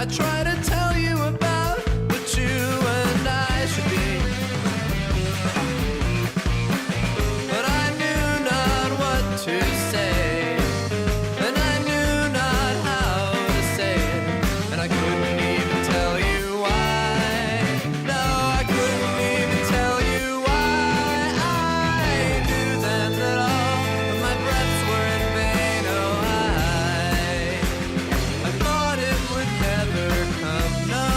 I try to tell you about what you and I should be, but I knew not what to say, and I knew not how to say it, and I couldn't even tell you why. No, I couldn't even tell you why. I knew then that all of my breaths were in vain. Oh, I thought it would never come, no.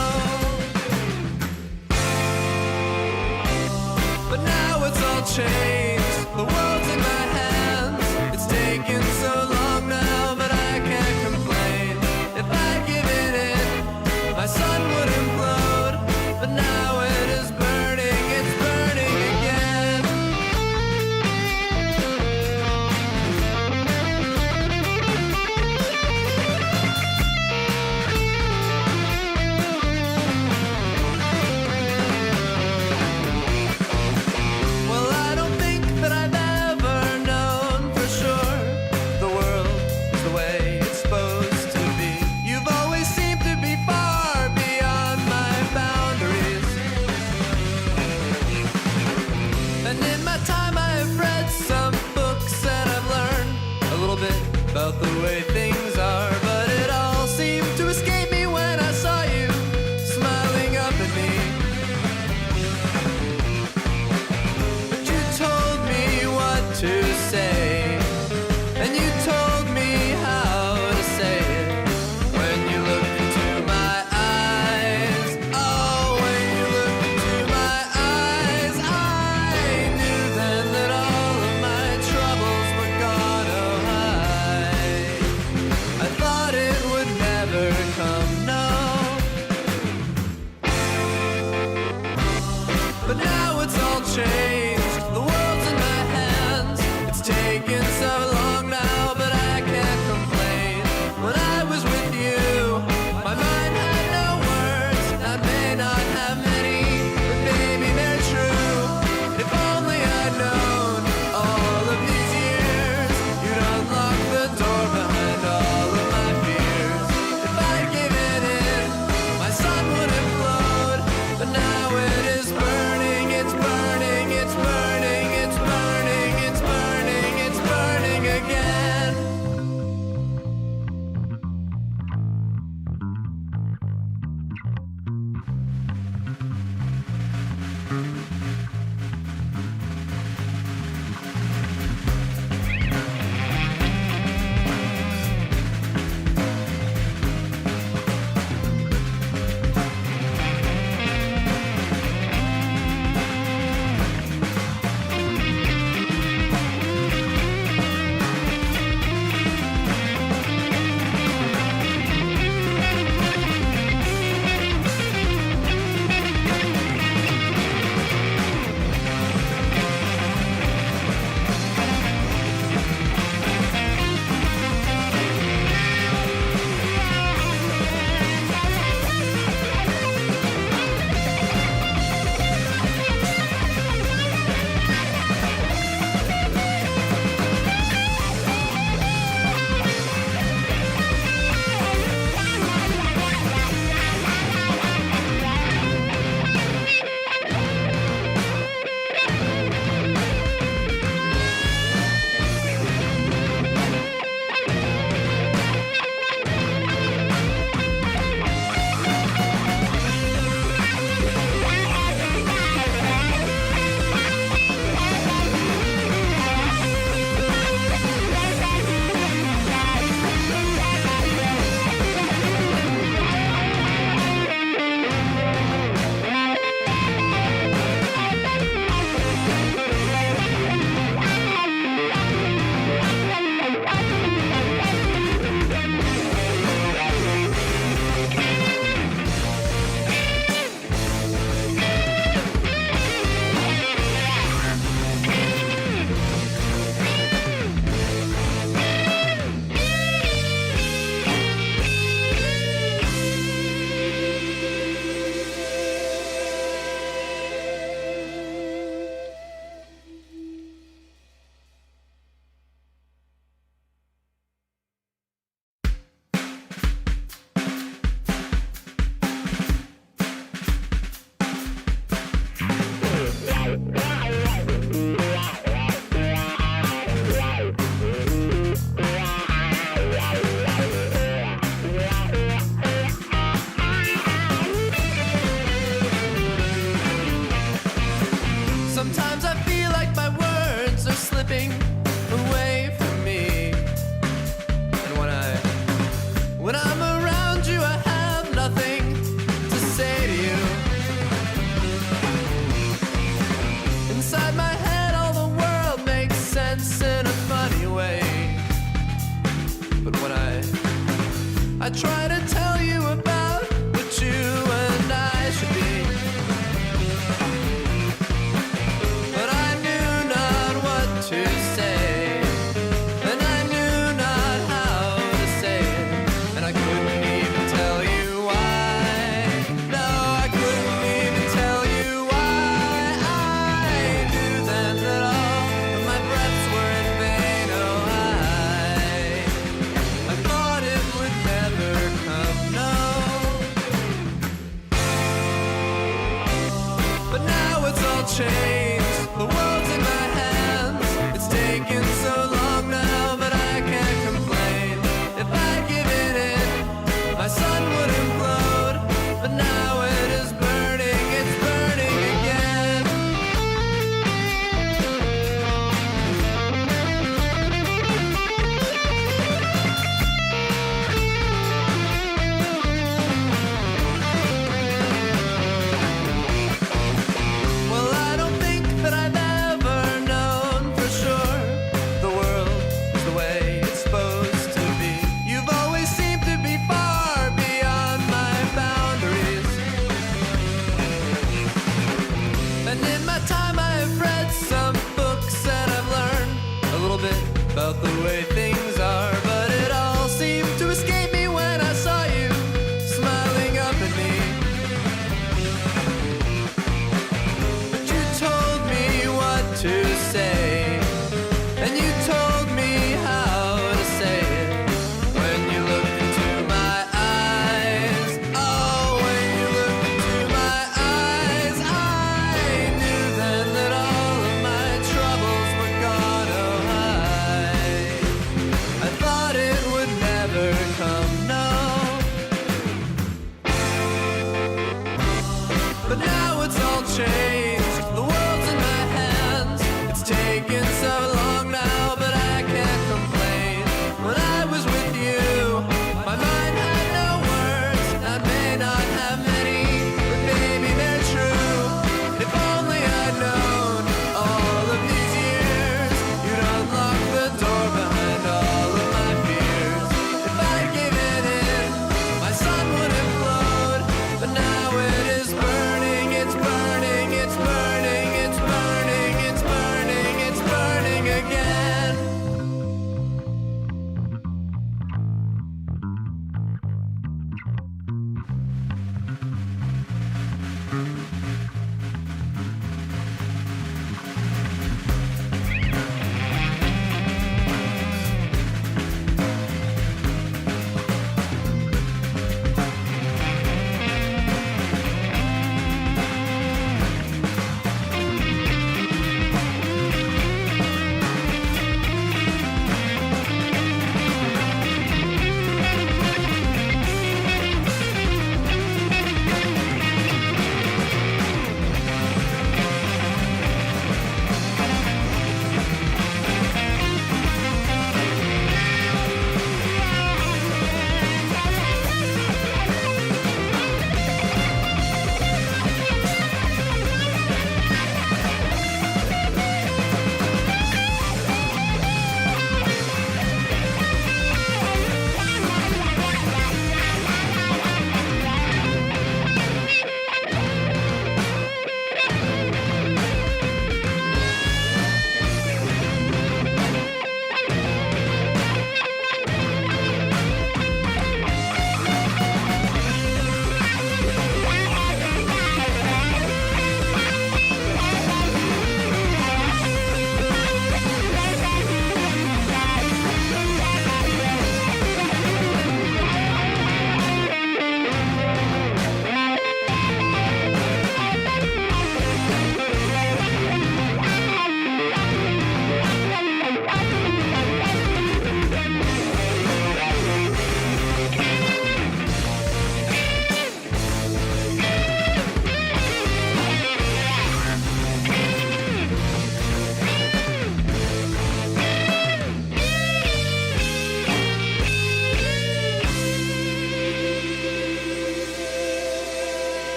But now it's all changed. The world's in my hands. It's taken so long now, but I can't complain. If I'd given in, my sun would implode. But now it is burning, it's burning again. Well, I don't think that I've ever known for sure the world is the way it's supposed to be. You've always seemed to be far beyond my boundaries. And in my time I've read some books and I've learned a little bit about the way things are, but it all seemed to escape me when I saw you smiling up at me. But you told me what to say, and you told me how to say it. When you looked into my eyes, oh, when you looked into my eyes, I knew then that all of my troubles were gone. Oh, I try to tell you about what you and I should be, but I knew not what to say, and I knew not how to say it, and I couldn't even tell you why. No, I couldn't even tell you why. I knew then that all of my breaths were in vain. Oh, I thought it would never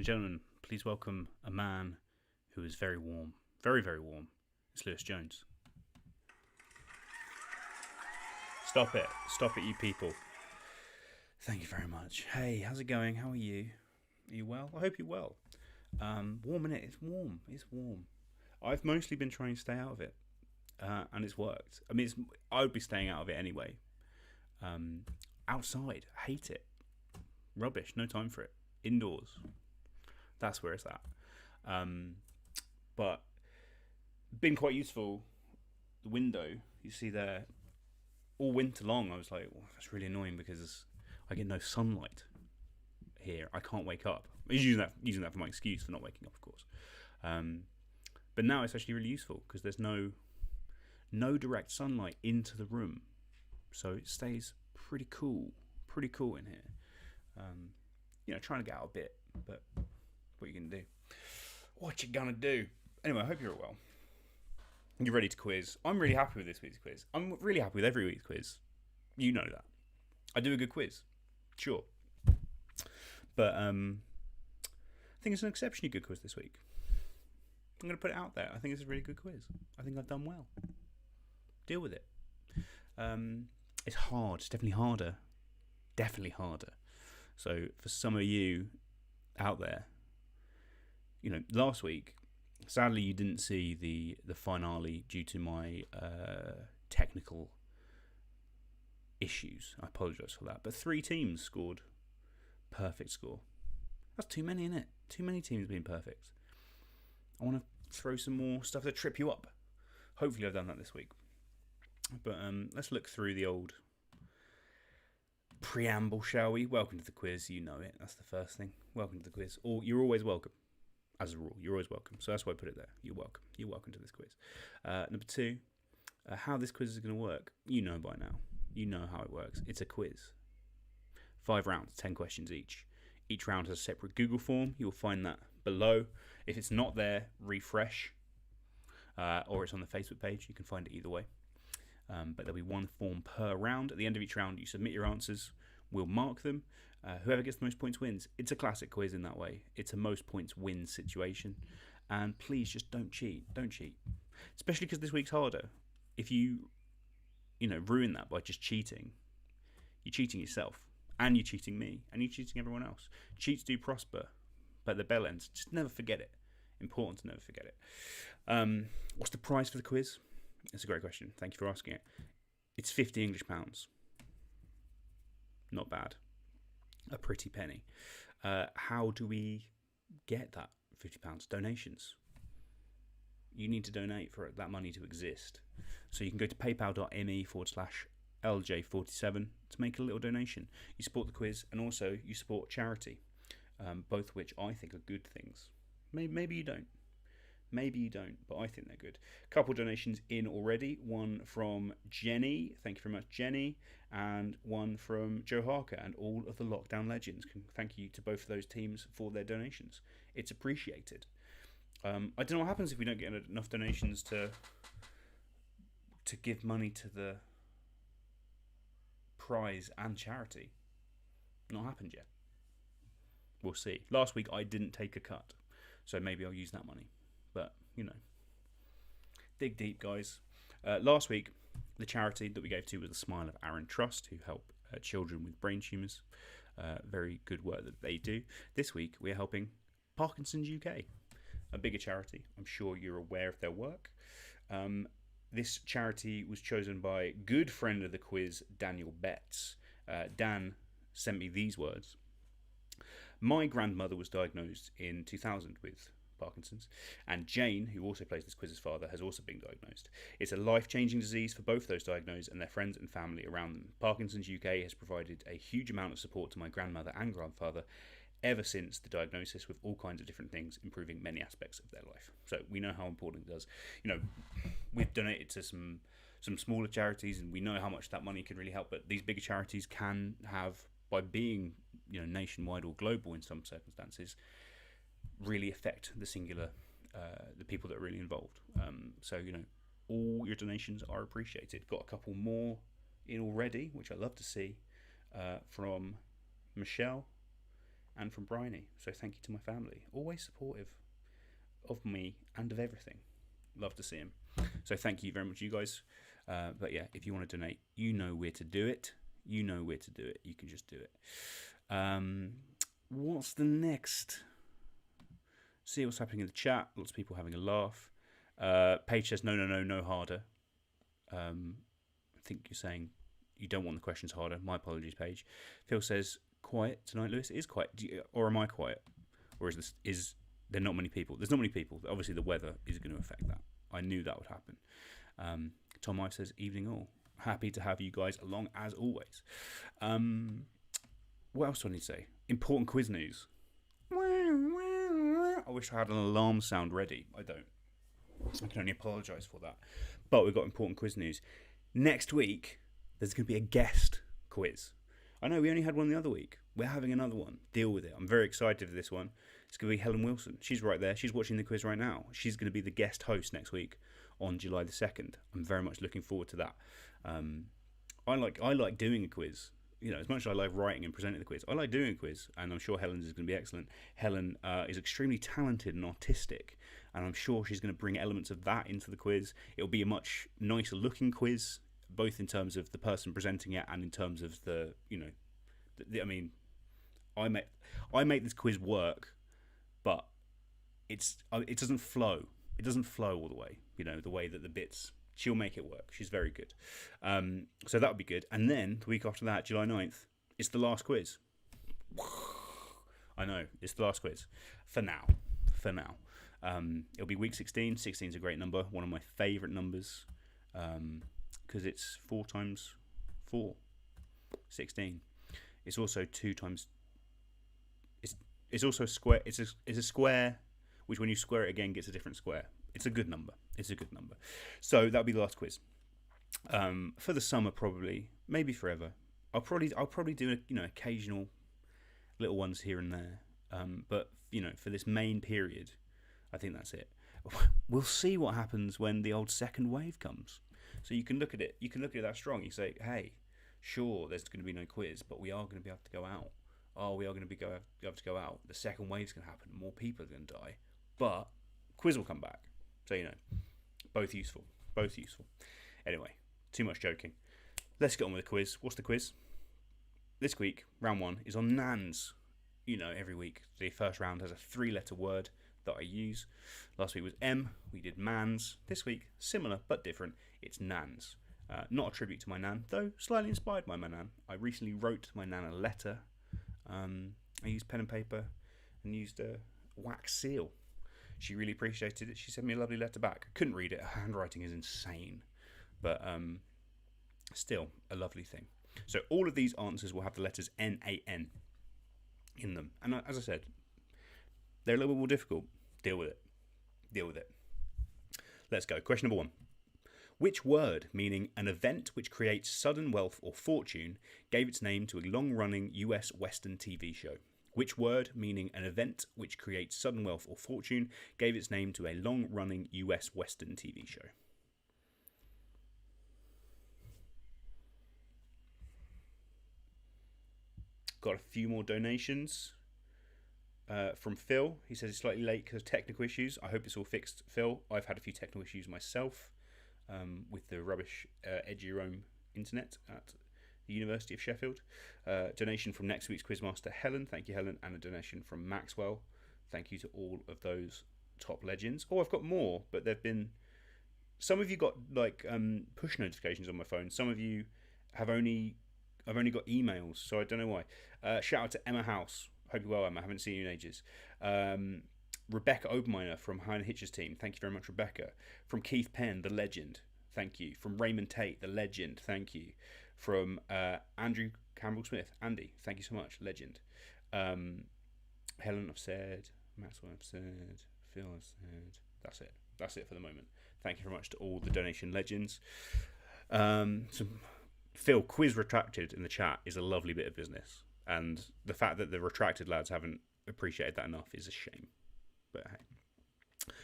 and gentlemen, please welcome a man who is very warm. Very, very warm. It's Lewis Jones. Stop it. Stop it, you people. Thank you very much. Hey, how's it going? How are you? Are you well? I hope you're well. Warm, innit? It's warm. It's warm. I've mostly been trying to stay out of it. And it's worked. I mean, I would be staying out of it anyway. Outside, hate it. Rubbish, no time for it. Indoors, that's where it's at. But been quite useful. The window, you see there, all winter long, I was like, well, that's really annoying because I get no sunlight here. I can't wake up. I was using that for my excuse for not waking up, of course. But now it's actually really useful because there's no direct sunlight into the room, so it stays pretty cool in here. Trying to get out a bit, but what are you gonna do? What you gonna do? Anyway, I hope you're well. You're ready to quiz. I'm really happy with this week's quiz. I'm really happy with every week's quiz. You know that. I do a good quiz, sure, but I think it's an exceptionally good quiz this week. I'm going to put it out there. I think it's a really good quiz. I think I've done well. Deal with it. It's hard. It's definitely harder. Definitely harder. So for some of you out there, last week, sadly you didn't see the finale due to my technical issues. I apologise for that. But 3 teams scored perfect score. That's too many, isn't it? Too many teams being perfect. I want to throw some more stuff to trip you up. Hopefully I've done that this week. But let's look through the old preamble, shall we? Welcome to the quiz. You know it. That's the first thing. Welcome to the quiz. Or you're always welcome. As a rule, you're always welcome. So that's why I put it there. You're welcome. You're welcome to this quiz. Number 2, how this quiz is going to work. You know by now. You know how it works. It's a quiz. 5 rounds, 10 questions each. Each round has a separate Google form. You'll find that below. If it's not there, refresh. Or it's on the Facebook page. You can find it either way. But there'll be 1 form per round. At the end of each round, you submit your answers. We'll mark them. Whoever gets the most points wins. It's a classic quiz in that way. It's a most points wins situation. And please just don't cheat. Don't cheat. Especially because this week's harder. If you ruin that by just cheating, you're cheating yourself. And you're cheating me. And you're cheating everyone else. Cheats do prosper. But the bell ends. Just never forget it. Important to never forget it. What's the prize for the quiz? That's a great question. Thank you for asking it. It's £50 English. Not bad. A pretty penny. How do we get that £50? Donations. You need to donate for that money to exist. So you can go to paypal.me/LJ47 to make a little donation. You support the quiz and also you support charity. Both which I think are good things. Maybe you don't. Maybe you don't, but I think they're good. A couple donations in already. One from Jenny. Thank you very much, Jenny. And one from Joe Harker and all of the Lockdown Legends. Thank you to both of those teams for their donations. It's appreciated. I don't know what happens if we don't get enough donations to give money to the prize and charity. Not happened yet. We'll see. Last week I didn't take a cut, so maybe I'll use that money. But, dig deep, guys. Last week, the charity that we gave to was the Smile of Aaron Trust, who help children with brain tumours. Very good work that they do. This week, we're helping Parkinson's UK, a bigger charity. I'm sure you're aware of their work. This charity was chosen by good friend of the quiz, Daniel Betts. Dan sent me these words. My grandmother was diagnosed in 2000 with Parkinson's, and Jane, who also plays this quiz's father, has also been diagnosed. It's a life-changing disease for both those diagnosed and their friends and family around them. Parkinson's UK has provided a huge amount of support to my grandmother and grandfather ever since the diagnosis, with all kinds of different things improving many aspects of their life. So we know how important it does. We've donated to some smaller charities, and we know how much that money can really help, but these bigger charities can have, by being nationwide or global in some circumstances, really affect the singular, the people that are really involved. So all your donations are appreciated. Got a couple more in already, which I love to see, from Michelle and from Bryony. So thank you to my family. Always supportive of me and of everything. Love to see him. So thank you very much, you guys. But yeah, if you want to donate, you know where to do it. You know where to do it. You can just do it. What's the next? See what's happening in the chat. Lots of people having a laugh. Paige says, no harder. I think you're saying you don't want the questions harder. My apologies, Paige. Phil says, quiet tonight, Lewis. It is quiet. Or am I quiet? Or is there not many people? There's not many people. Obviously, the weather is going to affect that. I knew that would happen. Tom Ive says, evening all. Happy to have you guys along as always. What else do I need to say? Important quiz news. I wish I had an alarm sound ready. I don't. I can only apologise for that. But we've got important quiz news. Next week, there's going to be a guest quiz. I know we only had one the other week. We're having another one. Deal with it. I'm very excited for this one. It's going to be Helen Wilson. She's right there. She's watching the quiz right now. She's going to be the guest host next week on July the 2nd. I'm very much looking forward to that. I like doing a quiz. You know, as much as I like writing and presenting the quiz, I like doing a quiz, and I'm sure Helen's is going to be excellent. Helen is extremely talented and artistic, and I'm sure she's going to bring elements of that into the quiz. It'll be a much nicer looking quiz, both in terms of the person presenting it and in terms of the, you know, I mean, I make this quiz work, but it doesn't flow. It doesn't flow all the way, you know, the way that the bits. She'll make it work. She's very good. So that'll be good. And then the week after that, July 9th, it's the last quiz. I know, it's the last quiz. For now. It'll be week 16. 16 is a great number. One of my favourite numbers. Because it's 4 times 4. 16. It's also 2 times... It's also a square. It's a square, which when you square it again gets a different square. It's a good number. So that'll be the last quiz. For the summer, probably, maybe forever. I'll probably do occasional little ones here and there. But for this main period, I think that's it. We'll see what happens when the old second wave comes. So you can look at it. You can look at it that strong. You say, hey, sure, there's going to be no quiz, but we are going to be able to go out. Oh, we are going to be able to go out. The second wave's going to happen. More people are going to die, but quiz will come back. So, both useful. Anyway, too much joking. Let's get on with the quiz. What's the quiz? This week, round 1 is on nans. Every week, the first round has a 3-letter word that I use. Last week was M. We did mans. This week, similar but different. It's nans. Not a tribute to my nan, though slightly inspired by my nan. I recently wrote my nan a letter. I used pen and paper and used a wax seal. She really appreciated it. She sent me a lovely letter back. Couldn't read it. Her handwriting is insane. But still, a lovely thing. So all of these answers will have the letters N-A-N in them. And as I said, they're a little bit more difficult. Deal with it. Let's go. Question number 1. Which word, meaning an event which creates sudden wealth or fortune, gave its name to a long-running US Western TV show? Which word, meaning an event which creates sudden wealth or fortune, gave its name to a long-running US Western TV show? Got a few more donations from Phil. He says he's slightly late because of technical issues. I hope it's all fixed, Phil. I've had a few technical issues myself with the rubbish Edgy Rome internet at the University of Sheffield. Donation from next week's quizmaster Helen. Thank you, Helen. And a donation from Maxwell. Thank you to all of those top legends. Oh, I've got more, but there've been... Some of you got push notifications on my phone. Some of you have I've only got emails, so I don't know why. Shout out to Emma House. Hope you're well, Emma. I haven't seen you in ages. Rebecca Obermeyer from Hannah Hitch's team. Thank you very much, Rebecca. From Keith Penn, the legend. Thank you. From Raymond Tate, the legend. Thank you. From Andrew Campbell-Smith. Andy, thank you so much. Legend. Helen, I've said. Maxwell, I've said. Phil, I've said. That's it. That's it for the moment. Thank you very much to all the donation legends. Phil, quiz retracted in the chat is a lovely bit of business. And the fact that the retracted lads haven't appreciated that enough is a shame. But hey.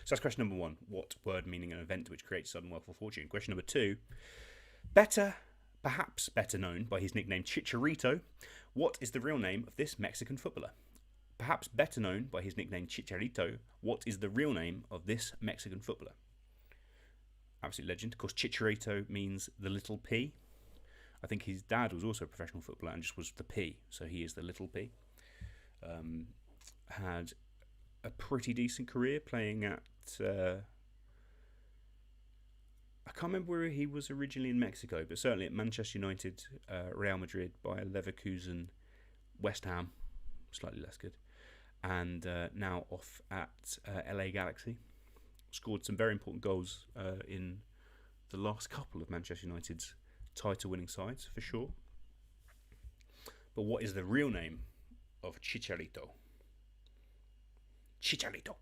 So that's question number 1. What word, meaning an event which creates sudden wealth or fortune? Question number 2. Perhaps better known by his nickname Chicharito, what is the real name of this Mexican footballer? Perhaps better known by his nickname Chicharito, what is the real name of this Mexican footballer? Absolute legend. Of course, Chicharito means the little P. I think his dad was also a professional footballer and just was the P, so he is the little P. Had a pretty decent career playing at... I can't remember where he was originally in Mexico, but certainly at Manchester United, Real Madrid, Bayer Leverkusen, West Ham, slightly less good, and now off at LA Galaxy. Scored some very important goals in the last couple of Manchester United's title-winning sides, for sure. But what is the real name of Chicharito? Chicharito.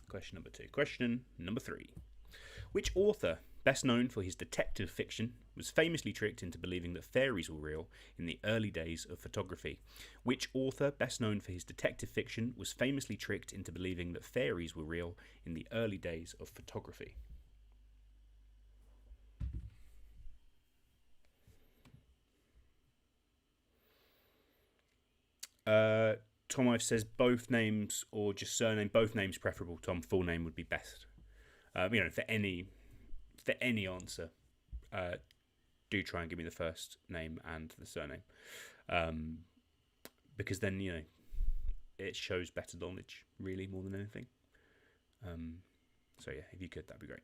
Question number 2. Question number 3. Which author, best known for his detective fiction, was famously tricked into believing that fairies were real in the early days of photography? Which author, best known for his detective fiction, was famously tricked into believing that fairies were real in the early days of photography? Tom Ive says both names or just surname. Both names preferable, Tom. Full name would be best. For any answer, do try and give me the first name and the surname, because then it shows better knowledge, really, more than anything. So yeah, if you could, that'd be great.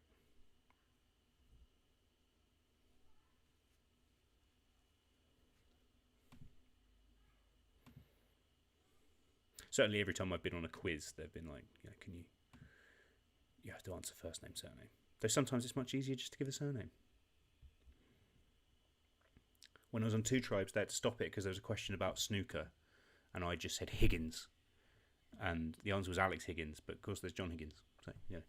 Certainly, every time I've been on a quiz, they've been like, you have to answer first name, surname. Though sometimes it's much easier just to give a surname. When I was on Two Tribes, they had to stop it because there was a question about snooker, and I just said Higgins, and the answer was Alex Higgins, but of course there's John Higgins. So yeah.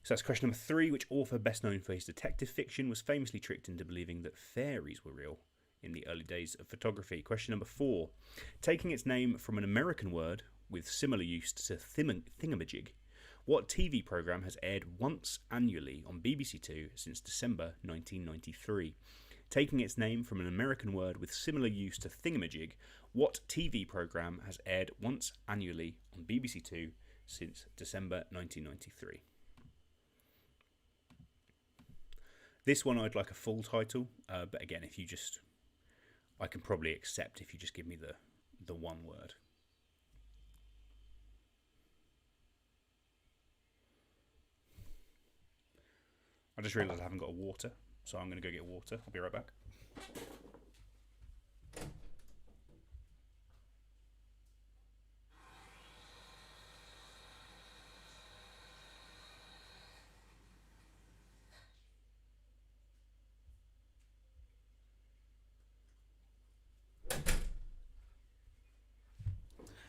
So that's question number 3. Which author, best known for his detective fiction, was famously tricked into believing that fairies were real in the early days of photography? Question number 4. Taking its name from an American word with similar use to thingamajig, what TV programme has aired once annually on BBC Two since December 1993? Taking its name from an American word with similar use to thingamajig, what TV programme has aired once annually on BBC Two since December 1993? This one I'd like a full title, but again, if you just... I can probably accept if you just give me the one word. I just realised I haven't got a water, so I'm going to go get water. I'll be right back.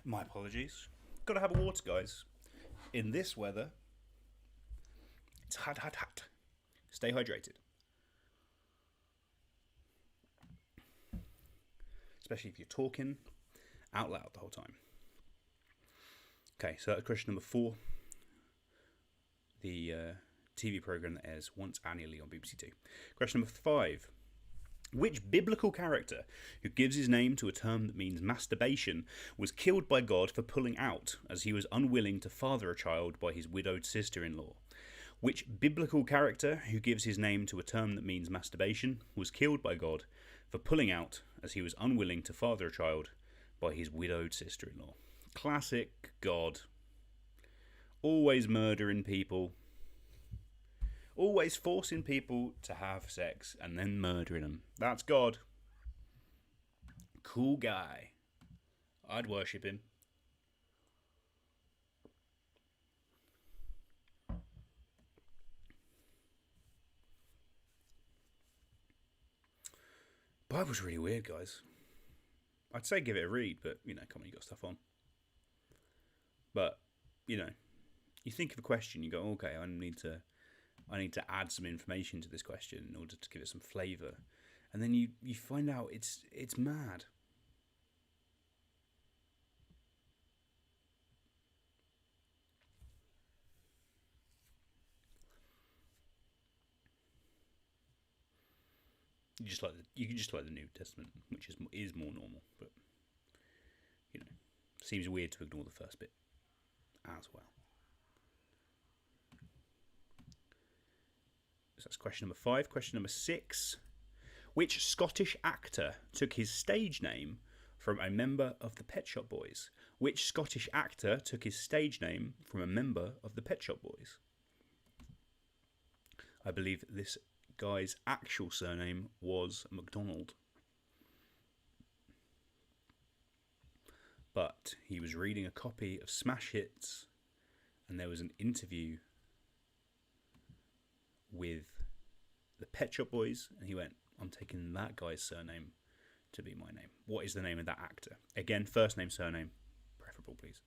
My apologies. Gotta have a water, guys. In this weather, it's hot, hot, hot. Stay hydrated. Especially if you're talking out loud the whole time. Okay, so that's question number 4. The TV programme that airs once annually on BBC Two. Question number 5. Which biblical character who gives his name to a term that means masturbation was killed by God for pulling out as he was unwilling to father a child by his widowed sister-in-law? Which biblical character who gives his name to a term that means masturbation was killed by God for pulling out as he was unwilling to father a child by his widowed sister-in-law? Classic God. Always murdering people. Always forcing people to have sex and then murdering them. That's God. Cool guy. I'd worship him. Bible's really weird, guys. I'd say give it a read, but, come on, you got stuff on. But, you think of a question, you go, okay, I need to add some information to this question in order to give it some flavour. And then you find out it's mad. You can just like the New Testament, which is more normal, but seems weird to ignore the first bit as well. So that's question number 5. Question number 6. Which Scottish actor took his stage name from a member of the Pet Shop Boys? Which Scottish actor took his stage name from a member of the Pet Shop Boys? I believe this guy's actual surname was MacDonald. But he was reading a copy of Smash Hits, and there was an interview with the Pet Shop Boys, and he went, I'm taking that guy's surname to be my name. What is the name of that actor? Again, first name, surname, preferable, please.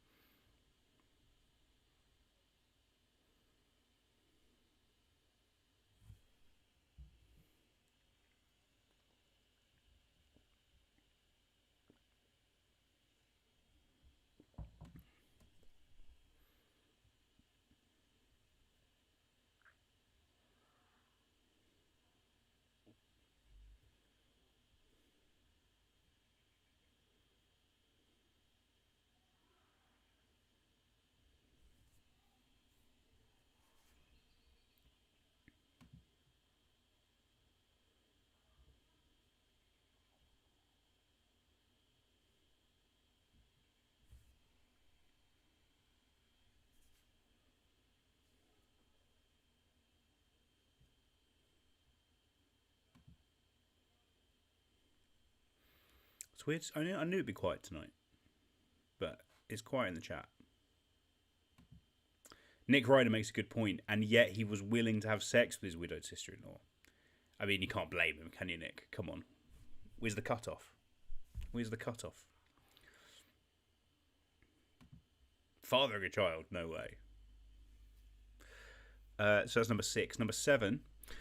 It's weird. I knew it'd be quiet tonight, but it's quiet in the chat. Nick Ryder makes a good point, and yet he was willing to have sex with his widowed sister-in-law. I mean, you can't blame him, can you, Nick? Come on. Where's the cut-off? Where's the cut-off? Fathering a child? No way. So that's number 6. Number 7.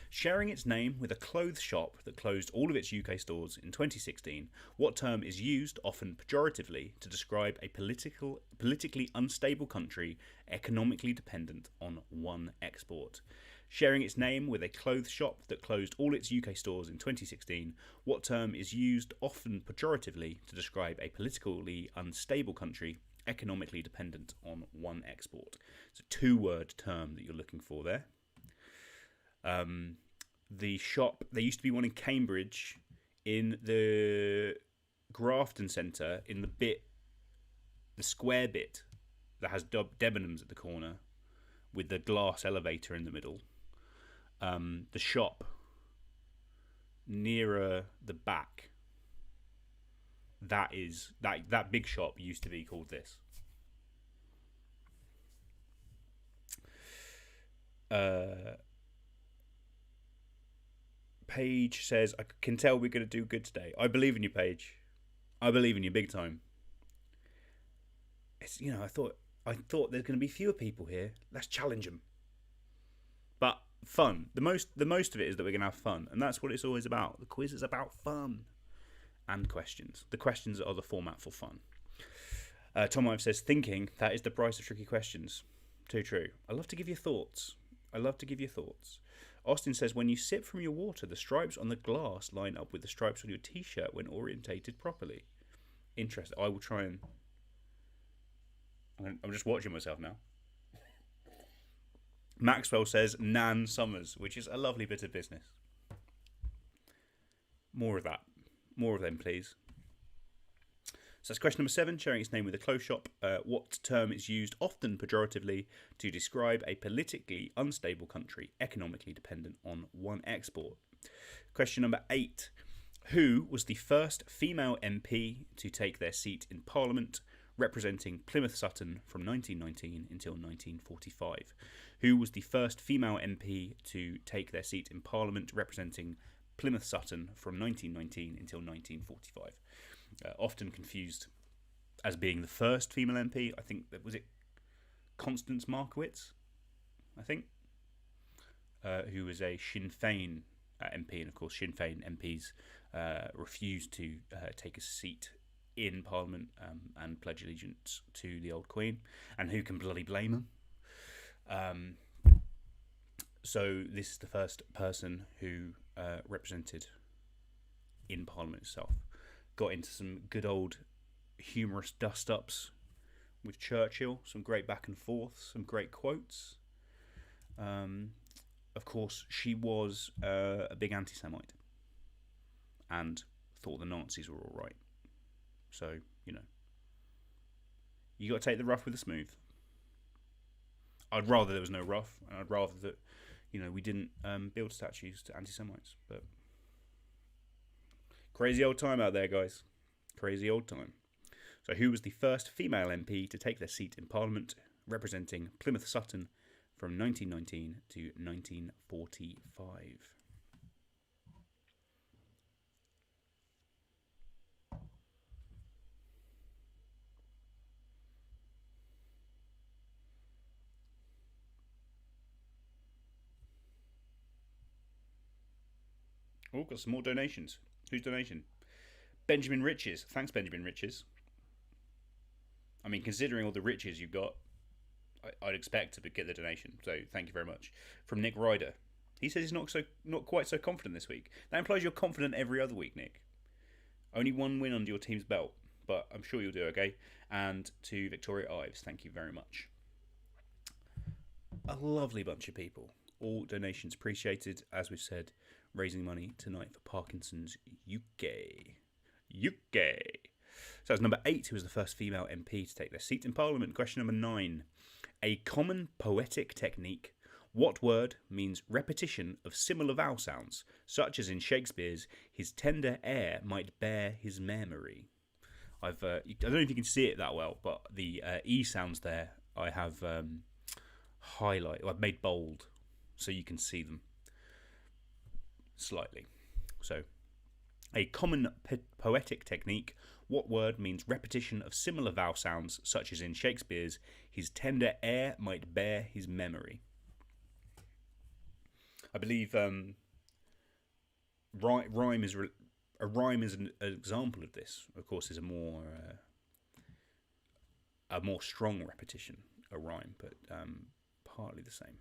Sharing its name with a clothes shop that closed all of its UK stores in 2016, what term is used, often pejoratively, to describe a politically unstable country economically dependent on one export? Sharing its name with a clothes shop that closed all its UK stores in 2016, what term is used, often pejoratively, to describe a politically unstable country economically dependent on one export? It's a 2-word term that you're looking for there. The shop, there used to be one in Cambridge in the Grafton Centre, in the square bit that has Debenhams at the corner with the glass elevator in the middle. The shop nearer the back, that big shop used to be called this. Paige says, I can tell we're going to do good today. I believe in you, Paige. I believe in you big time. It's, I thought there's going to be fewer people here. Let's challenge them. But fun. The most of it is that we're going to have fun, and that's what it's always about. The quiz is about fun and questions. The questions are the format for fun. Tom Ive says, thinking, that is the price of tricky questions. Too true. I love to give you thoughts. Austin says, when you sip from your water, the stripes on the glass line up with the stripes on your t-shirt when orientated properly. Interesting. I will try and... I'm just watching myself now. Maxwell says, Nan Summers, which is a lovely bit of business. More of that. More of them, please. So that's question number 7, sharing its name with a clothes shop. What term is used often pejoratively to describe a politically unstable country economically dependent on one export? Question number 8. Who was the first female MP to take their seat in Parliament representing Plymouth Sutton from 1919 until 1945? Who was the first female MP to take their seat in Parliament representing Plymouth Sutton from 1919 until 1945? Often confused as being the first female MP. I think that was it. Constance Markowitz, I think, who was a Sinn Féin MP, and of course Sinn Féin MPs refused to take a seat in Parliament and pledge allegiance to the old Queen, and who can bloody blame them? So this is the first person who represented in Parliament itself. Got into some good old humorous dust-ups with Churchill, some great back and forth, some great quotes. Of course, she was a big anti-Semite and thought the Nazis were all right. So, you know, you got to take the rough with the smooth. I'd rather there was no rough, and I'd rather that, you know, we didn't build statues to anti-Semites. But crazy old time out there, guys. Crazy old time. So who was the first female MP to take their seat in Parliament, representing Plymouth Sutton from 1919 to 1945? Oh, got some more donations. Whose donation? Benjamin Riches. Thanks, Benjamin Riches. I mean, considering all the riches you've got, I'd expect to get the donation. So thank you very much. From Nick Ryder. He says he's not quite so confident this week. That implies you're confident every other week, Nick. Only one win under your team's belt, but I'm sure you'll do okay. And to Victoria Ives, thank you very much. A lovely bunch of people. All donations appreciated, as we've said, raising money tonight for Parkinson's UK. So that's number 8, who was the first female MP to take their seat in Parliament. Question number 9. A common poetic technique. What word means repetition of similar vowel sounds, such as in Shakespeare's "His tender air might bear his memory"? I don't know if you can see it that well, but the E sounds there I have I've made bold so you can see them slightly. So, a common poetic technique. What word means repetition of similar vowel sounds, such as in Shakespeare's "His tender air might bear his memory"? I believe rhyme is an example of this. Of course, is a more strong repetition, a rhyme, but partly the same.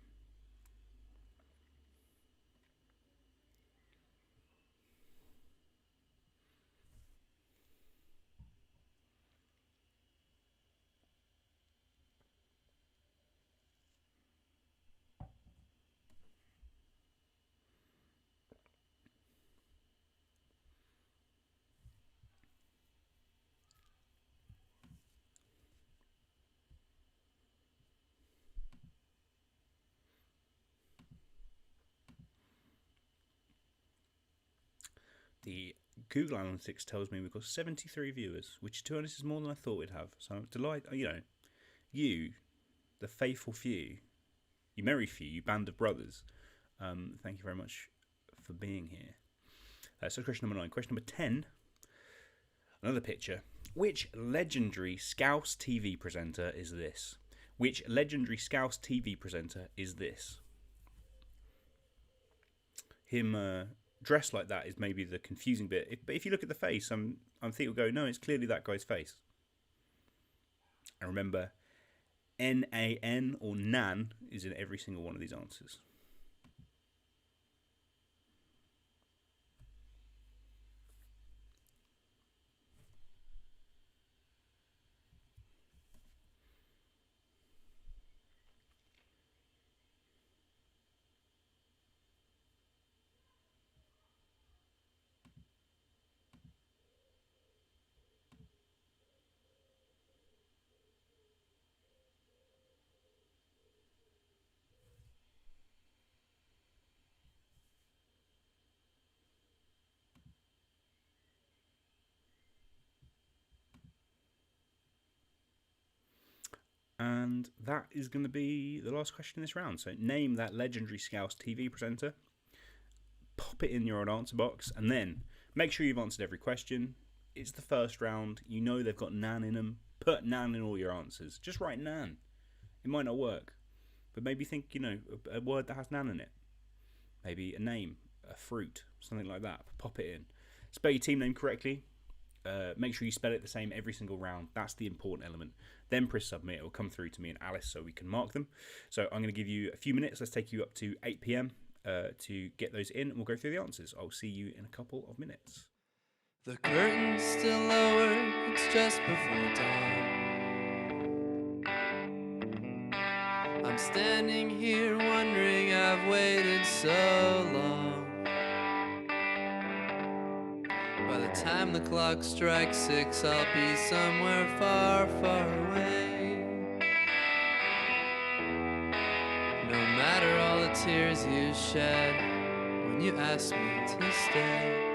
The Google Analytics tells me we've got 73 viewers, which, to be honest, is more than I thought we'd have. So I'm delighted. You know, you, the faithful few, you merry few, you band of brothers. Thank you very much for being here. So question number 9. Question number 10. Another picture. Which legendary Scouse TV presenter is this? Which legendary Scouse TV presenter is this? Him dressed like that is maybe the confusing bit. But if you look at the face, I'm thinking we'll go, no, it's clearly that guy's face. And remember, N-A-N or Nan is in every single one of these answers. And that is going to be the last question in this round. So name that legendary Scouse TV presenter. Pop it in your own answer box. And then make sure you've answered every question. It's the first round. You know they've got Nan in them. Put Nan in all your answers. Just write Nan. It might not work. But maybe think, you know, a word that has Nan in it. Maybe a name, a fruit, something like that. Pop it in. Spell your team name correctly. Make sure you spell it the same every single round. That's the important element. Then press submit. It will come through to me and Alice so we can mark them. So I'm going to give you a few minutes. Let's take you up to 8 p.m. To get those in, and we'll go through the answers. I'll see you in a couple of minutes. The curtain's still lowered, it's just before dawn. I'm standing here wondering I've waited so long. By the time the clock strikes 6, I'll be somewhere far, far away. No matter all the tears you shed when you asked me to stay.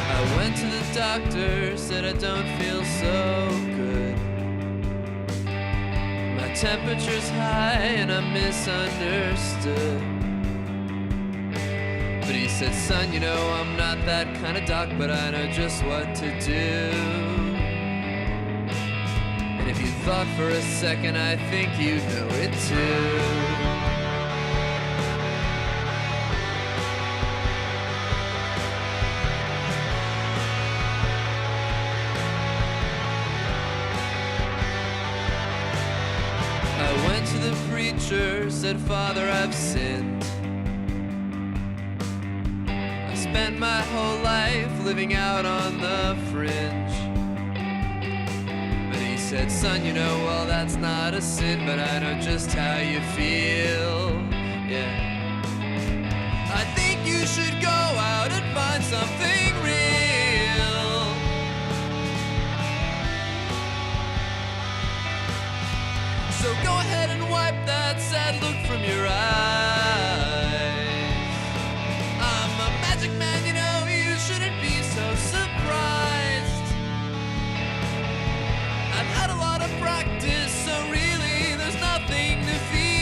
I went to the doctor, said I don't feel so good. My temperature's high and I'm misunderstood. But he said, son, you know I'm not that kind of doc, but I know just what to do. And if you thought for a second, I think you know it too. I went to the preacher, said, Father, I've sinned. I spent my whole life living out on the fringe. But he said, son, you know, well, that's not a sin, but I know just how you feel. Yeah. I think you should go out and find something real. So go ahead and wipe that sad look from your eyes. I'm a magic man, you know, you shouldn't be so surprised. I've had a lot of practice, so really there's nothing to fear.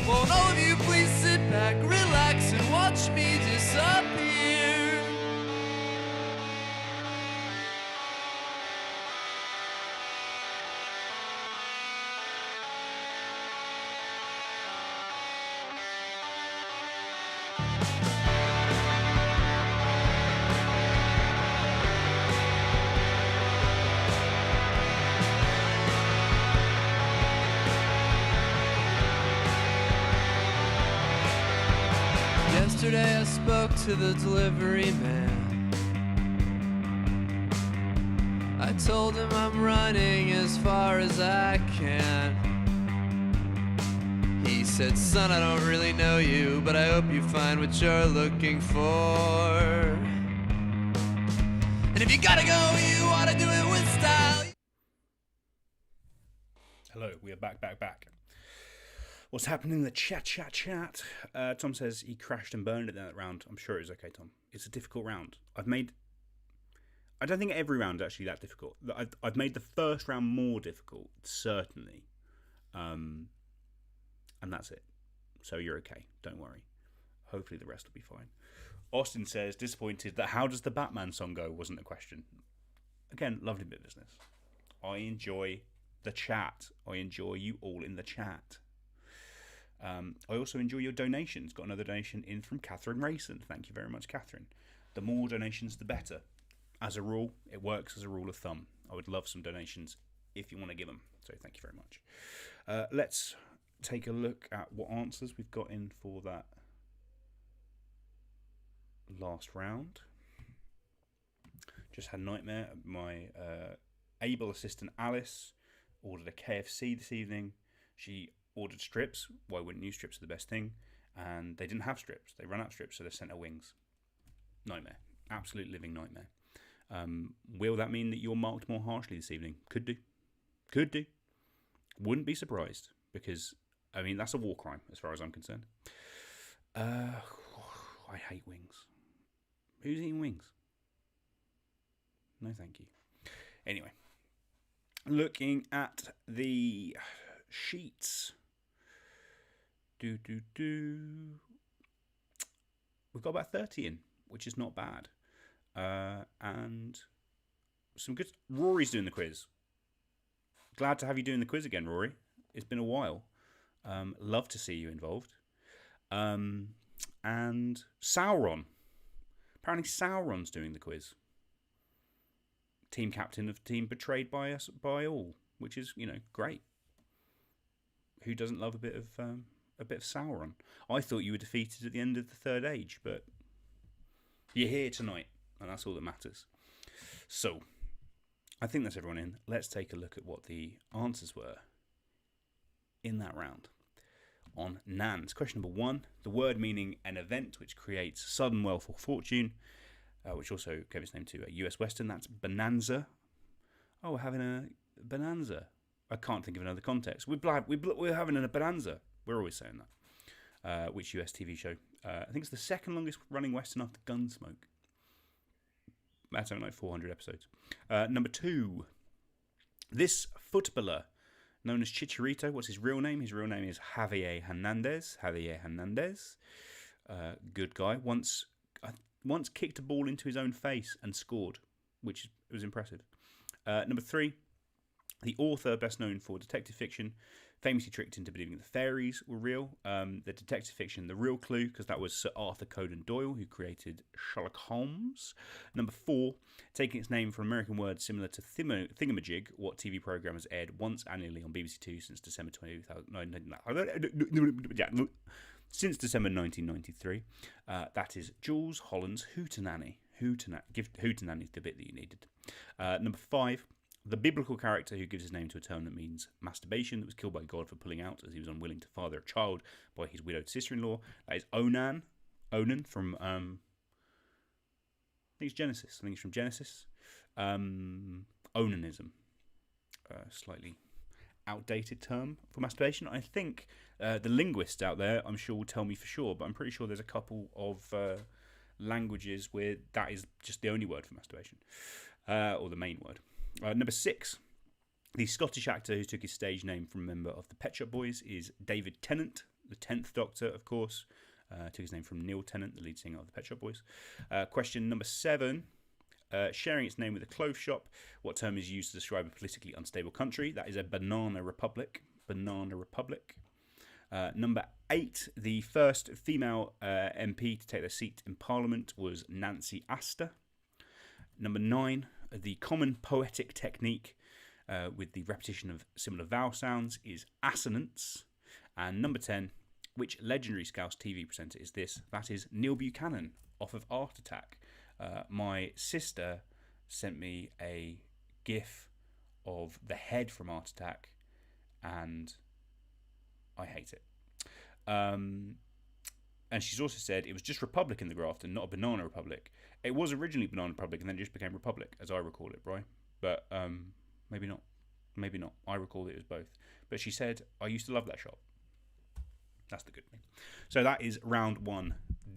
Won't all of you please sit back, relax, and watch me disappear? Yesterday I spoke to the delivery man. I told him I'm running as far as I can. He said, son, I don't really know you, but I hope you find what you're looking for. And if you gotta go, you ought to do it with style. Hello, we are back. What's happening in the chat? Tom says he crashed and burned it that round. I'm sure it was okay, Tom. It's a difficult round. I don't think every round is actually that difficult. I've made the first round more difficult, certainly. And that's it. So you're okay. Don't worry. Hopefully the rest will be fine. Austin says, disappointed that how does the Batman song go wasn't a question. Again, lovely bit of business. I enjoy the chat. I enjoy you all in the chat. I also enjoy your donations. Got another donation in from Catherine Rayson. Thank you very much, Catherine. The more donations, the better. As a rule, it works as a rule of thumb. I would love some donations if you want to give them. So thank you very much. Let's take a look at what answers we've got in for that last round. Just had Nightmare. My able assistant Alice ordered a KFC this evening. She ordered strips. Why wouldn't you? Strips are the best thing. And they didn't have strips. They ran out of strips, so they sent her wings. Nightmare. Absolute living nightmare. Will that mean that you're marked more harshly this evening? Could do. Wouldn't be surprised, because, I mean, that's a war crime as far as I'm concerned. I hate wings. Who's eating wings? No, thank you. Anyway, looking at the sheets. We've got about 30 in, which is not bad. And some good. Rory's doing the quiz. Glad to have you doing the quiz again, Rory. It's been a while. Love to see you involved. And Sauron. Apparently Sauron's doing the quiz. Team captain of team betrayed by us by all, which is, great. Who doesn't love a bit of Sauron? I thought you were defeated at the end of the Third Age, but you're here tonight, and that's all that matters. So, I think that's everyone in. Let's take a look at what the answers were in that round. On Nans. Question number 1. The word meaning an event which creates sudden wealth or fortune, which also gave its name to a US Western. That's bonanza. Oh, we're having a bonanza. I can't think of another context. We're having a bonanza. We're always saying that. Which US TV show? I think it's the second longest running Western after Gunsmoke. That's only like 400 episodes. Number 2. This footballer, known as Chicharito. What's his real name? His real name is Javier Hernandez. Good guy. Once kicked a ball into his own face and scored, which was impressive. Number 3. The author, best known for detective fiction, famously tricked into believing the fairies were real. The detective fiction, The Real Clue, because that was Sir Arthur Conan Doyle, who created Sherlock Holmes. Number 4, taking its name from American words similar to Thingamajig, what TV program has aired once annually on BBC Two since December 1993. That is Jules Holland's Hootenanny. Give Hootenanny the bit that you needed. Number 5. The biblical character who gives his name to a term that means masturbation, that was killed by God for pulling out as he was unwilling to father a child by his widowed sister-in-law. That is Onan from, I think it's Genesis. I think it's from Genesis. Onanism. Slightly outdated term for masturbation. I think the linguists out there, I'm sure, will tell me for sure, but I'm pretty sure there's a couple of languages where that is just the only word for masturbation, or the main word. Number 6, the Scottish actor who took his stage name from a member of the Pet Shop Boys is David Tennant, the 10th Doctor, of course. Took his name from Neil Tennant, the lead singer of the Pet Shop Boys. Question number 7, sharing its name with a clothes shop. What term is used to describe a politically unstable country? That is a banana republic. Number 8, the first female MP to take their seat in Parliament was Nancy Astor. Number 9, the common poetic technique with the repetition of similar vowel sounds is assonance. And number 10, which legendary Scouse TV presenter is this? That is Neil Buchanan off of Art Attack. My sister sent me a GIF of the head from Art Attack, and I hate it. And she's also said it was just Republic in the graft and not a Banana Republic. It was originally Banana Republic and then it just became Republic, as I recall it, right? But maybe not. Maybe not. I recall it as both. But she said, I used to love that shop. That's the good thing. So that is round 1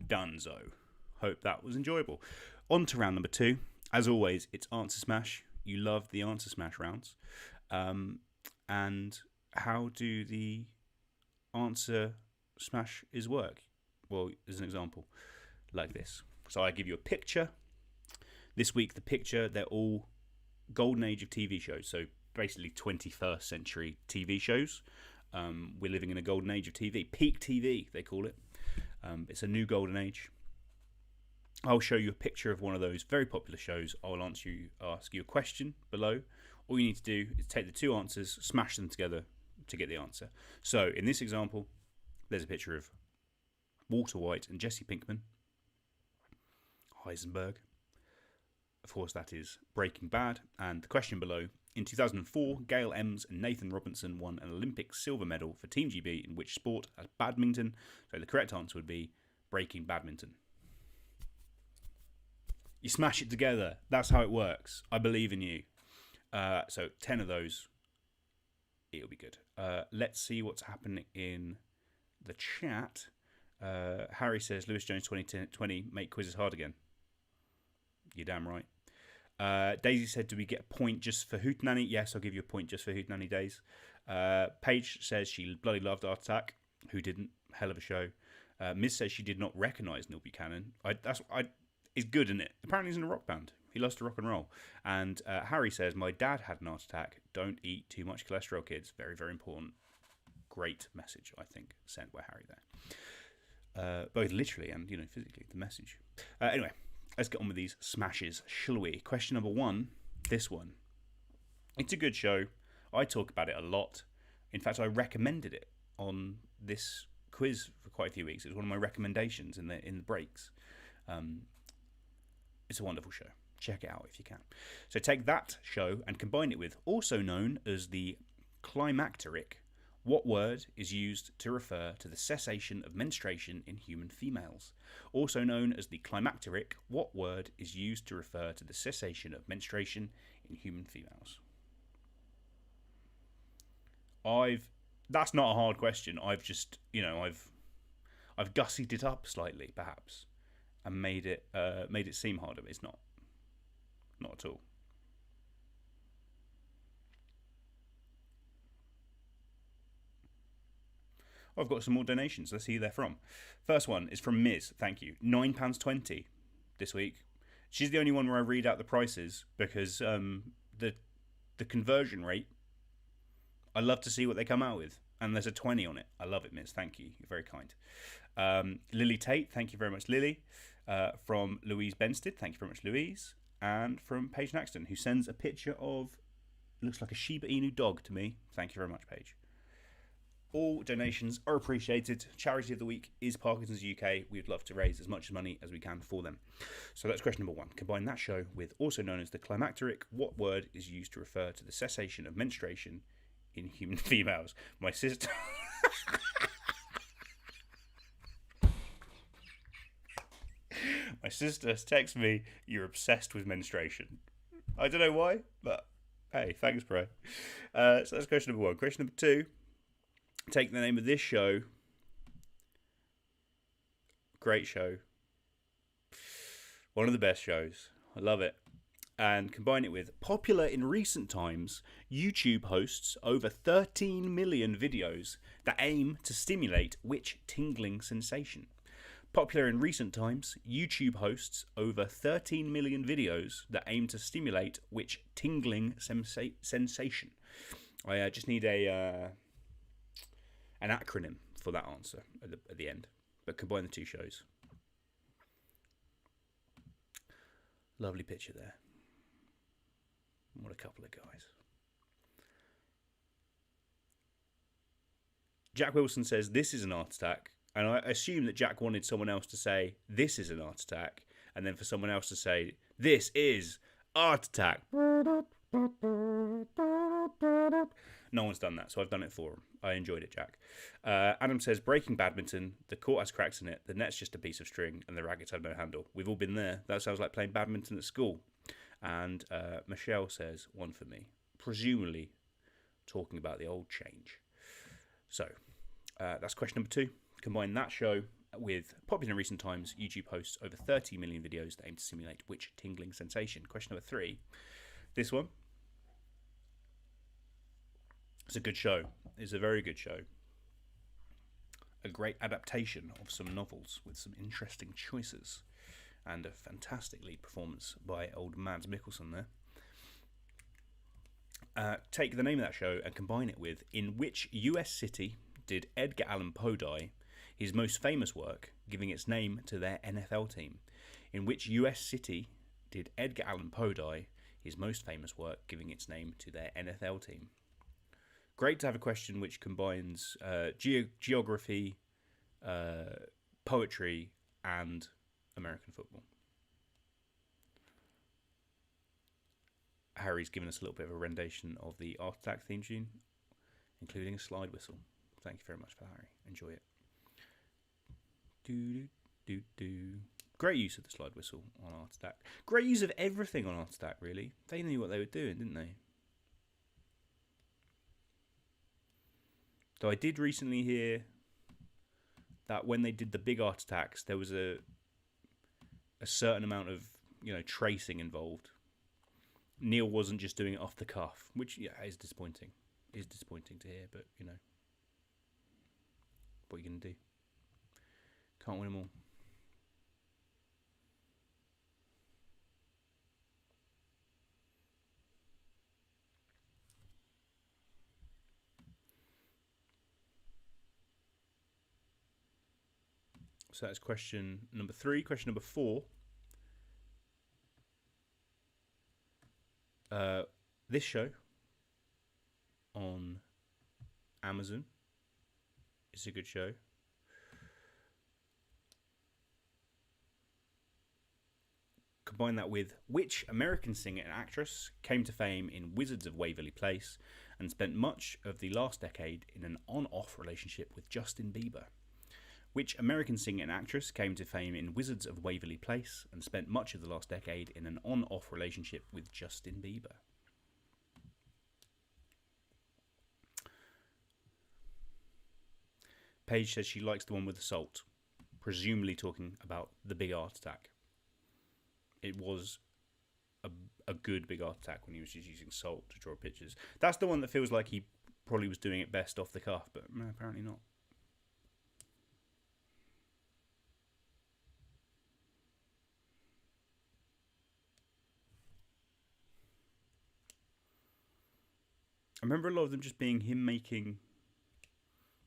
donezo. Hope that was enjoyable. On to round number 2. As always, it's Answer Smash. You love the Answer Smash rounds. And how do the Answer Smashes work? Well, as an example, like this. So I give you a picture. This week, the picture, they're all golden age of TV shows. So basically 21st century TV shows. We're living in a golden age of TV. Peak TV, they call it. It's a new golden age. I'll show you a picture of one of those very popular shows. I'll ask you a question below. All you need to do is take the 2 answers, smash them together to get the answer. So in this example, there's a picture of Walter White and Jesse Pinkman. Heisenberg. Of course, that is Breaking Bad. And the question below, in 2004, Gail Ems and Nathan Robinson won an Olympic silver medal for Team GB in which sport? As badminton. So the correct answer would be Breaking Badminton. You smash it together. That's how it works. I believe in you. So 10 of those. It'll be good. Let's see what's happening in the chat. Harry says, Lewis Jones 2020, make quizzes hard again. You're damn right. Daisy said, do we get a point just for Hootenanny? Yes, I'll give you a point just for Hootenanny Days. Paige says she bloody loved Art Attack. Who didn't? Hell of a show. Miz says she did not recognise Neil Buchanan. It's good, isn't it? Apparently he's in a rock band. He loves to rock and roll. And Harry says, my dad had an heart attack. Don't eat too much cholesterol, kids. Very, very important. Great message, I think, sent by Harry there. Both literally and, physically, the message. Anyway, let's get on with these smashes, shall we? Question number 1, this one. It's a good show. I talk about it a lot. In fact, I recommended it on this quiz for quite a few weeks. It was one of my recommendations in the breaks. It's a wonderful show. Check it out if you can. So take that show and combine it with, also known as the climacteric. What word is used to refer to the cessation of menstruation in human females? Also known as the climacteric, what word is used to refer to the cessation of menstruation in human females? That's not a hard question. I've just, I've gussied it up slightly, perhaps, and made it seem harder. It's not at all. I've got some more donations. Let's see who they're from. First one is from Ms. Thank you. £9.20 this week. She's the only one where I read out the prices because the conversion rate, I love to see what they come out with. And there's a 20 on it. I love it, Ms. Thank you. You're very kind. Lily Tate. Thank you very much, Lily. From Louise Benstead. Thank you very much, Louise. And from Paige Naxton, who sends a picture of, looks like a Shiba Inu dog to me. Thank you very much, Paige. All donations are appreciated. Charity of the week is Parkinson's UK. We would love to raise as much money as we can for them. So that's question number 1. Combine that show with, also known as the climacteric, what word is used to refer to the cessation of menstruation in human females? My sister... My sister texts me, you're obsessed with menstruation. I don't know why, but hey, thanks, bro. So that's question number 1. Question number 2. Take the name of this show. Great show. One of the best shows. I love it. And combine it with, popular in recent times, YouTube hosts over 13 million videos that aim to stimulate which tingling sensation? Popular in recent times, YouTube hosts over 13 million videos that aim to stimulate which tingling sensation? I just need an acronym for that answer at the end, but combine the two shows. Lovely picture there. What a couple of guys. Jack Wilson says, this is an art attack. And I assume that Jack wanted someone else to say, this is an art attack. And then for someone else to say, this is art attack. No one's done that, so I've done it for him. I enjoyed it, Jack. Adam says, breaking badminton, the court has cracks in it, the net's just a piece of string, and the rackets have no handle. We've all been there. That sounds like playing badminton at school. And Michelle says, one for me. Presumably talking about the old change. So, that's question number 2. Combine that show with, popular in recent times, YouTube hosts over 30 million videos that aim to simulate which tingling sensation? Question number 3. This one. It's a good show. It's a very good show. A great adaptation of some novels with some interesting choices. And a fantastic lead performance by old Mads Mikkelsen there. Take the name of that show and combine it with, in which US city did Edgar Allan Poe die? His most famous work, giving its name to their NFL team. In which US city did Edgar Allan Poe die? His most famous work, giving its name to their NFL team. Great to have a question which combines geography, poetry, and American football. Harry's given us a little bit of a rendition of the Art Attack theme tune, including a slide whistle. Thank you very much for that, Harry. Enjoy it. Great use of the slide whistle on Art Attack. Great use of everything on Art Attack, really. They knew what they were doing, didn't they? Though I did recently hear that when they did the big art attacks, there was a certain amount of tracing involved. Neil wasn't just doing it off the cuff, which is disappointing. Is disappointing to hear, but what are you gonna do? Can't win them all. So that's question number 3. Question number 4. This show on Amazon is a good show. Combine that with which American singer and actress came to fame in Wizards of Waverly Place and spent much of the last decade in an on-off relationship with Justin Bieber? Which American singer and actress came to fame in Wizards of Waverly Place and spent much of the last decade in an on-off relationship with Justin Bieber? Paige says she likes the one with the salt, presumably talking about the big art attack. It was a good big art attack when he was just using salt to draw pictures. That's the one that feels like he probably was doing it best off the cuff, but no, apparently not. I remember a lot of them just being him making,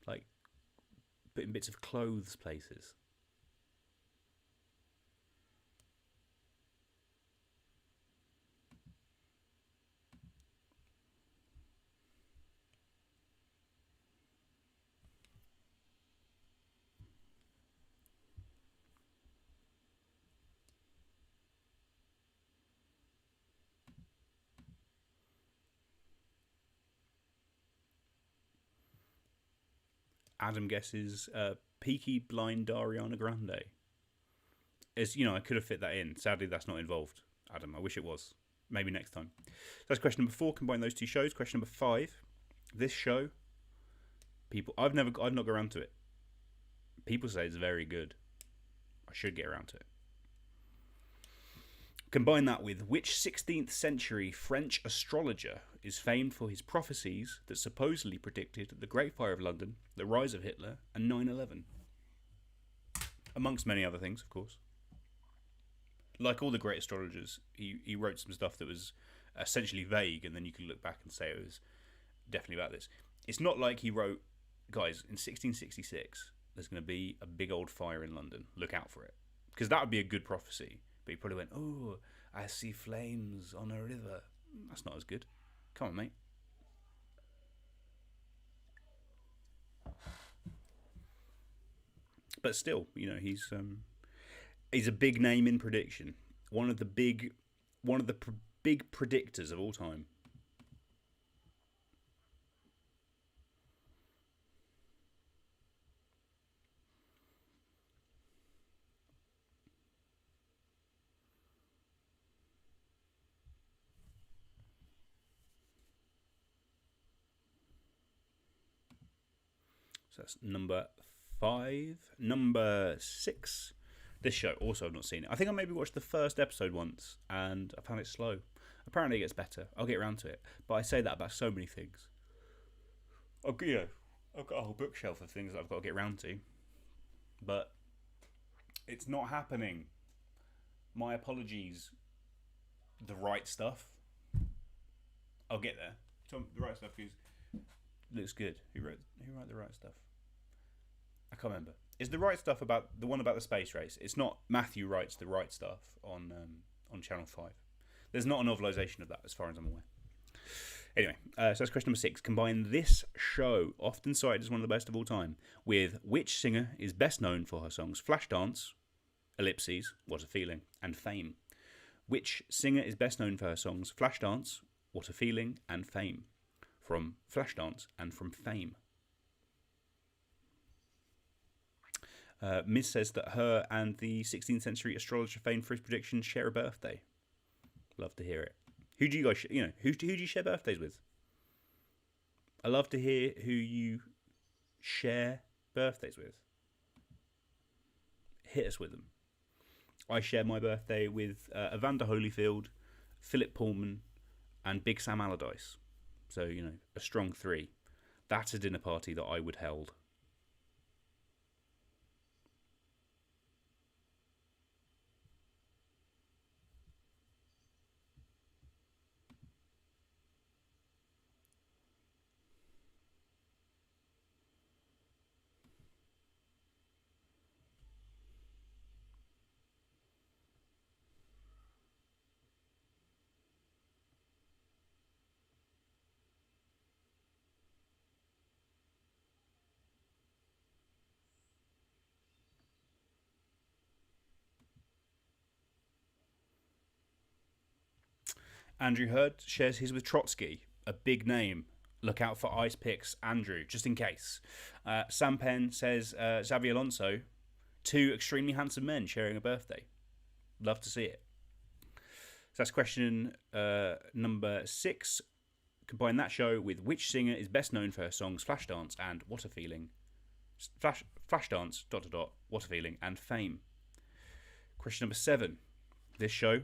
like, putting bits of clothes places. Adam guesses Peaky Blind Ariana Grande. As I could have fit that in. Sadly, that's not involved, Adam. I wish it was. Maybe next time. So that's question number 4. Combine those two shows. Question number 5. This show, I've not got around to it. People say it's very good. I should get around to it. Combine that with which 16th century French astrologer is famed for his prophecies that supposedly predicted the Great Fire of London, the rise of Hitler, and 9/11. Amongst many other things, of course. Like all the great astrologers, he wrote some stuff that was essentially vague, and then you could look back and say it was definitely about this. It's not like he wrote, guys, in 1666, there's going to be a big old fire in London. Look out for it. Because that would be a good prophecy. But he probably went, oh, I see flames on a river. That's not as good. Come on, mate. But still, he's a big name in prediction. One of the big predictors of all time. So that's number 5. Number 6. This show, also I've not seen it. I think I maybe watched the first episode once, and I found it slow. Apparently it gets better. I'll get around to it. But I say that about so many things. I've got a whole bookshelf of things that I've got to get around to. But it's not happening. My apologies. The Right Stuff. I'll get there. The Right Stuff looks good. Who wrote The Right Stuff? I can't remember. Is The Right Stuff about the one about the space race? It's not Matthew writes The Right Stuff on Channel 5. There's not a novelisation of that as far as I'm aware. Anyway, so that's question number 6. Combine this show, often cited as one of the best of all time, with which singer is best known for her songs Flashdance, Ellipses, What a Feeling, and Fame. Which singer is best known for her songs Flashdance, What a Feeling, and Fame? From Flashdance and from Fame. Miz says that her and the 16th century astrologer famed for his predictions share a birthday. Love to hear it. Who do you guys, who do you share birthdays with? I love to hear who you share birthdays with. hit us with them. I share my birthday with Evander Holyfield, Philip Pullman, and Big Sam Allardyce. So, a strong 3. That's a dinner party that I would held. Andrew Hurd shares his with Trotsky, a big name. Look out for ice picks, Andrew, just in case. Sam Penn says Xavi Alonso, 2 extremely handsome men sharing a birthday. Love to see it. So that's question number 6. Combine that show with which singer is best known for her songs Flashdance and What a Feeling. Flashdance, ... What a Feeling, and Fame. Question number 7. This show,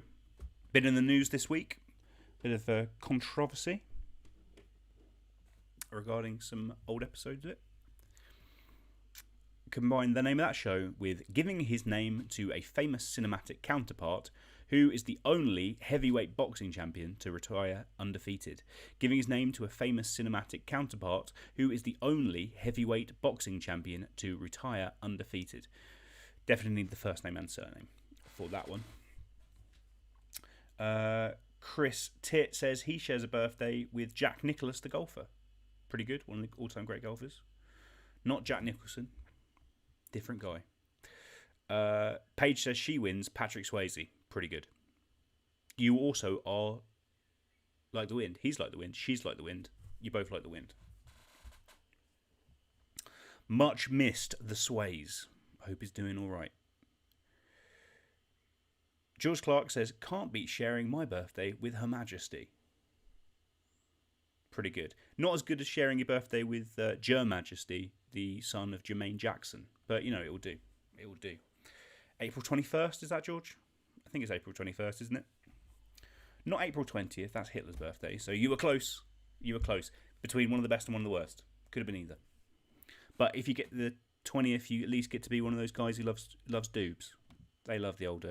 been in the news this week. Bit of controversy regarding some old episodes of it. Combine the name of that show with giving his name to a famous cinematic counterpart who is the only heavyweight boxing champion to retire undefeated. Giving his name to a famous cinematic counterpart who is the only heavyweight boxing champion to retire undefeated. Definitely need the first name and surname for that one. Chris Titt says he shares a birthday with Jack Nicklaus, the golfer. Pretty good, one of the all-time great golfers. Not Jack Nicholson, different guy. Paige says she wins Patrick Swayze. Pretty good. You also are like the wind. He's like the wind. She's like the wind. You both like the wind. Much missed the Sways. Hope he's doing all right. George Clark says, can't beat sharing my birthday with Her Majesty. Pretty good. Not as good as sharing your birthday with Jer Majesty, the son of Jermaine Jackson. But, it will do. It will do. April 21st, is that, George? I think it's April 21st, isn't it? Not April 20th, that's Hitler's birthday. So you were close. You were close. Between one of the best and one of the worst. Could have been either. But if you get the 20th, you at least get to be one of those guys who loves doobs. They love the old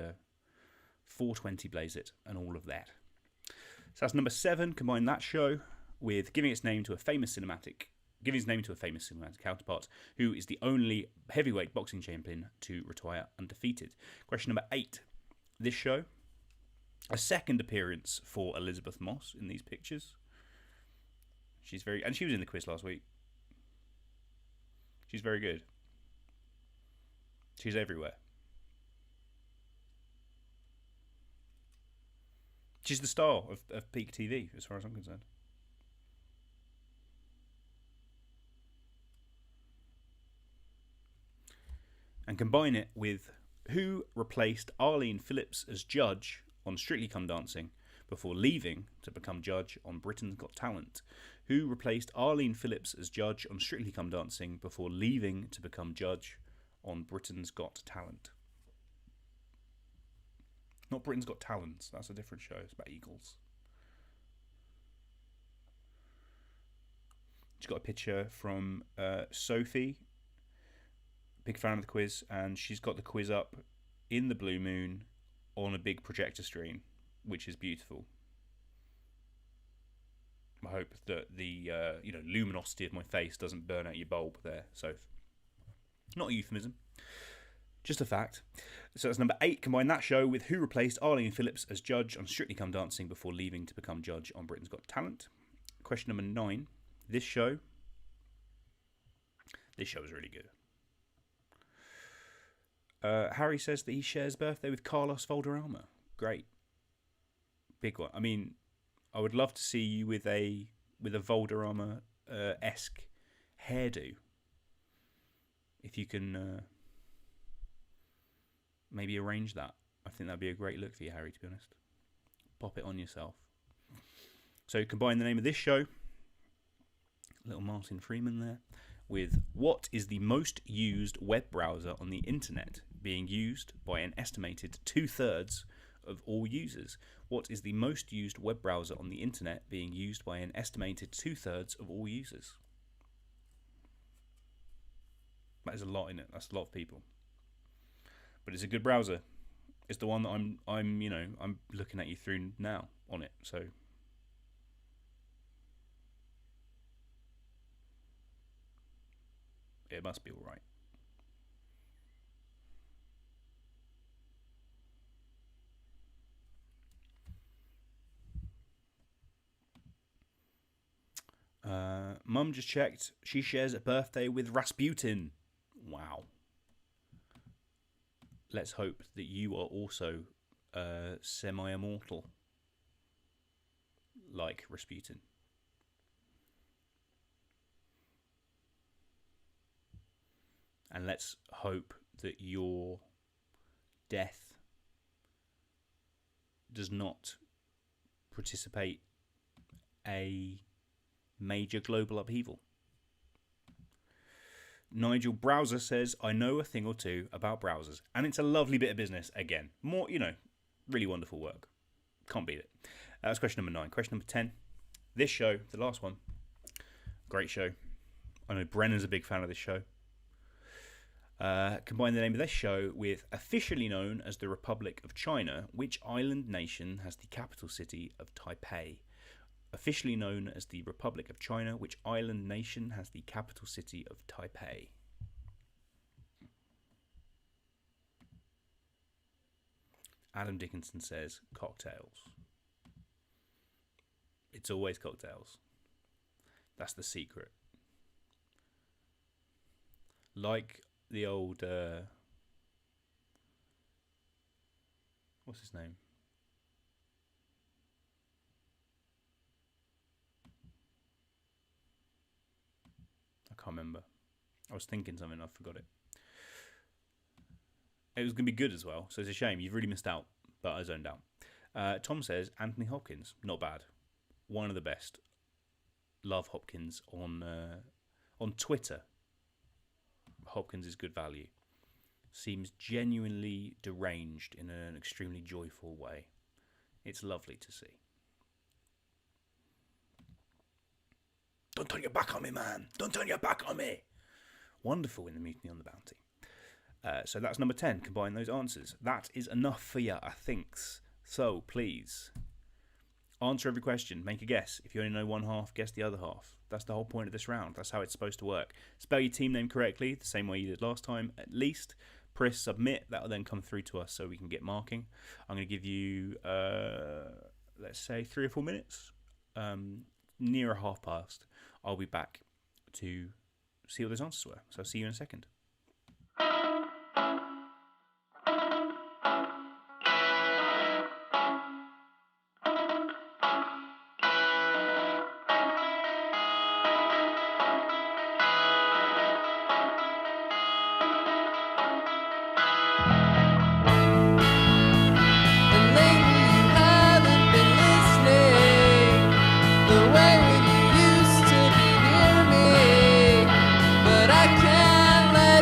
420 Blaze It and all of that. So that's number 7. Combine that show with giving his name to a famous cinematic counterpart who is the only heavyweight boxing champion to retire undefeated. Question number 8. This show, a second appearance for Elizabeth Moss in these pictures. She was in the quiz last week. She's very good. She's everywhere. She's the star of peak TV, as far as I'm concerned. And combine it with who replaced Arlene Phillips as judge on Strictly Come Dancing before leaving to become judge on Britain's Got Talent. Who replaced Arlene Phillips as judge on Strictly Come Dancing before leaving to become judge on Britain's Got Talent. Not Britain's Got Talents. That's a different show. It's about eagles. She's got a picture from Sophie. Big fan of the quiz. And she's got the quiz up in the blue moon on a big projector screen, which is beautiful. I hope that the luminosity of my face doesn't burn out your bulb there, Soph. Not a euphemism. Just a fact. So that's number 8. Combine that show with who replaced Arlene Phillips as judge on Strictly Come Dancing before leaving to become judge on Britain's Got Talent. Question number 9. This show is really good. Harry says that he shares birthday with Carlos Valderrama. Great. Big one. I mean, I would love to see you with a Valderrama-esque hairdo. If you can maybe arrange that. I think that'd be a great look for you, Harry, to be honest. Pop it on yourself. So combine the name of this show, little Martin Freeman there, with what is the most used web browser on the internet, being used by an estimated 2/3 of all users. What is the most used web browser on the internet, being used by an estimated 2/3 of all users? That is a lot in it. That's a lot of people. But it's a good browser. It's the one that I'm looking at you through now on it. So it must be all right. Mum just checked. She shares a birthday with Rasputin. Wow. Let's hope that you are also semi-immortal, like Rasputin. And let's hope that your death does not participate a major global upheaval. Nigel Browser says, I know a thing or two about browsers. And it's a lovely bit of business again. More, really wonderful work. Can't beat it. That's question number 9. Question number 10. This show, the last one. Great show. I know Brennan's a big fan of this show. Combine the name of this show with officially known as the Republic of China. Which island nation has the capital city of Taipei? Officially known as the Republic of China, which island nation has the capital city of Taipei? Adam Dickinson says cocktails. It's always cocktails. That's the secret. Like the old... what's his name? I can't remember. I was thinking something, I forgot it. It was going to be good as well, so it's a shame. You've really missed out, but I zoned out. Tom says Anthony Hopkins, not bad. One of the best. Love Hopkins on Twitter. Hopkins is good value. Seems genuinely deranged in an extremely joyful way. It's lovely to see. Don't turn your back on me, man. Don't turn your back on me. Wonderful in the Mutiny on the Bounty. So that's number 10. Combine those answers. That is enough for you, I think. So please, answer every question. Make a guess. If you only know one half, guess the other half. That's the whole point of this round. That's how it's supposed to work. Spell your team name correctly, the same way you did last time, at least. Press submit. That will then come through to us so we can get marking. I'm going to give you, let's say, 3 or 4 minutes. Near a half past. I'll be back to see what those answers were. So I'll see you in a second. And lately you haven't been listening the way you used to be near me. But I can't let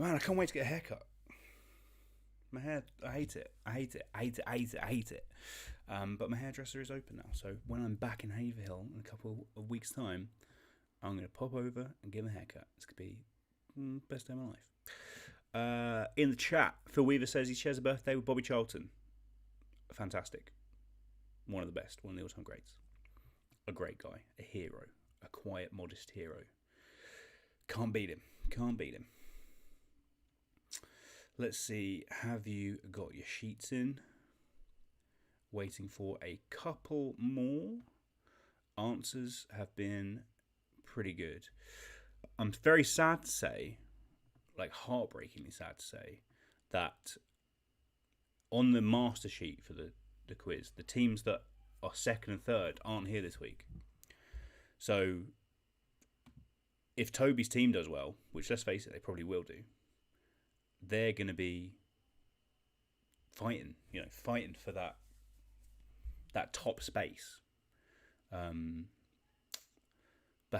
Man, I can't wait to get a haircut. My hair, I hate it. I hate it. I hate it. I hate it. I hate it. But my hairdresser is open now, so when I'm back in Haverhill in a couple of weeks' time, I'm going to pop over and give him a haircut. It's going to be best day of my life. In the chat, Phil Weaver says he shares a birthday with Bobby Charlton. Fantastic. One of the best. One of the all-time greats. A great guy. A hero. A quiet, modest hero. Can't beat him. Can't beat him. Let's see. Have you got your sheets in? Waiting for a couple more. Answers have been pretty good. I'm very sad to say, like heartbreakingly sad to say, that on the master sheet for the quiz, the teams that are second and third aren't here this week. So if Toby's team does well, which let's face it, they probably will do, they're going to be fighting for that top space. But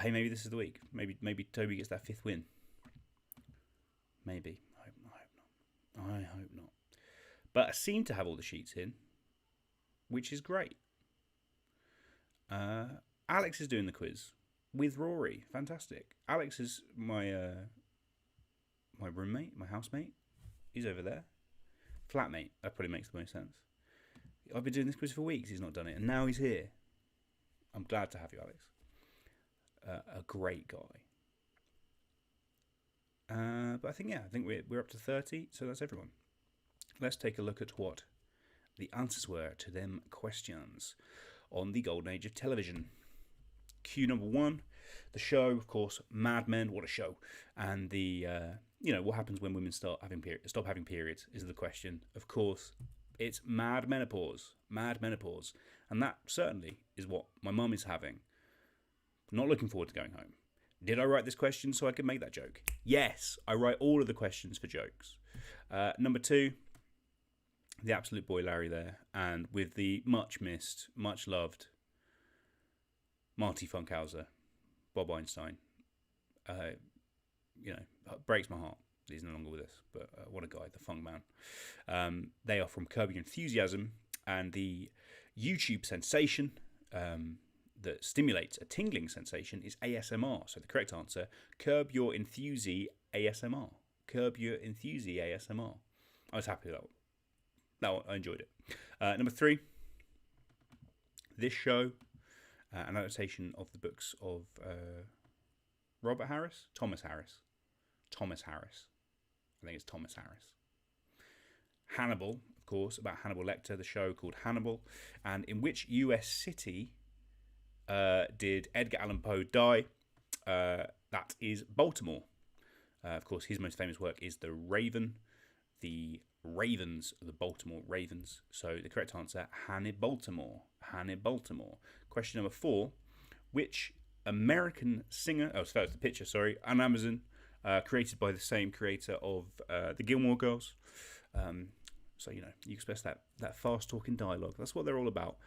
hey, maybe this is the week. Maybe Toby gets that 5th win. Maybe. I hope not. But I seem to have all the sheets in, which is great. Alex is doing the quiz with Rory. Fantastic. Alex is my roommate, my housemate. He's over there. Flatmate. That probably makes the most sense. I've been doing this quiz for weeks. He's not done it, and now he's here. I'm glad to have you, Alex. A great guy. But I think we're up to 30, so that's everyone. Let's take a look at what the answers were to them questions on the golden age of television. Cue number 1, the show, of course, Mad Men. What a show! And the what happens when women stop having periods is the question. Of course, it's mad menopause, and that certainly is what my mum is having. Not looking forward to going home. Did I write this question so I could make that joke? Yes, I write all of the questions for jokes. Number 2, the absolute boy Larry there, and with the much missed, much loved Marty Funkhauser, Bob Einstein. Breaks my heart. He's no longer with us, but what a guy, the Funk Man. They are from Curb Your Enthusiasm, and the YouTube sensation that stimulates a tingling sensation is ASMR. So the correct answer, Curb Your Enthusi ASMR. Curb Your Enthusi ASMR. I was happy with that one. That one, I enjoyed it. Number 3, this show, an adaptation of the books of Thomas Harris. I think it's Thomas Harris. Hannibal, of course, about Hannibal Lecter, the show called Hannibal. And in which US city did Edgar Allan Poe die? That is Baltimore. Of course, his most famous work is The Raven. The Ravens, the Baltimore Ravens. So the correct answer, Hannibal. Question number 4, which American singer, it's the picture, sorry, on Amazon, created by the same creator of the Gilmore Girls. So, you expect that fast-talking dialogue. That's what they're all about.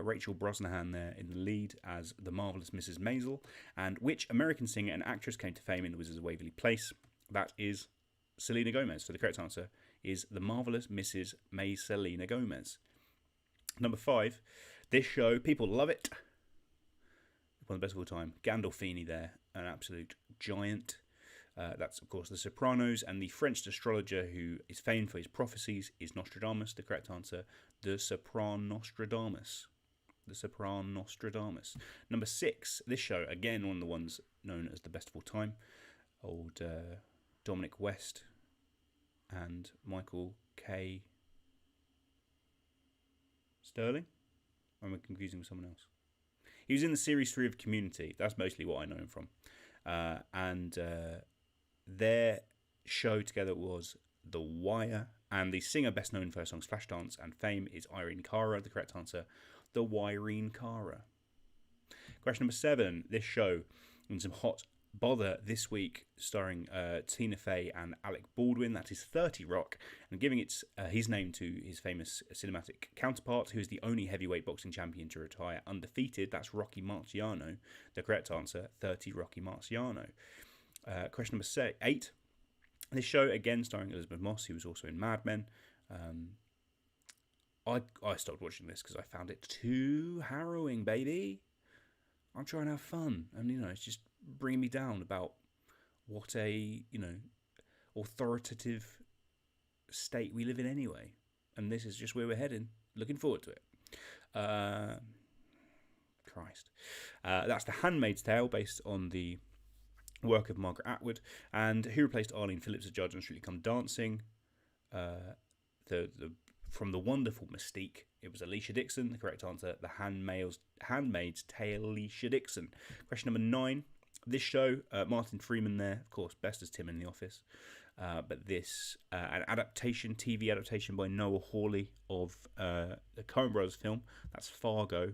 Rachel Brosnahan there in the lead as the marvellous Mrs. Maisel. And which American singer and actress came to fame in The Wizards of Waverly Place? That is Selena Gomez. So the correct answer is the marvellous Mrs. Selena Gomez. Number 5, this show, people love it. One of the best of all time. Gandolfini there, an absolute giant. That's, of course, The Sopranos, and the French astrologer who is famed for his prophecies is Nostradamus. The correct answer, the Sopran Nostradamus. Number 6, this show, again, one of the ones known as the best of all time. Old Dominic West and Michael K. Sterling? Or am I confusing with someone else? He was in the series 3 of Community. That's mostly what I know him from. Their show together was The Wire, and the singer best known for her songs Flashdance and Fame is Irene Cara. The correct answer, the Wirene Cara. Question number 7, this show, in some hot bother this week, starring Tina Fey and Alec Baldwin. That is 30 Rock, and giving his name to his famous cinematic counterpart, who is the only heavyweight boxing champion to retire undefeated. That's Rocky Marciano. The correct answer, 30 Rocky Marciano. Question number 8. This show, again, starring Elizabeth Moss, who was also in Mad Men. I stopped watching this because I found it too harrowing, baby. I'm trying to have fun, and it's just bringing me down about what a authoritative state we live in anyway. And this is just where we're heading. Looking forward to it. Christ. That's The Handmaid's Tale, based on the work of Margaret Atwood. And who replaced Arlene Phillips as judge on Strictly Come Dancing? From the wonderful Mystique, it was Alicia Dixon. The correct answer, The Handmaid's Tale, Alicia Dixon. Question number 9. This show, Martin Freeman there, of course, best as Tim in The Office. But this, an TV adaptation by Noah Hawley of the Coen Brothers film. That's Fargo.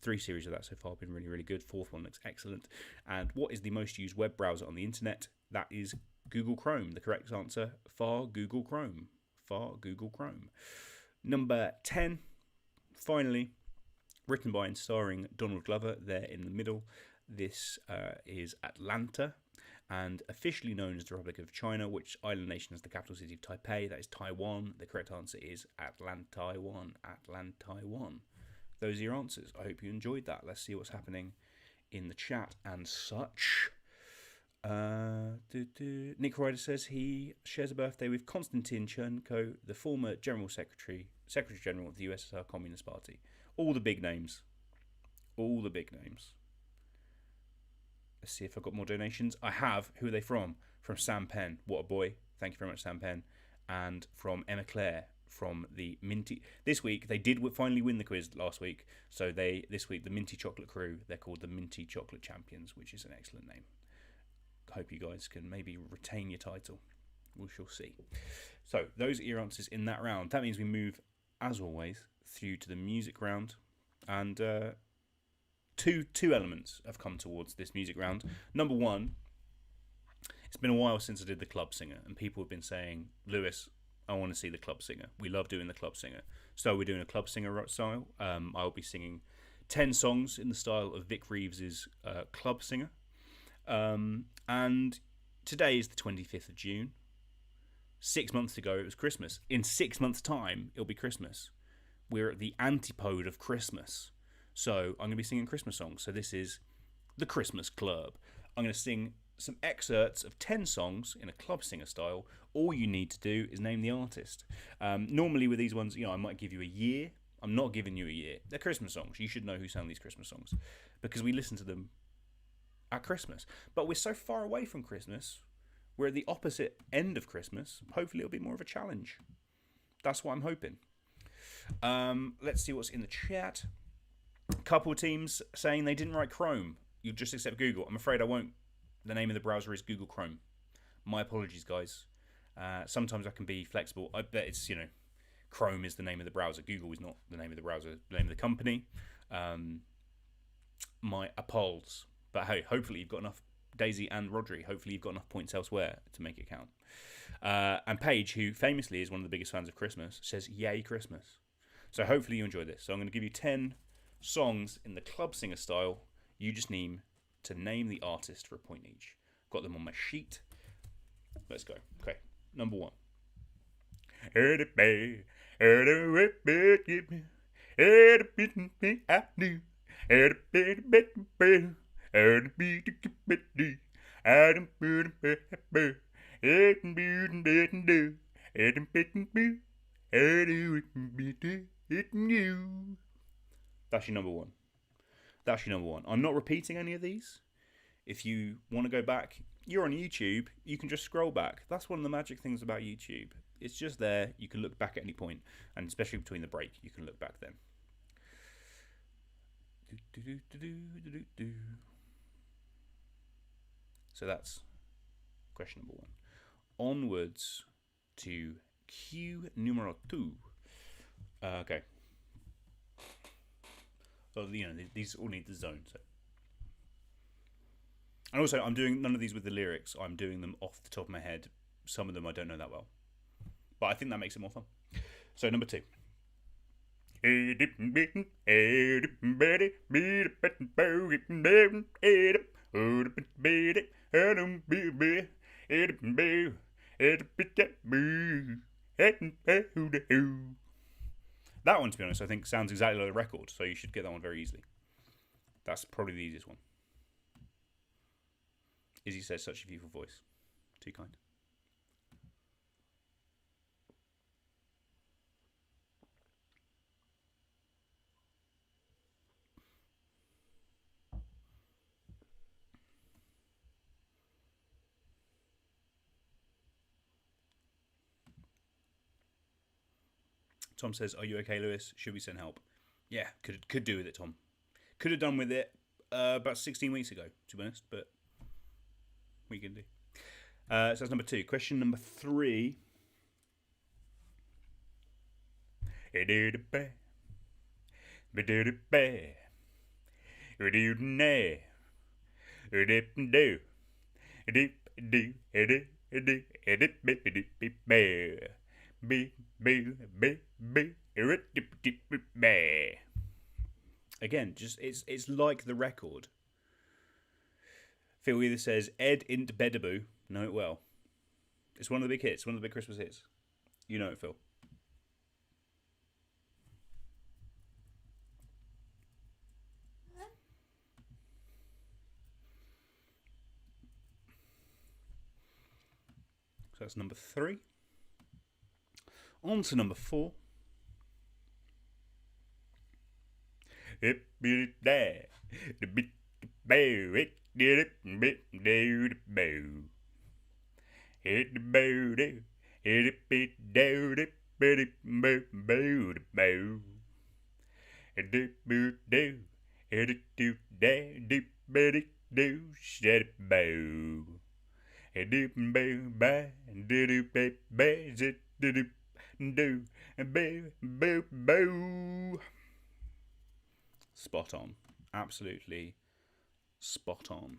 3 series of that so far have been really, really good. 4th one looks excellent. And what is the most used web browser on the internet? That is Google Chrome. The correct answer, Google Chrome. Google Chrome. Number 10, finally, written by and starring Donald Glover there in the middle. This is Atlanta, and officially known as the Republic of China, which island nation has the capital city of Taipei. That is Taiwan. The correct answer is Atlantaiwan. Those are your answers. I hope you enjoyed that. Let's see what's happening in the chat and such. Nick Ryder says he shares a birthday with Konstantin Chernenko, the former Secretary General of the USSR Communist Party. All the big names. Let's see if I've got more donations. I have. Who are they from? From Sam Penn. What a boy. Thank you very much, Sam Penn. And from Emma Clare from the Minty. This week, they did finally win the quiz last week. So this week, the Minty Chocolate Crew, they're called the Minty Chocolate Champions, which is an excellent name. Hope you guys can maybe retain your title. We shall see. So those are your answers in that round. That means we move, as always, through to the music round. And two elements have come towards this music round. Number one, it's been a while since I did the Club Singer, and people have been saying, Lewis, I want to see the Club Singer. We love doing the Club Singer. So we're doing a Club Singer style. I'll be singing 10 songs in the style of Vic Reeves's Club Singer. And today is the 25th of June. 6 months ago, it was Christmas. In 6 months' time, it'll be Christmas. We're at the antipode of Christmas. So I'm going to be singing Christmas songs. So this is the Christmas Club. I'm going to sing some excerpts of 10 songs in a Club Singer style. All you need to do is name the artist. Normally with these ones, I might give you a year. I'm not giving you a year. They're Christmas songs. You should know who sang these Christmas songs because we listen to them at Christmas. But we're so far away from Christmas, we're at the opposite end of Christmas. Hopefully it'll be more of a challenge. That's what I'm hoping. Let's see what's in the chat. Couple teams saying they didn't write Chrome. You'll just accept Google. I'm afraid I won't. The name of the browser is Google Chrome. My apologies, guys. Sometimes I can be flexible. I bet it's, Chrome is the name of the browser. Google is not the name of the browser, the name of the company. My apologies. But hey, hopefully you've got enough, Daisy and Rodri, hopefully you've got enough points elsewhere to make it count. And Paige, who famously is one of the biggest fans of Christmas, says, yay Christmas. So hopefully you enjoy this. So I'm going to give you 10 songs in the Club Singer style. You just need to name the artist for a point each. Got them on my sheet. Let's go. Okay, number 1. That's your number one. I'm not repeating any of these. If you want to go back, you're on YouTube, you can just scroll back. That's one of the magic things about YouTube. It's just there. You can look back at any point, and especially between the break, you can look back then. So that's question number 1. Onwards to Q numero 2. Okay. Well, these all need the zone. So. And also, I'm doing none of these with the lyrics. I'm doing them off the top of my head. Some of them I don't know that well. But I think that makes it more fun. So, number 2. honest. I think sounds exactly like the record, so you should get that one very easily. That's probably the easiest one. Izzy says, such a beautiful voice. Too kind. Tom says, are you okay, Lewis? Should we send help? Yeah, could do with it, Tom. Could have done with it about 16 weeks ago, to be honest, but we can do. So that's number 2. Question number 3. Again, just it's like the record. Phil either says Ed int bedaboo. Know it well. It's one of the big hits, one of the big Christmas hits. You know it, Phil. So that's number 3. On to number 4. Spot on. Absolutely spot on.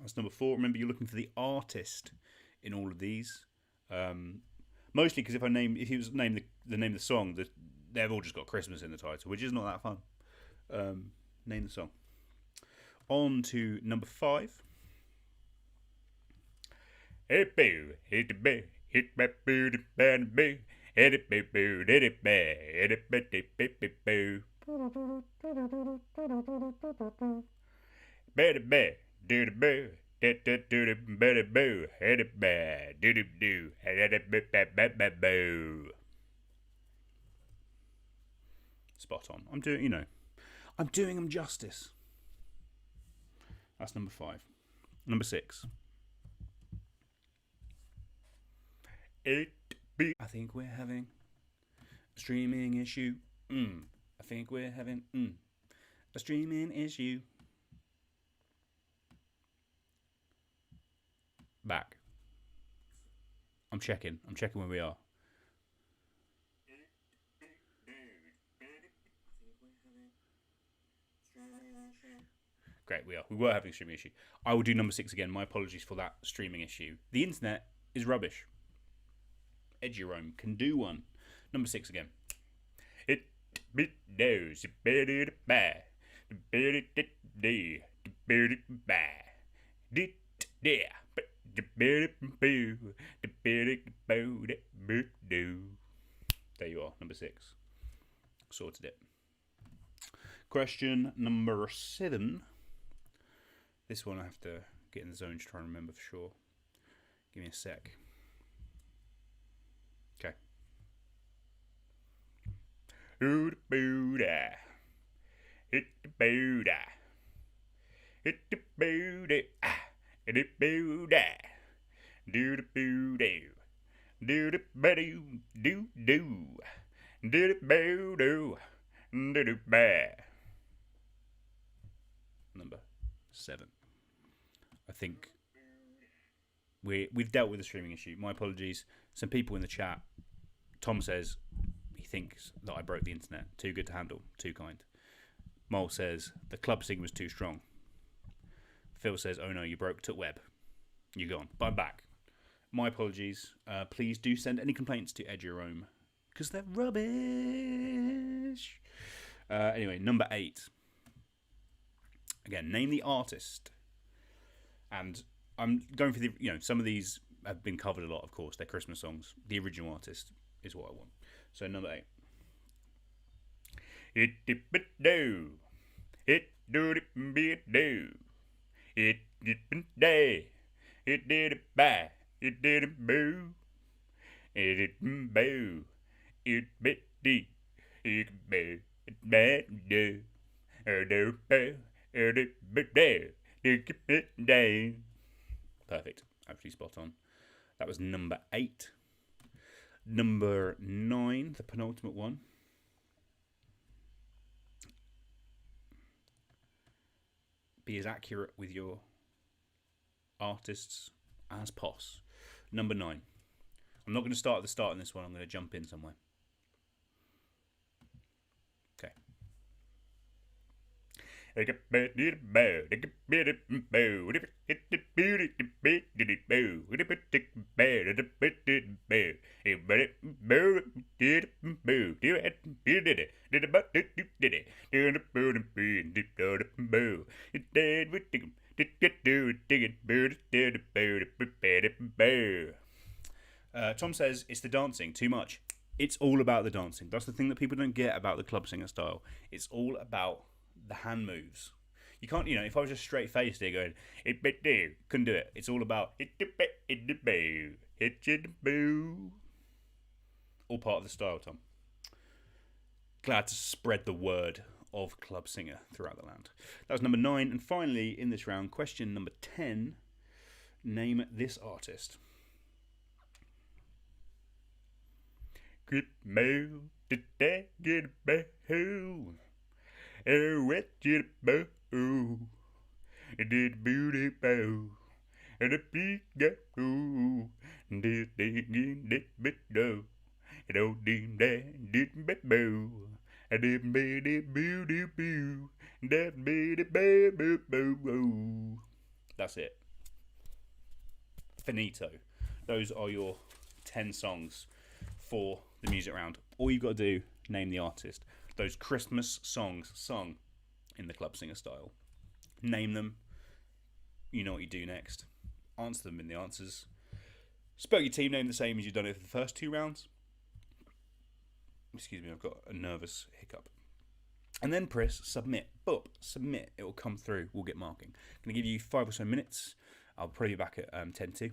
That's number 4. Remember, you're looking for the artist in all of these. Mostly because if he was named the name of the song, they've all just got Christmas in the title, which is not that fun. Name the song. On to number 5. Hey boo, hit the boo, hit my boo, the band boo, hit it boo boo, hit it boo, hit it boo, hit boo, better boo, do the boo, do the better boo, hit it boo, do the do, hit it boo, boo. Spot on. I'm doing them justice. That's number 5. Number 6. I think we're having a streaming issue. I think we're having a streaming issue. Back. I'm checking where we are. Great, we are. We were having a streaming issue. I will do number 6 again. My apologies for that streaming issue. The internet is rubbish. Edgy Rome can do one. Number 6 again. It be knows better bad. Better day. Better bad. Did there. But the better boo. The better boo. The do. There you are. Number 6. Sorted it. Question number 7. This one I have to get in the zone to try and remember for sure. Give me a sec. Okay. Ooh the booda. Hit the booda. Hit the booda. Hit the booda. Do the booda. Do the badoo. Do. Do the boodoo. Do the ba. Number 7. I think we've dealt with the streaming issue. My apologies. Some people in the chat. Tom says he thinks that I broke the internet. Too good to handle. Too kind. Mole says the club signal was too strong. Phil says, oh no, you broke to web. You're gone. But I'm back. My apologies. Please do send any complaints to Ed Jerome because they're rubbish. Anyway, number 8. Again, name the artist. And I'm going for some of these have been covered a lot, of course. They're Christmas songs. The original artist is what I want. So number 8. It dip it do. It do it be it do. It dip it day. It did it bye. It did it boo. It did boo. It bit deep. It boo. It bad do. Do boo. It bit do. It bit day. Perfect. Actually spot on. That was number 8. Number 9, the penultimate one. Be as accurate with your artists as pos. Number 9. I'm not going to start at the start in this one. I'm going to jump in somewhere. Okay. Tom says it's the dancing too much. It's all about the dancing. That's the thing that people don't get about the club singer style. It's all about the hand moves. You can't, if I was just straight faced here going, couldn't do it. It's all about all part of the style, Tom. Glad to spread the word of club singer throughout the land. That was number 9. And finally, in this round, question number 10. Name this artist. Good mail, did that get a boo? What did a boo? It did booty boo. And a big go. Did they get it bit do? It all did that did bit boo. I did booty booty boo. That booty boo boo boo boo. That's it. Finito. Those are your 10 songs for the music round. All you've got to do, name the artist. Those Christmas songs sung in the club singer style. Name them. You know what you do next. Answer them in the answers. Spell your team name the same as you've done it for the first 2 rounds. Excuse me, I've got a nervous hiccup. And then press submit. Boop, submit. It will come through. We'll get marking. I'm going to give you 5 or so minutes. I'll probably be back at 10 to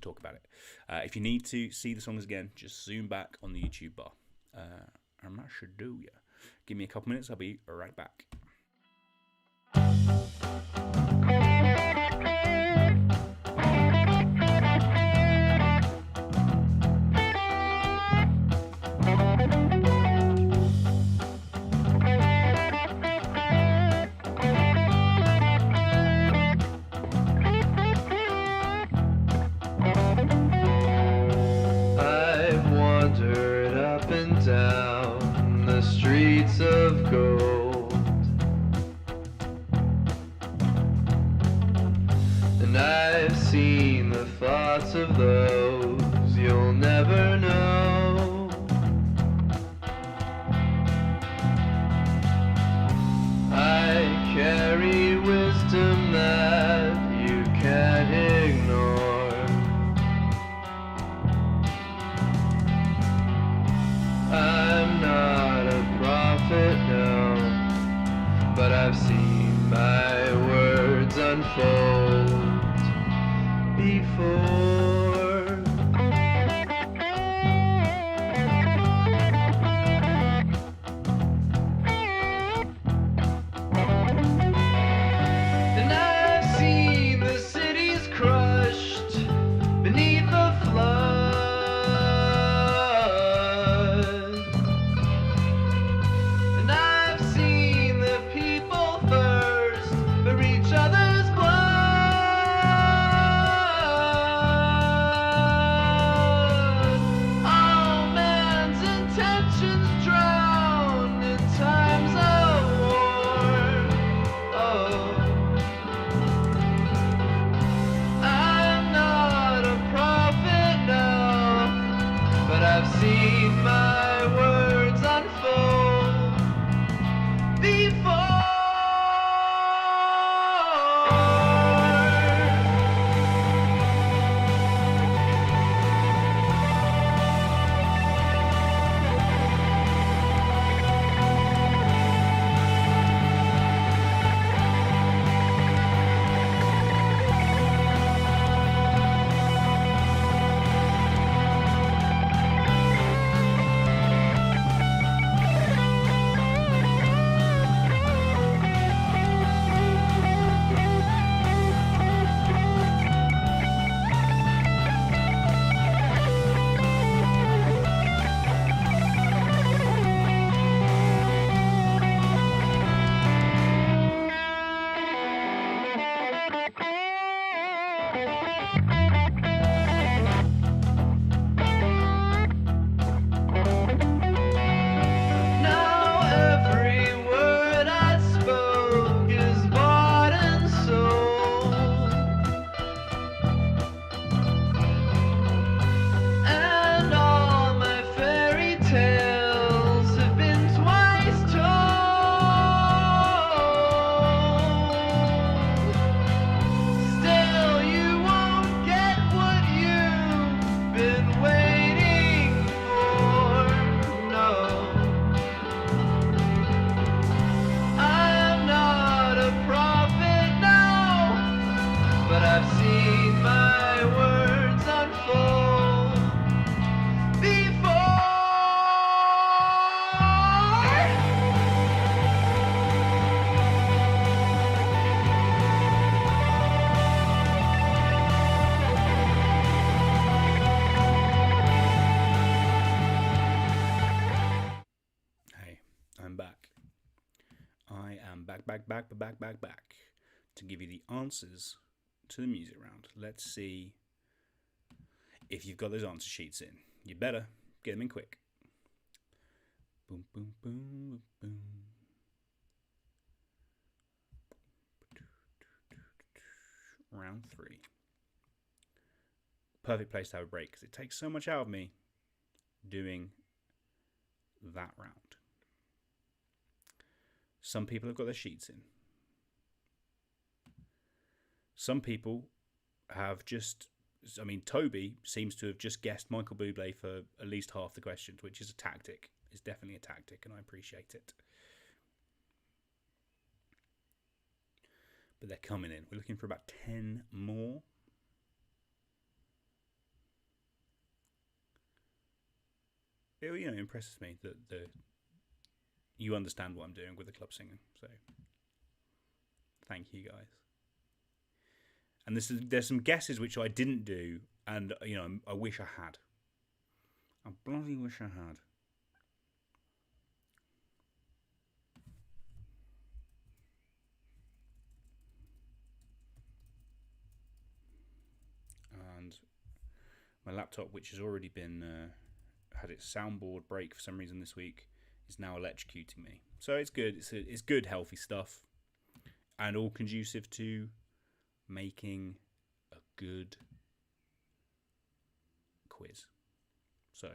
talk about it. If you need to see the songs again, just zoom back on the YouTube bar. And that should do ya. Give me a couple minutes. I'll be right back. I've wandered up and down the streets of gold, and I've seen the thoughts of those you'll never know. I carry wisdom that you can't ignore. I'm not a prophet, no, but I've seen my words unfold before. And I've seen the cities crushed beneath the flood. And I've seen the people thirst for each other's blood. I am back to give you the answers to the music round. Let's see if you've got those answer sheets in. You better get them in quick. Boom, boom, boom, boom. Round 3. Perfect place to have a break because it takes so much out of me doing that round. Some people have got their sheets in. Some people have just... I mean, Toby seems to have just guessed Michael Bublé for at least half the questions, which is a tactic. It's definitely a tactic, and I appreciate it. But they're coming in. We're looking for about 10 more. It, you know, impresses me that you understand what I'm doing with the club singing. So, thank you guys. And there's some guesses which I didn't do, and you know, I wish I had. I bloody wish I had. And my laptop, which has already been had its soundboard break for some reason this week, is now electrocuting me. So it's good. It's good, healthy stuff, and all conducive to making a good quiz. So,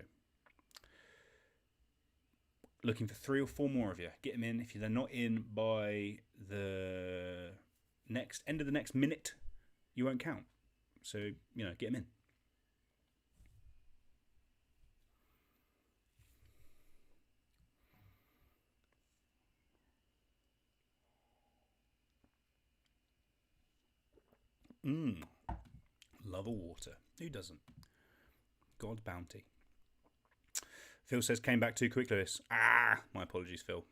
looking for 3 or 4 more of you. Get them in. If they're not in by the end of the next minute, you won't count. So, you know, get them in. Love a water. Who doesn't? God's bounty. Phil says, came back too quick, Lewis. My apologies, Phil.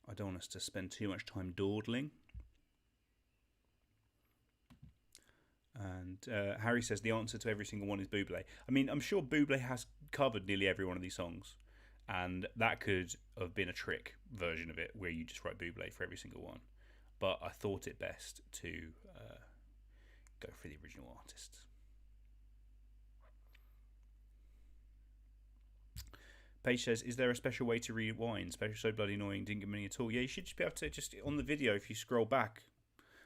I don't want us to spend too much time dawdling. And Harry says the answer to every single one is Bublé. I mean, I'm sure Bublé has covered nearly every one of these songs. And that could have been a trick version of it where you just write Bublé for every single one. But I thought it best to go for the original artists. Paige says, is there a special way to rewind? So bloody annoying, didn't get many at all. Yeah, you should just be able to, just on the video, if you scroll back.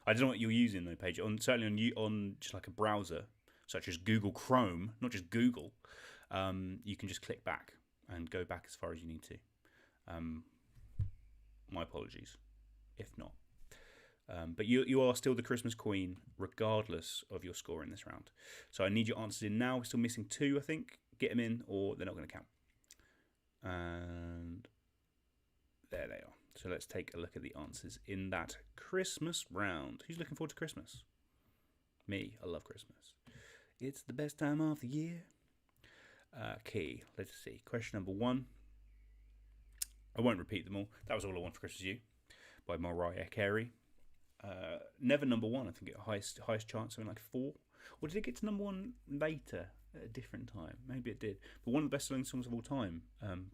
I don't know what you're using though, Paige. Certainly on just like a browser, such as Google Chrome, not just Google, you can just click back and go back as far as you need to. My apologies, if not. But you are still the Christmas Queen, regardless of your score in this round. So I need your answers in now. We're still missing 2, I think. Get them in, or they're not going to count. And there they are. So let's take a look at the answers in that Christmas round. Who's looking forward to Christmas? Me. I love Christmas. It's the best time of the year. Okay, let's see. Question number 1. I won't repeat them all. That was All I Want for Christmas You by Mariah Carey. Never number 1, I think it highest chance, something like 4. Or did it get to number 1 later at a different time? Maybe it did. But one of the best selling songs of all time,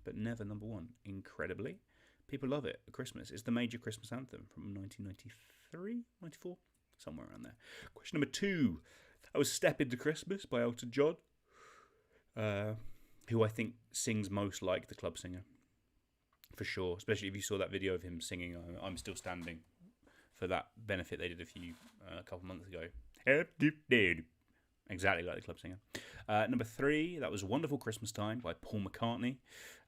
but never number 1. Incredibly, people love it at Christmas. It's the major Christmas anthem from 1993, 94, somewhere around there. Question number 2. That was Step Into Christmas by Elton John, who I think sings most like the club singer, for sure. Especially if you saw that video of him singing I'm Still Standing, for that benefit they did a couple months ago. Exactly like the club singer. Number 3, that was Wonderful Christmas Time by Paul McCartney.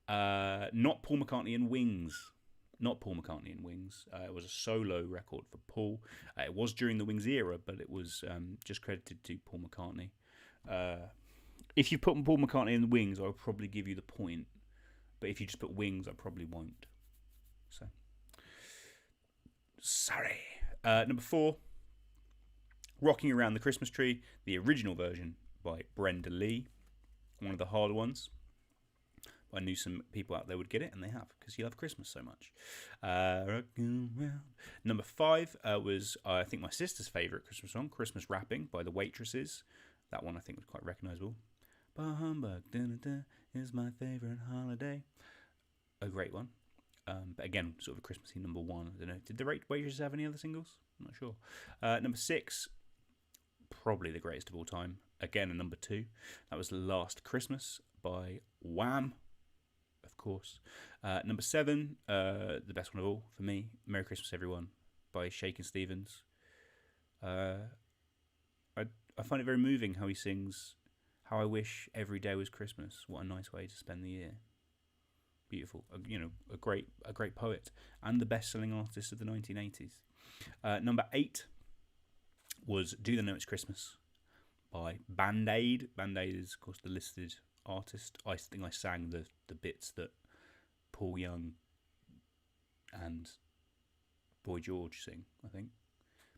Not Paul McCartney and Wings. Not Paul McCartney and Wings. It was a solo record for Paul. It was during the Wings era, but it was just credited to Paul McCartney. If you put Paul McCartney in the Wings, I'll probably give you the point. But if you just put Wings, I probably won't. So, sorry. Number 4, Rocking Around the Christmas Tree, the original version by Brenda Lee. One of the harder ones. I knew some people out there would get it, and they have, because you love Christmas so much. Rocking around. Number 5 was, I think, my sister's favourite Christmas song, Christmas Wrapping by the Waitresses. That one I think was quite recognisable. Bah humbug, is my favourite holiday. A great one. But again, sort of a Christmassy number 1. I don't know. Did the Waitress have any other singles? I'm not sure. Number 6, probably the greatest of all time. Again, a number 2. That was Last Christmas by Wham, of course. Number 7, the best one of all for me, Merry Christmas Everyone by Shakin' Stevens. I find it very moving how he sings, "How I wish every day was Christmas. What a nice way to spend the year." Beautiful, a great poet and the best-selling artist of the 1980s. Number 8 was "Do They Know It's Christmas" by Band Aid. Band Aid is, of course, the listed artist. I think I sang the bits that Paul Young and Boy George sing, I think.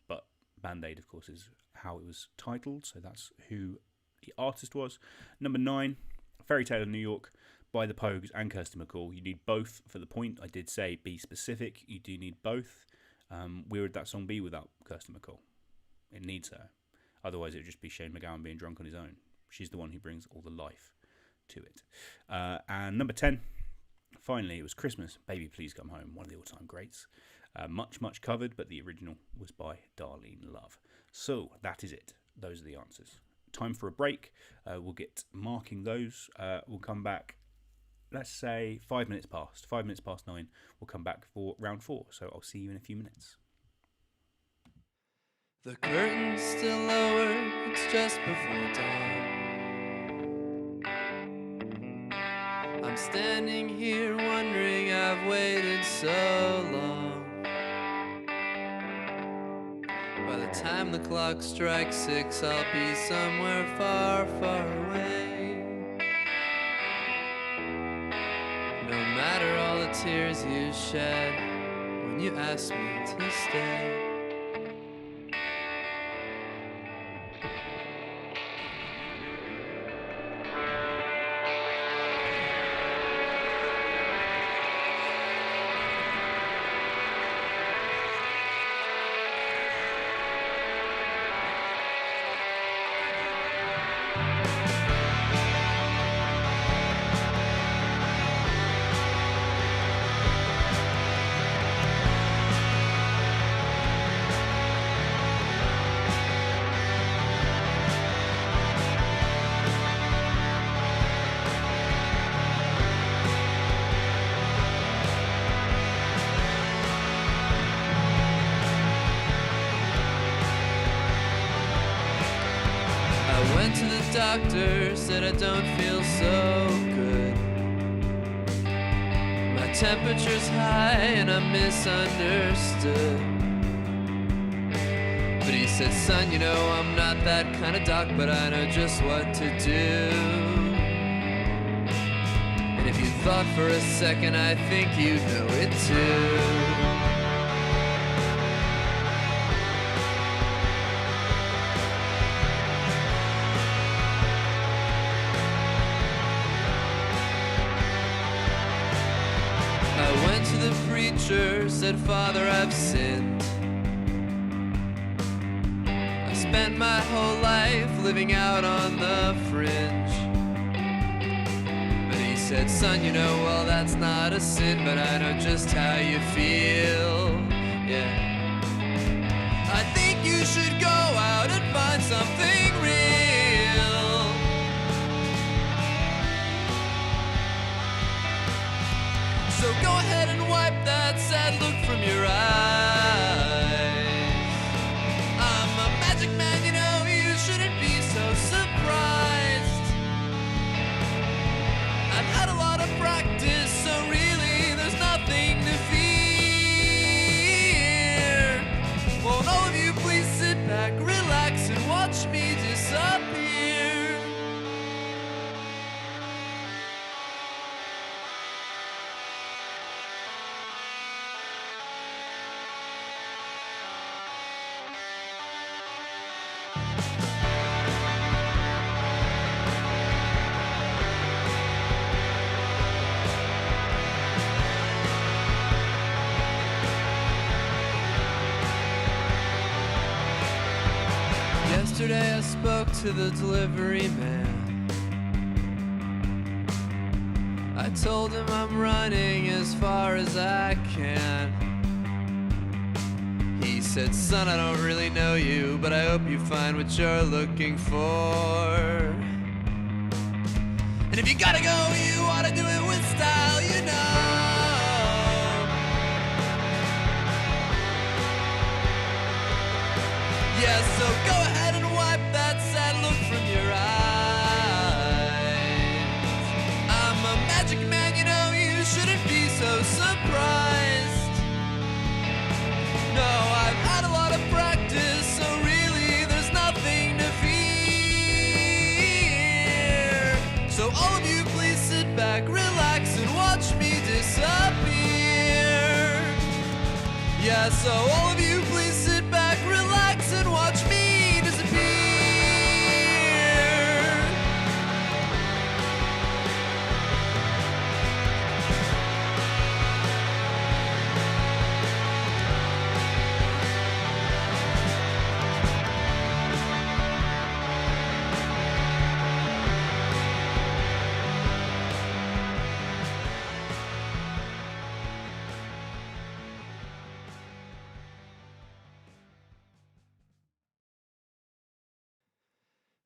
But Band Aid, of course, is how it was titled, so that's who the artist was. Number 9, Fairy Tale of New York by the Pogues and Kirsty MacColl. You need both for the point. I did say be specific. You do need both. Where would that song be without Kirsty MacColl? It needs her. Otherwise, it would just be Shane MacGowan being drunk on his own. She's the one who brings all the life to it. And number 10, finally, it was Christmas, Baby Please Come Home, one of the all-time greats. Much covered, but the original was by Darlene Love. So that is it. Those are the answers. Time for a break. We'll get marking those. We'll come back, let's say 5 minutes past 9. We'll come back for round 4. So I'll see you in a few minutes. The curtain's still lowered, it's just before dawn. I'm standing here wondering I've waited so long. By the time the clock strikes 6, I'll be somewhere far, far away. No matter all the tears you shed when you asked me to stay. Went to the doctor, said I don't feel so good. My temperature's high and I'm misunderstood. But he said, son, you know I'm not that kind of doc, but I know just what to do. And if you thought for a second, I think you know it too. Said, Father, I've sinned. I spent my whole life living out on the fringe. But he said, son, you know, well, that's not a sin, but I know just how you feel. Yeah. I think you should go out and find something real. So go ahead and wipe that sad look from your eyes. I'm a magic man, you know, you shouldn't be so surprised. I've had a lot of practice, so really there's nothing to fear. Won't all of you please sit back, relax, and watch me disappear? Yesterday I spoke to the delivery man. I told him I'm running as far as I can. He said, son, I don't really know you, but I hope you find what you're looking for. And if you gotta go, you ought to do it with style, you know. Yeah, so go ahead and wipe that sad look from your eyes. I'm a magic man, you know, you shouldn't be so surprised. No, I've had a lot of practice, so really there's nothing to fear. So all of you please sit back, relax, and watch me disappear. Yeah, so all of you please sit back, relax, and watch me disappear.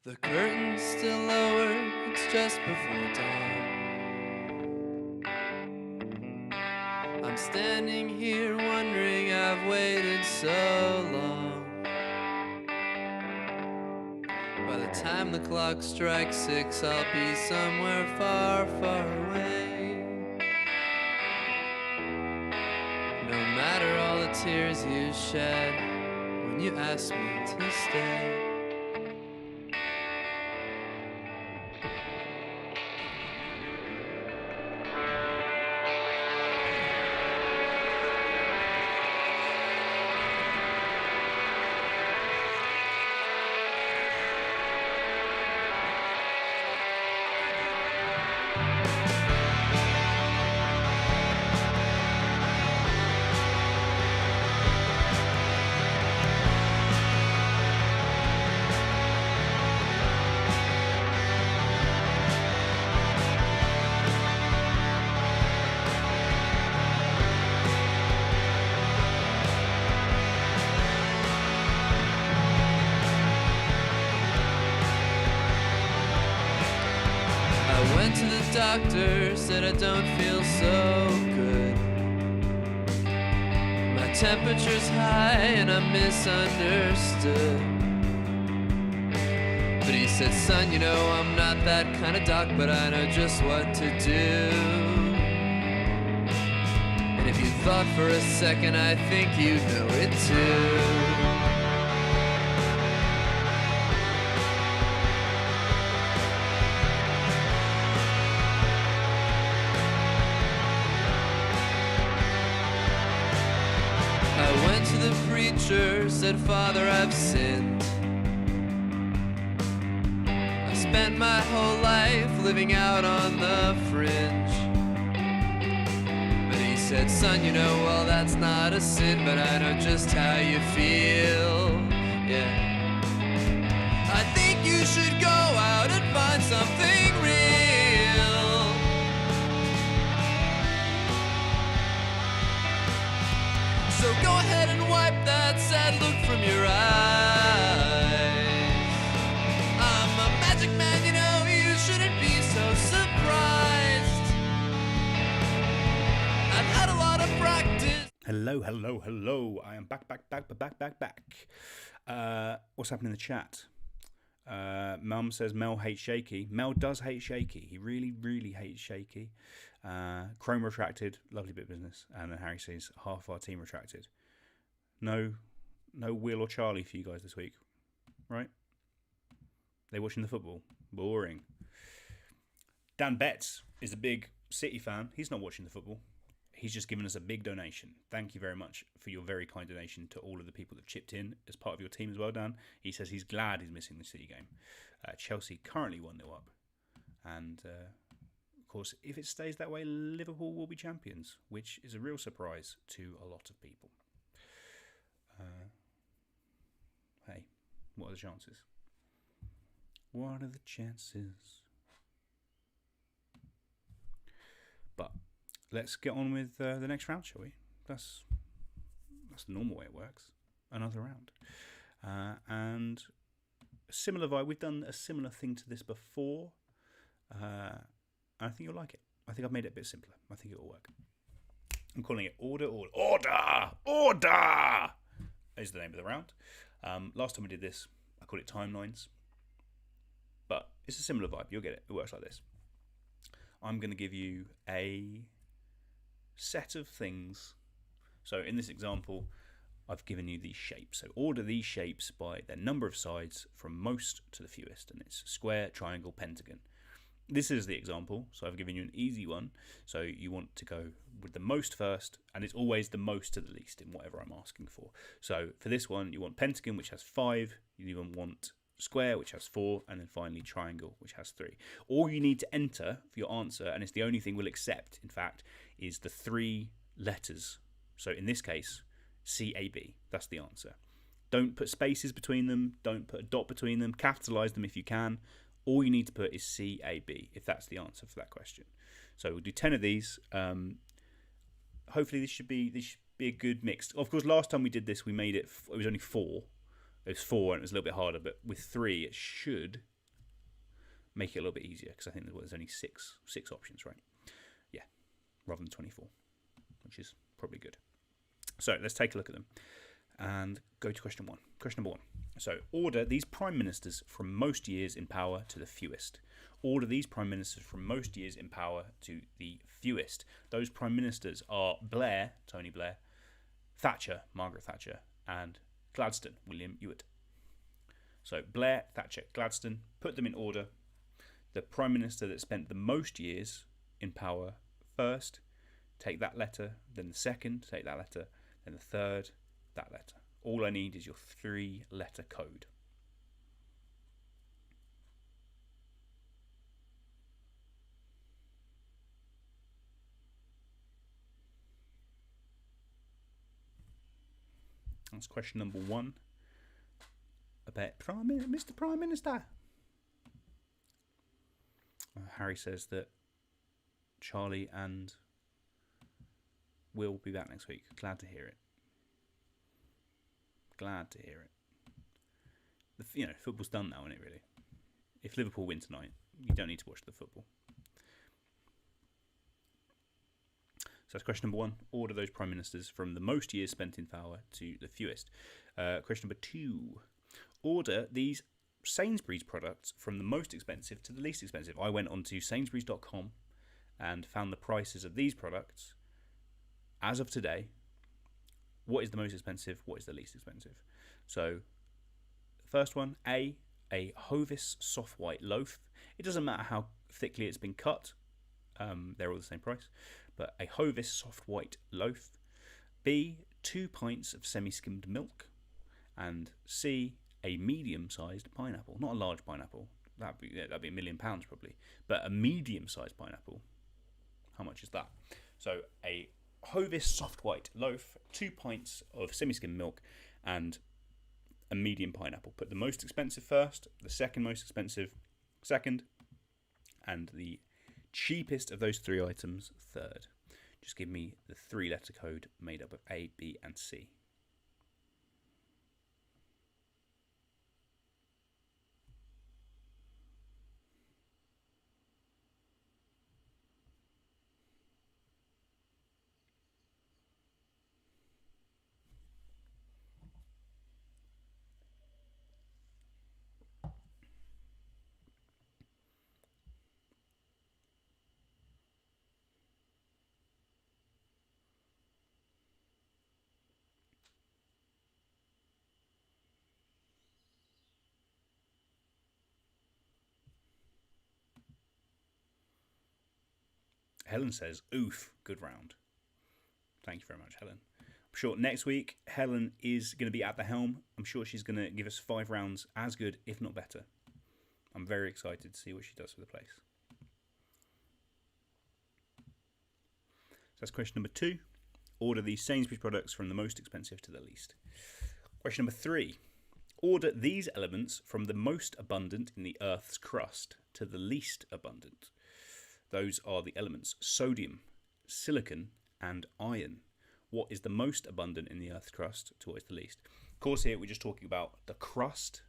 The curtain's still lowered, it's just before dawn. I'm standing here wondering I've waited so long. By the time the clock strikes 6, I'll be somewhere far, far away. No matter all the tears you shed when you asked me to stay. I went to the doctor, said I don't feel so good. My temperature's high and I'm misunderstood. But he said, son, you know I'm not that kind of doc, but I know just what to do. And if you thought for a second, I think you know it too. I went to the preacher, said, Father, I've sinned. I spent my whole life living out on the fringe. But he said, son, you know, well, that's not a sin, but I know just how you feel. Yeah. I think you should go out and find something real. So go ahead and wipe that sad look from your eyes. I'm a magic man, you know, you shouldn't be so surprised. I've had a lot of practice. Hello, hello, hello. I am back. What's happening in the chat? Mum says Mel hates Shaky. Mel does hate Shaky. He really, really hates Shaky. Chrome retracted. Lovely bit of business. And then Harry says half our team retracted. No Will or Charlie for you guys this week. Right? They watching the football. Boring. Dan Betts is a big City fan. He's not watching the football. He's just given us a big donation. Thank you very much for your very kind donation to all of the people that chipped in as part of your team as well, Dan. He says he's glad he's missing the City game. Chelsea currently 1-0 up. And, of course, if it stays that way, Liverpool will be champions, which is a real surprise to a lot of people. Hey, what are the chances? What are the chances? let's get on with the next round, shall we? That's the normal way it works. Another round. And a similar vibe. We've done a similar thing to this before. I think you'll like it. I think I've made it a bit simpler. I think it will work. I'm calling it Order is the name of the round. Last time we did this, I called it Timelines. But it's a similar vibe. You'll get it. It works like this. I'm going to give you a set of things. So in this example, I've given you these shapes. So order these shapes by their number of sides from most to the fewest. And it's square, triangle, pentagon. This is the example. So I've given you an easy one. So you want to go with the most first. And it's always the most to the least in whatever I'm asking for. So for this one, you want pentagon, which has 5. You even want square, which has 4, and then finally triangle, which has 3. All you need to enter for your answer, and it's the only thing we'll accept, in fact, is the 3 letters. So in this case, CAB. That's the answer. Don't put spaces between them. Don't put a dot between them. Capitalize them if you can. All you need to put is CAB if that's the answer for that question. So we'll do 10 of these. Hopefully this should be a good mix. Of course, last time we did this, we made it. It was only 4. It was 4 and it was a little bit harder, but with 3 it should make it a little bit easier because I think there's only six options, right? Yeah, rather than 24, which is probably good. So let's take a look at them and go to question 1. Question number 1. So order these prime ministers from most years in power to the fewest. Order these prime ministers from most years in power to the fewest. Those prime ministers are Blair, Tony Blair, Thatcher, Margaret Thatcher, and Gladstone, William Ewart. So Blair, Thatcher, Gladstone, put them in order. The prime minister that spent the most years in power first, take that letter, then the second, take that letter, then the third, that letter. All I need is your 3-letter code. That's question number 1. About Mr. Prime Minister. Harry says that Charlie and Will will be back next week. Glad to hear it. Glad to hear it. Football's done now, isn't it, really? If Liverpool win tonight, you don't need to watch the football. So that's question number 1. Order those prime ministers from the most years spent in power to the fewest. Question number 2. Order these Sainsbury's products from the most expensive to the least expensive. I went onto Sainsbury's.com and found the prices of these products as of today. What is the most expensive? What is the least expensive? So, first one, a Hovis soft white loaf. It doesn't matter how thickly it's been cut. They're all the same price. But a Hovis soft white loaf. B, 2 pints of semi-skimmed milk. And C, a medium-sized pineapple. Not a large pineapple. That'd be £1 million probably. But a medium-sized pineapple. How much is that? So a Hovis soft white loaf, 2 pints of semi-skimmed milk, and a medium pineapple. Put the most expensive first, the second most expensive second, and the cheapest of those 3 items third. Just give me the 3-letter code made up of A, B, and C. Helen says, oof, good round. Thank you very much, Helen. I'm sure next week, Helen is going to be at the helm. I'm sure she's going to give us 5 rounds as good, if not better. I'm very excited to see what she does for the place. So that's question number 2. Order these Sainsbury's products from the most expensive to the least. Question number 3. Order these elements from the most abundant in the Earth's crust to the least abundant. Those are the elements sodium, silicon, and iron. What is the most abundant in the Earth's crust to what is the least? Of course, here we're just talking about the crust.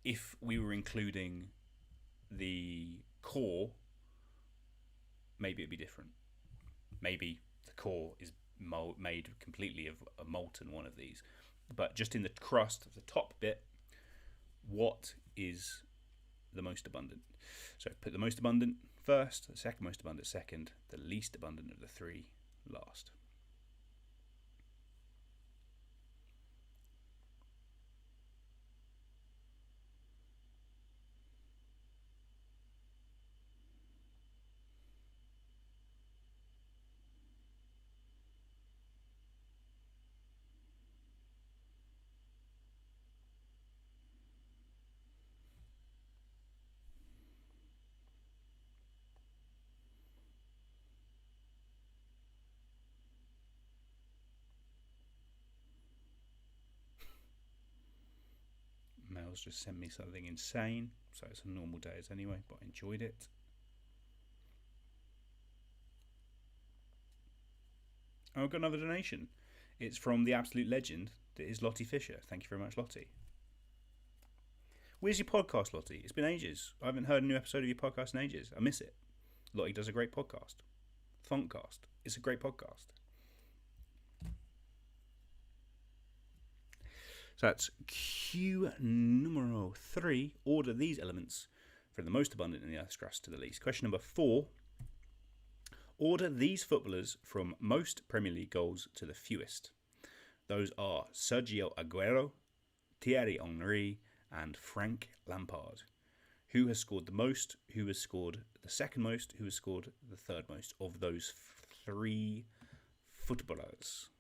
If we were including the core, maybe it'd be different. Maybe the core is made completely of a molten one of these. But just in the crust, the top bit, what is the most abundant? So put the most abundant first, the second most abundant second, the least abundant of the three last. Mel's just sent me something insane, so it's a normal day as anyway, but I enjoyed it. Oh, I've got another donation. It's from the absolute legend that is Lottie Fisher. Thank you very much, Lottie. Where's your podcast, Lottie? It's been ages. I haven't heard a new episode of your podcast in ages. I miss it. Lottie does a great podcast. Funkcast. It's a great podcast. So that's Q numero 3. Order these elements from the most abundant in the Earth's crust to the least. Question number 4. Order these footballers from most Premier League goals to the fewest. Those are Sergio Aguero, Thierry Henry, and Frank Lampard. Who has scored the most? Who has scored the second most? Who has scored the third most of those three footballers?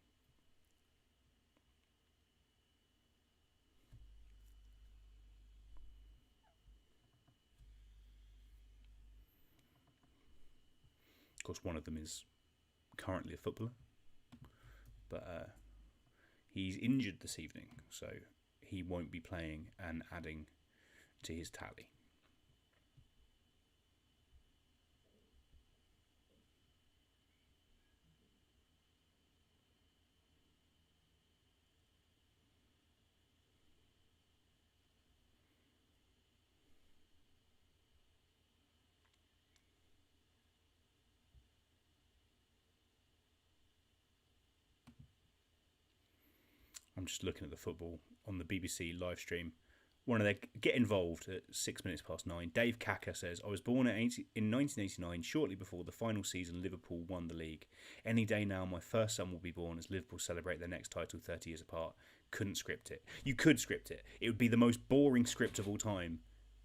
Of course, one of them is currently a footballer, but he's injured this evening, so he won't be playing and adding to his tally. I'm just looking at the football on the BBC live stream. One of their get involved at 9:06. Dave Kaka says, I was born in 1989, shortly before the final season Liverpool won the league. Any day now, my first son will be born as Liverpool celebrate their next title 30 years apart. Couldn't script it. You could script it. It would be the most boring script of all time.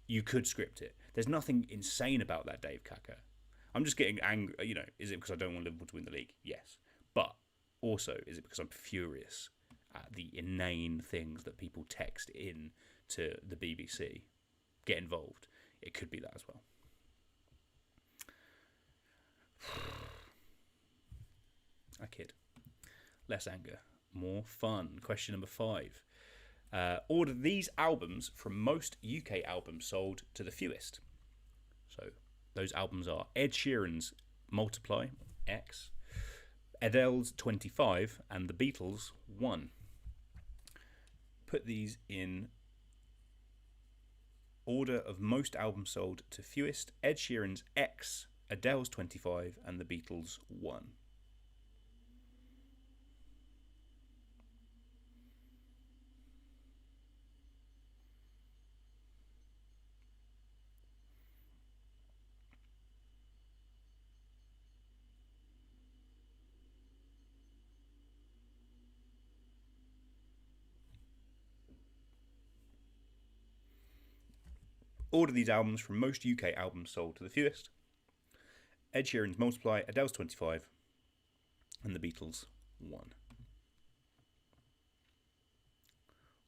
You could script it. There's nothing insane about that, Dave Kaka. I'm just getting angry. You know, is it because I don't want Liverpool to win the league? Yes. But also, is it because I'm furious at the inane things that people text in to the BBC? Get involved. It could be that as well. I kid. Less anger, more fun. Question number 5. Order these albums from most UK albums sold to the fewest. So those albums are Ed Sheeran's Multiply, X, Adele's 25, and the Beatles' 1. Put these in order of most albums sold to fewest. Ed Sheeran's X, Adele's 25, and the Beatles' 1. Order these albums from most UK albums sold to the fewest. Ed Sheeran's Multiply, Adele's 25, and the Beatles' 1.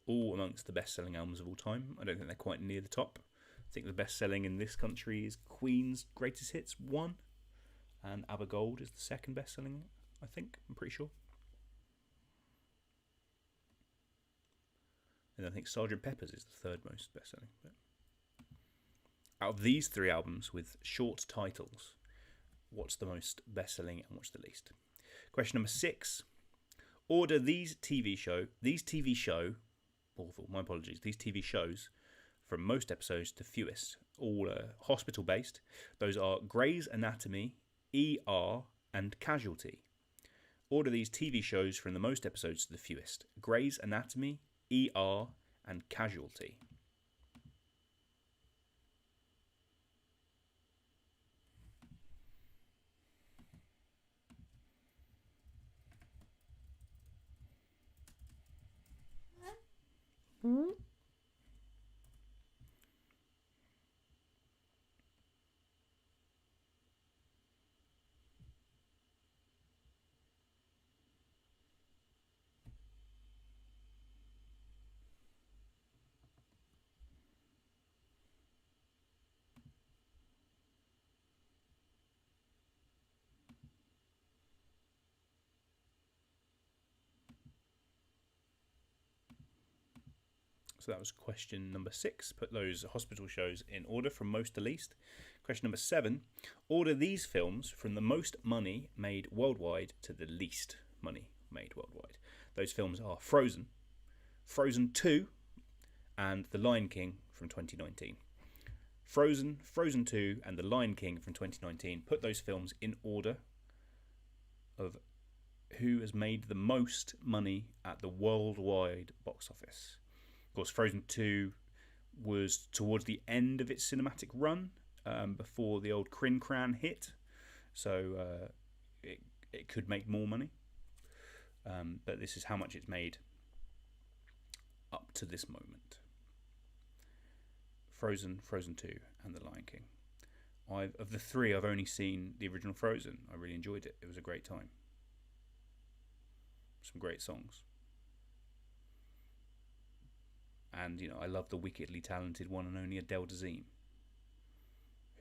All amongst the best-selling albums of all time. I don't think they're quite near the top. I think the best-selling in this country is Queen's Greatest Hits 1, and ABBA Gold is the second best-selling, I think. I'm pretty sure. And I think Sgt. Pepper's is the third most best-selling. But out of these 3 albums with short titles, what's the most best-selling and what's the least. Question number 6. Order these TV shows from most episodes to fewest. All hospital-based. Those are Grey's Anatomy, ER, and Casualty. Order these TV shows from the most episodes to the fewest. Grey's Anatomy, ER, and Casualty. So that was question number 6. Put those hospital shows in order from most to least. Question number 7. Order these films from the most money made worldwide to the least money made worldwide. Those films are Frozen, Frozen 2, and The Lion King from 2019. Frozen, Frozen 2, and The Lion King from 2019. Put those films in order of who has made the most money at the worldwide box office. Of course, Frozen 2 was towards the end of its cinematic run before the old Crin Cran hit, so it could make more money. But this is how much it's made up to this moment. Frozen, Frozen 2, and The Lion King. Of the three, I've only seen the original Frozen. I really enjoyed it. It was a great time. Some great songs. And, I love the wickedly talented one and only Adele Dazeem,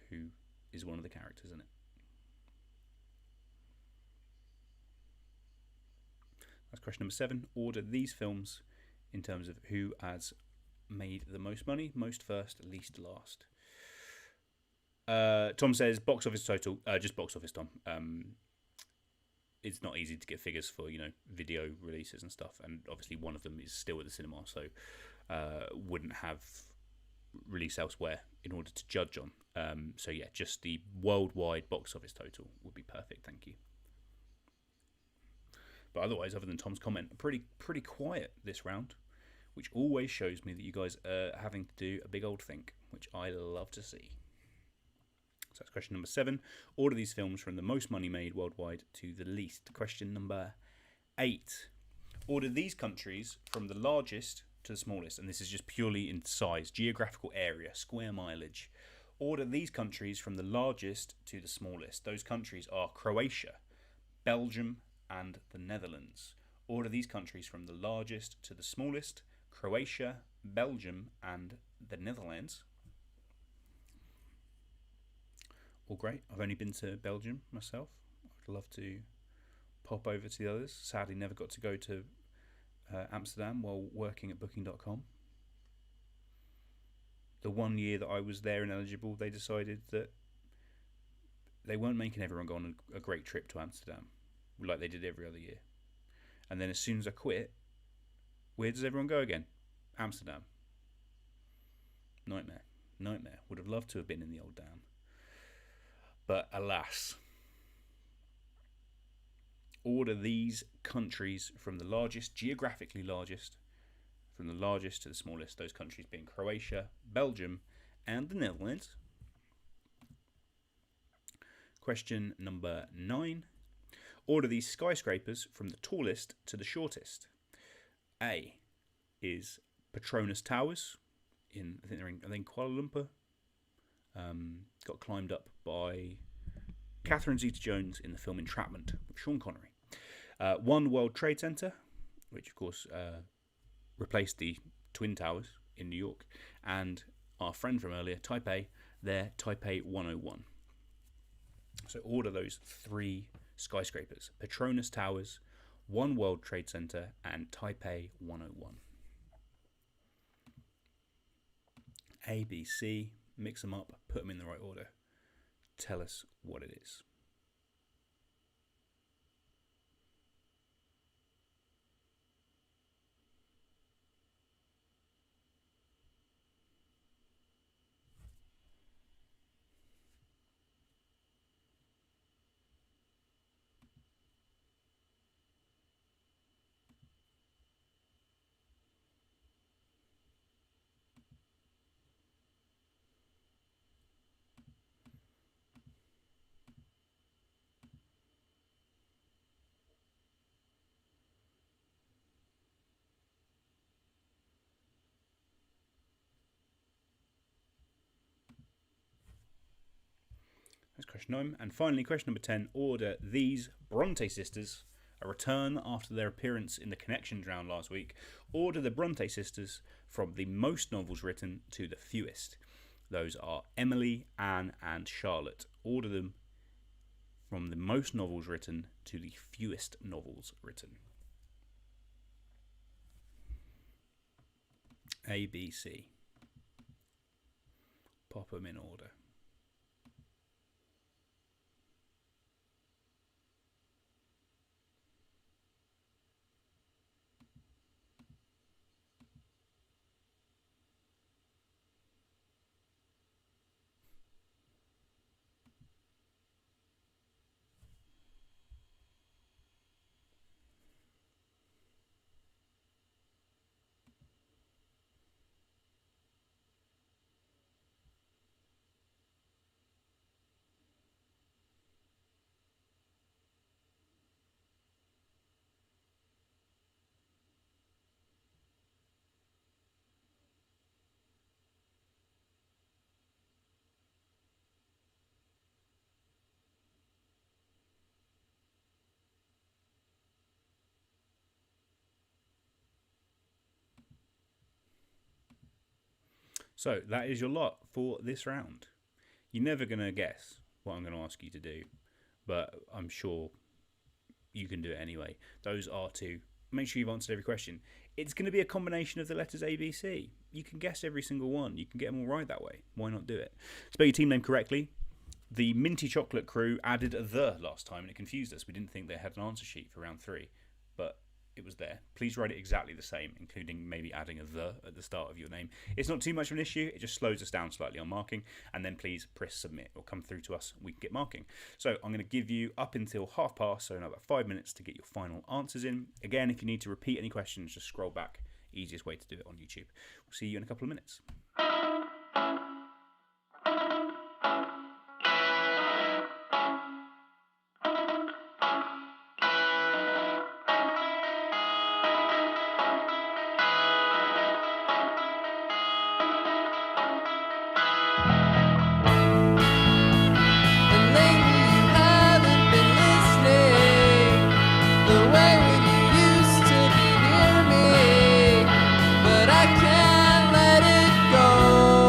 who is one of the characters in it. That's question number 7. Order these films in terms of who has made the most money, most first, least last. Tom says box office total, just box office, Tom. It's not easy to get figures for, video releases and stuff, and obviously one of them is still at the cinema, so wouldn't have release elsewhere in order to judge on. So yeah, just the worldwide box office total would be perfect, thank you. But otherwise, other than Tom's comment, pretty quiet this round, which always shows me that you guys are having to do a big old think, which I love to see. So that's question number 7. Order these films from the most money made worldwide to the least. Question number 8. Order these countries from the largest to the smallest, and this is just purely in size, geographical area, square mileage. Order these countries from the largest to the smallest. Those countries are Croatia, Belgium, and the Netherlands. Order these countries from the largest to the smallest. Croatia, Belgium, and the Netherlands. All great. I've only been to Belgium myself. I'd love to pop over to the others. Sadly, never got to go to Amsterdam while working at Booking.com. The 1 year that I was there and eligible, they decided that they weren't making everyone go on a great trip to Amsterdam like they did every other year. And then as soon as I quit, where does everyone go again? Amsterdam. Nightmare. Would have loved to have been in the old dam. But alas. Order these countries from the largest, geographically largest, from the largest to the smallest, those countries being Croatia, Belgium, and the Netherlands. Question number 9. Order these skyscrapers from the tallest to the shortest. A is Petronas Towers I think they're in Kuala Lumpur. Got climbed up by Catherine Zeta-Jones in the film Entrapment with Sean Connery. One World Trade Center, which of course replaced the Twin Towers in New York, and our friend from earlier, Taipei, their Taipei 101. So order those 3 skyscrapers: Petronas Towers, One World Trade Center, and Taipei 101. A, B, C, mix them up, put them in the right order. Tell us what it is. question 9. And finally, question number 10. Order these Bronte sisters, a return after their appearance in the Connections round last week. Order the Bronte sisters from the most novels written to the fewest. Those are Emily, Anne, and Charlotte. Order them from the most novels written to the fewest novels written. A, B, C. Pop them in order. So that is your lot for this round. You're never going to guess what I'm going to ask you to do, but I'm sure you can do it anyway. Those are to make sure you've answered every question. It's going to be a combination of the letters A, B, C. You can guess every single one. You can get them all right that way. Why not do it? Spell your team name correctly. The Minty Chocolate crew added a "the" last time and it confused us. We didn't think they had an answer sheet for round 3, but it was there. Please write it exactly the same, including maybe adding a "the" at the start of your name. It's not too much of an issue. It just slows us down slightly on marking. And then please press submit or come through to us. We can get marking. So I'm going to give you up until past, so in about 5 minutes to get your final answers in. Again, if you need to repeat any questions, just scroll back. Easiest way to do it on YouTube. We'll see you in a couple of minutes. And lately you haven't been listening the way you used to be near me, but I can't let it go.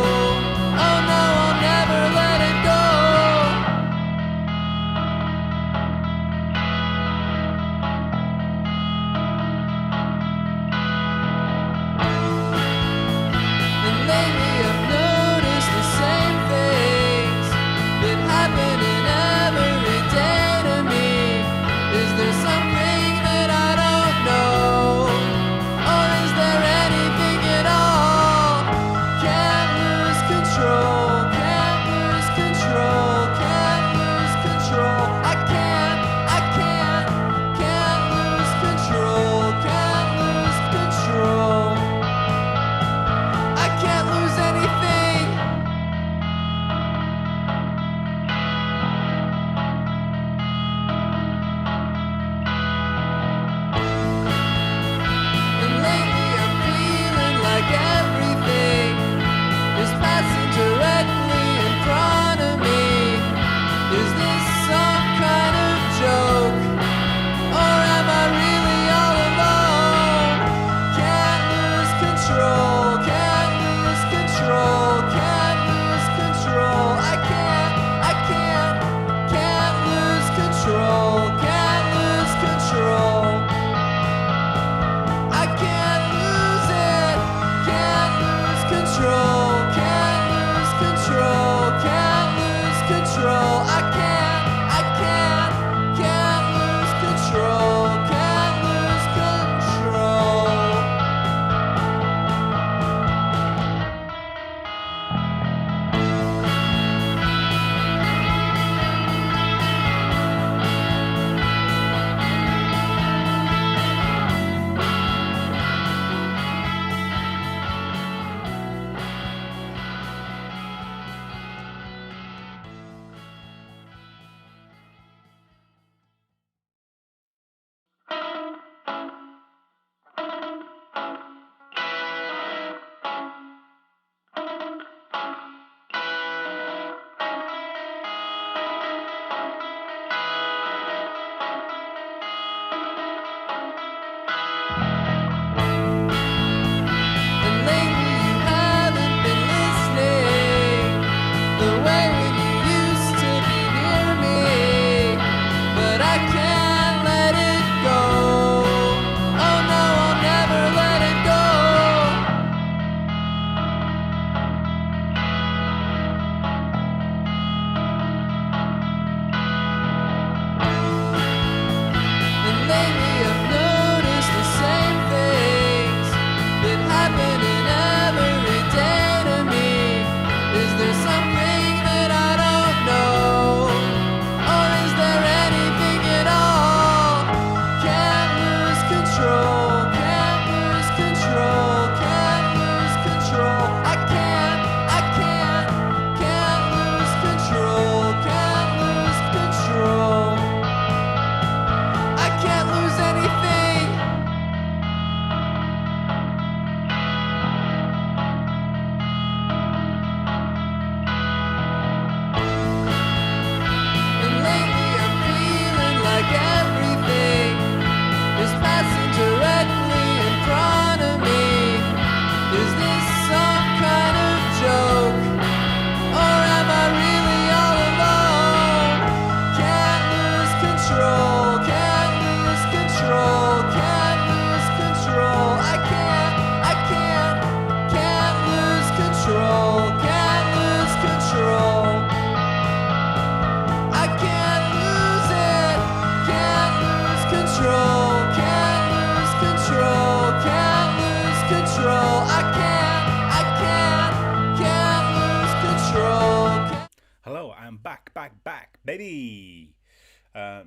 baby.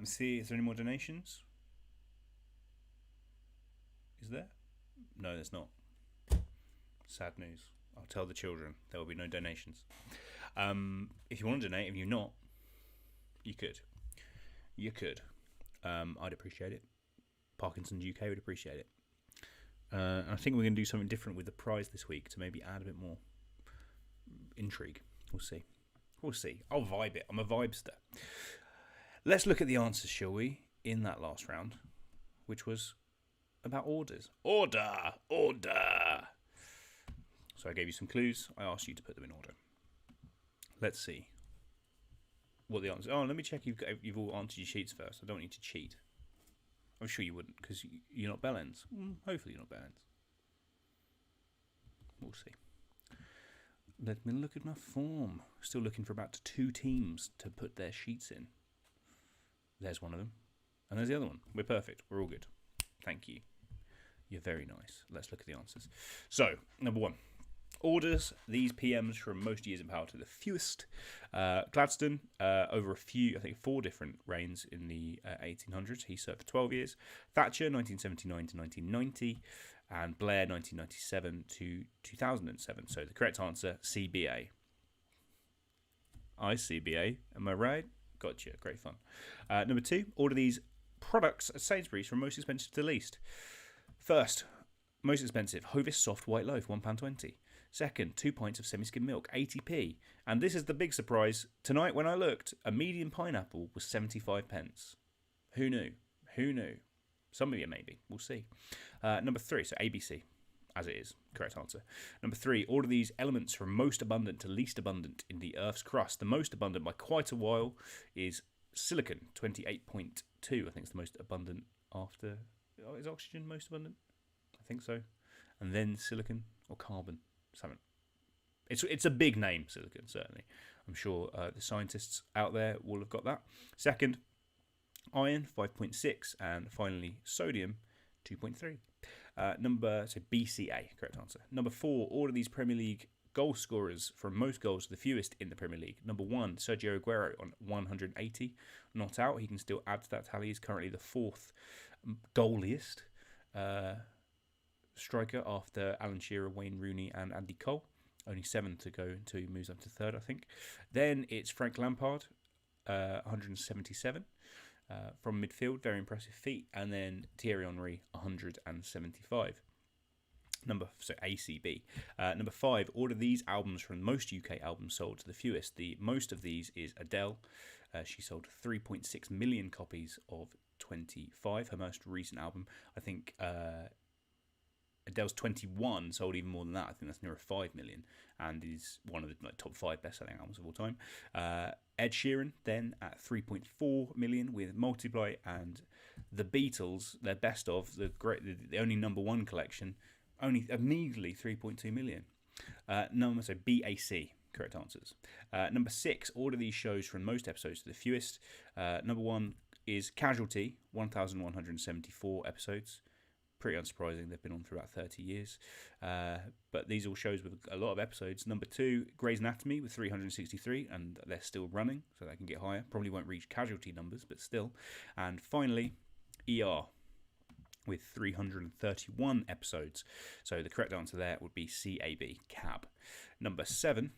See, is there any more donations? Is there? No, there's not. Sad news. I'll tell the children there will be no donations. If you want to donate, if you're not, you could. You could. I'd appreciate it. Parkinson's UK would appreciate it. I think we're going to do something different with the prize this week to maybe add a bit more intrigue. We'll see. We'll see. I'll vibe it. I'm a vibester. Let's look at the answers, shall we, in that last round, which was about orders. Order! Order! So I gave you some clues. I asked you to put them in order. Let's see what the answer. Oh, let me check you've all answered your sheets first. I don't want you to cheat. I'm sure you wouldn't, because you're not Bellends. Hopefully you're not Bellends. We'll see. Let me look at my form. Still looking for about 2 teams to put their sheets in. There's one of them. And there's the other one. We're perfect. We're all good. Thank you. You're very nice. Let's look at the answers. So, number 1. Orders these PMs from most years in power to the fewest. Gladstone, over a few, I think 4 different reigns in the 1800s. He served for 12 years. Thatcher, 1979 to 1990. And Blair, 1997 to 2007. So the correct answer, CBA. CBA. Am I right? Gotcha. Great fun. Number 2, order these products at Sainsbury's from most expensive to least. First, most expensive, Hovis soft white loaf, £1.20. Second, 2 pints of semi-skim milk, 80p. And this is the big surprise. Tonight when I looked, a medium pineapple was 75 pence. Who knew? Who knew? Some of you maybe. We'll see. Number 3, so ABC, as it is. Correct answer. Number 3, order these elements from most abundant to least abundant in the Earth's crust. The most abundant by quite a while is silicon, 28.2. I think it's the most abundant after... Oh, is oxygen most abundant? I think so. And then silicon or carbon. Something. It's a big name, silicon, certainly. I'm sure the scientists out there will have got that. Second, iron, 5.6. And finally, sodium, 2.3. So BCA, correct answer. Number 4, order these Premier League goal scorers from most goals to the fewest in the Premier League. Number 1, Sergio Aguero on 180. Not out. He can still add to that tally. He's currently the 4th goaliest striker after Alan Shearer, Wayne Rooney and Andy Cole. Only 7 to go until he moves up to 3rd, I think. Then it's Frank Lampard, 177 from midfield. Very impressive feat. And then Thierry Henry, 175. So ACB. Number 5, order these albums from most UK albums sold to the fewest. The most of these is Adele. She sold 3.6 million copies of 25, her most recent album. I think Adele's 21 sold even more than that. I think that's nearer 5 million and is one of the top 5 best-selling albums of all time. Ed Sheeran then at 3.4 million with Multiply, and the Beatles, their best of, the only number 1 collection, only a measly 3.2 million. So BAC, correct answers. Number 6, order these shows from most episodes to the fewest. Number 1 is Casualty, 1,174 episodes. Pretty unsurprising, they've been on for about 30 years. But these all shows with a lot of episodes. Number 2, Grey's Anatomy with 363, and they're still running, so they can get higher. Probably won't reach Casualty numbers, but still. And finally, ER with 331 episodes. So the correct answer there would be CAB, CAB. Number 7,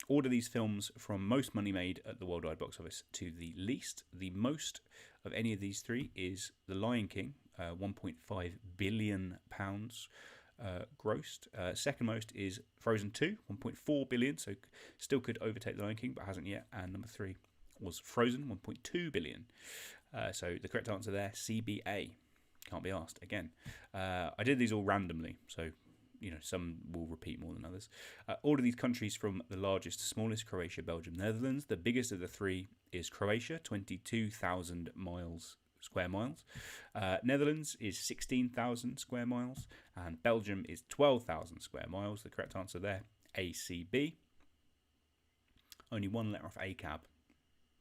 order these films from most money made at the worldwide box office to the least. The most of any of these 3 is The Lion King, £1.5 billion grossed. Second most is Frozen 2, 1.4 billion, so still could overtake The Lion King, but hasn't yet. And number 3 was Frozen, 1.2 billion. So the correct answer there, CBA. Can't be asked again. I did these all randomly, so some will repeat more than others. Order these countries from the largest to smallest: Croatia, Belgium, Netherlands. The biggest of the 3 is Croatia, 22,000 square miles. Netherlands is 16,000 square miles, and Belgium is 12,000 square miles. The correct answer there, ACB. Only 1 letter off ACAB.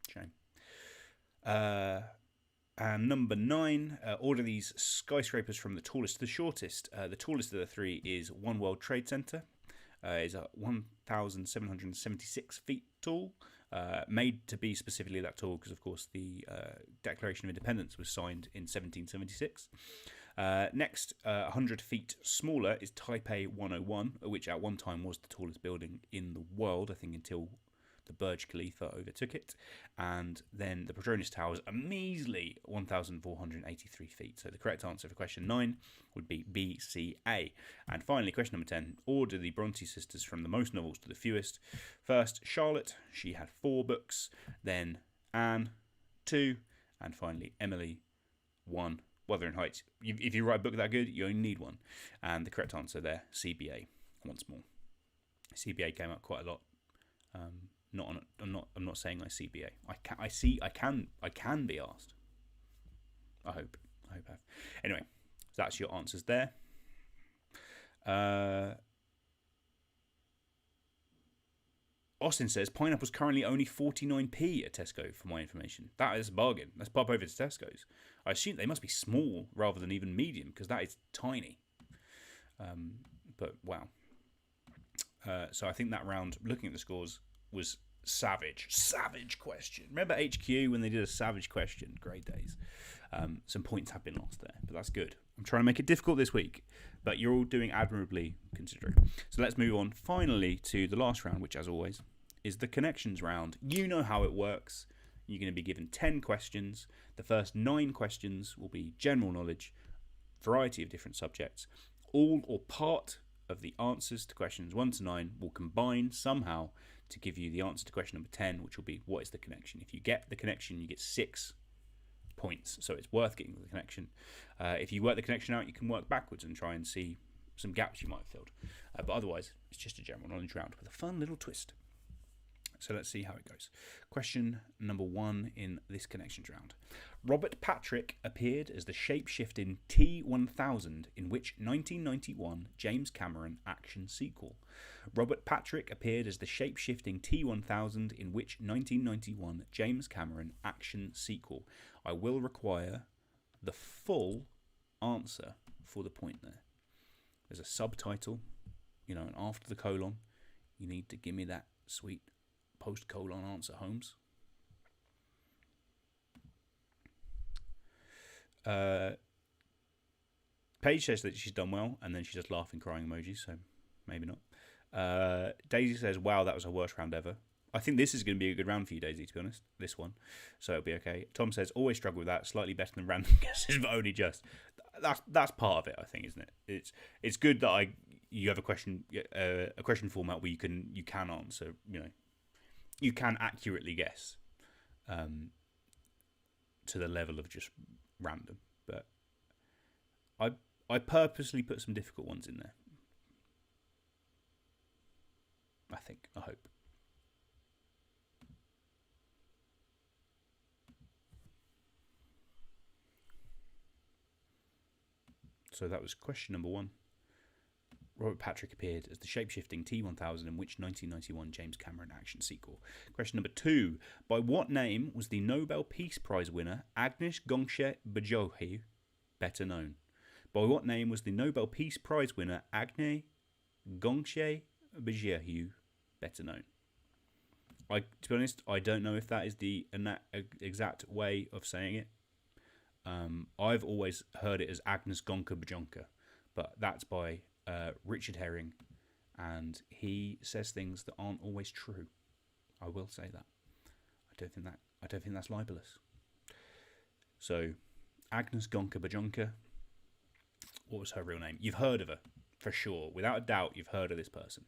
Shame. And number 9, order these skyscrapers from the tallest to the shortest. The tallest of the 3 is One World Trade Center. Is 1,776 feet tall. made to be specifically that tall because, of course, the Declaration of Independence was signed in 1776. Next, 100 feet smaller is Taipei 101, which at one time was the tallest building in the world, I think, until the Burj Khalifa overtook it. And then the Petronas Tower is a measly 1,483 feet. So the correct answer for question 9 would be B, C, A. And finally, question number 10, order the Bronte sisters from the most novels to the fewest. First, Charlotte, she had 4 books. Then Anne, 2. And finally, Emily, 1. Wuthering Heights. If you write a book that good, you only need 1. And the correct answer there, CBA, once more. CBA came up quite a lot. I'm not saying I CBA. I can be asked. I hope I have. Anyway, so that's your answers there. Austin says pineapple's currently only 49p at Tesco for my information. That is a bargain. Let's pop over to Tesco's. I assume they must be small rather than even medium because that is tiny. But wow. So I think that round, looking at the scores, was savage question. Remember HQ when they did a savage question? Great days. Some points have been lost there, but that's good. I'm trying to make it difficult this week, but you're all doing admirably considering. So let's move on finally to the last round, which as always is the connections round. You know how it works. You're going to be given 10 questions. The first 9 questions will be general knowledge, variety of different subjects. All or part of the answers to questions 1 to 9 will combine somehow to give you the answer to question number 10, which will be what is the connection. If you get the connection, you get 6 points, so it's worth getting the connection. If you work the connection out, you can work backwards and try and see some gaps you might have filled. But otherwise, it's just a general knowledge round with a fun little twist. So let's see how it goes. Question number 1 in this connections round. Robert Patrick appeared as the shape-shifting T-1000 in which 1991 James Cameron action sequel. Robert Patrick appeared as the shape-shifting T-1000 in which 1991 James Cameron action sequel. I will require the full answer for the point there. There's a subtitle, and after the colon, you need to give me that sweet post-colon answer, Holmes. Paige says that she's done well, and then she does laughing, crying emojis, so maybe not. Daisy says, wow, that was her worst round ever. I think this is going to be a good round for you, Daisy, to be honest, this one. So it'll be okay. Tom says, always struggle with that, slightly better than random guesses, but only just. That's part of it, I think, isn't it? It's good that you have a question format where you can answer, you can accurately guess to the level of just random. But I purposely put some difficult ones in there. I hope. So that was question number 1. Robert Patrick appeared as the shape-shifting T-1000 in which 1991 James Cameron action sequel. Question number 2. By what name was the Nobel Peace Prize winner Agnes Gongche-Bajorhu better known? By what name was the Nobel Peace Prize winner Agnes Gongche-Bajorhu better known? To be honest, I don't know if that is the exact way of saying it. I've always heard it as Agnes Gonka-Bajonka, but that's by Richard Herring, and he says things that aren't always true. I will say that. I don't think that's libelous. So, Agnes Gonka-Bajonka. What was her real name? You've heard of her for sure, without a doubt. You've heard of this person.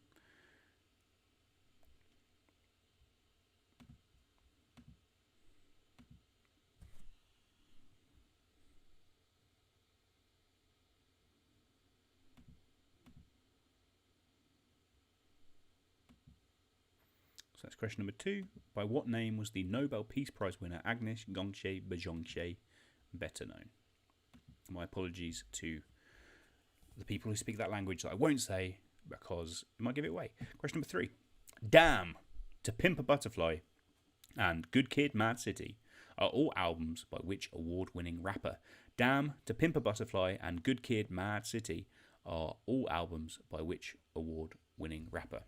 So that's question number 2. By what name was the Nobel Peace Prize winner Agnes Gongche-Bajorhu better known? My apologies to the people who speak that language that I won't say because it might give it away. Question number 3. Damn, To Pimp a Butterfly and Good Kid, Mad City are all albums by which award-winning rapper? Damn, To Pimp a Butterfly and Good Kid, Mad City are all albums by which award-winning rapper?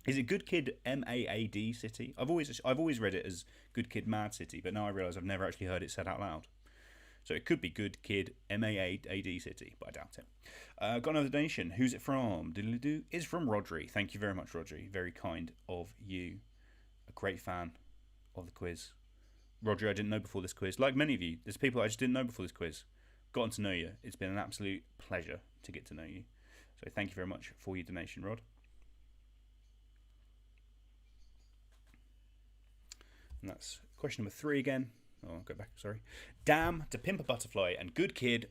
Is it Good Kid MAAD City? I've always read it as Good Kid Mad City, but now I realise I've never actually heard it said out loud. So it could be Good Kid MAAD City, but I doubt it. Got another donation. Who's it from? Diddly-doo. It's from Rodri. Thank you very much, Rodri. Very kind of you. A great fan of the quiz. Rodri, I didn't know before this quiz. Like many of you, there's people I just didn't know before this quiz. Gotten to know you. It's been an absolute pleasure to get to know you. So thank you very much for your donation, Rod. And that's question number 3 again. Oh, I'll go back, sorry. Damn, To Pimp a Butterfly and Good Kid,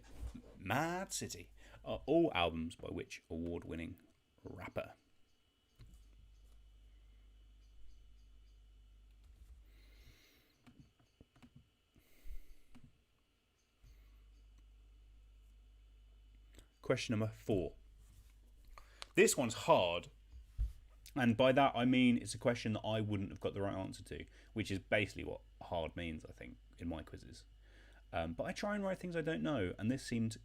Mad City are all albums by which award-winning rapper? Question number 4. This one's hard, and by that I mean it's a question that I wouldn't have got the right answer to, which is basically what hard means, I think, in my quizzes. But I try and write things I don't know, and this seemed,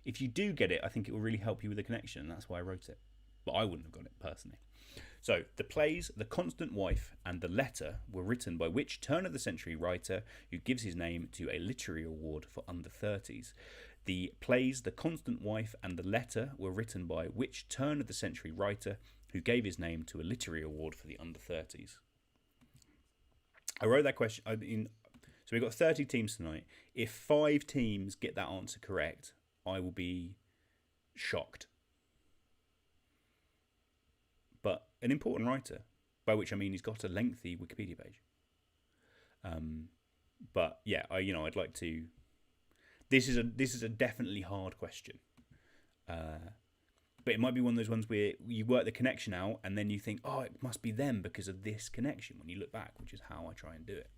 if you do get it, I think it will really help you with the connection, and that's why I wrote it. But I wouldn't have got it personally. So, the plays The Constant Wife and The Letter were written by which turn-of-the-century writer who gives his name to a literary award for under-30s? The plays The Constant Wife and The Letter were written by which turn-of-the-century writer who gave his name to a literary award for the under-30s? I wrote that question. So we've got 30 teams tonight. If 5 teams get that answer correct, I will be shocked. But an important writer, by which I mean he's got a lengthy Wikipedia page. But yeah, I'd like to. This is a definitely hard question. But it might be one of those ones where you work the connection out and then you think, oh, it must be them because of this connection when you look back, which is how I try and do it.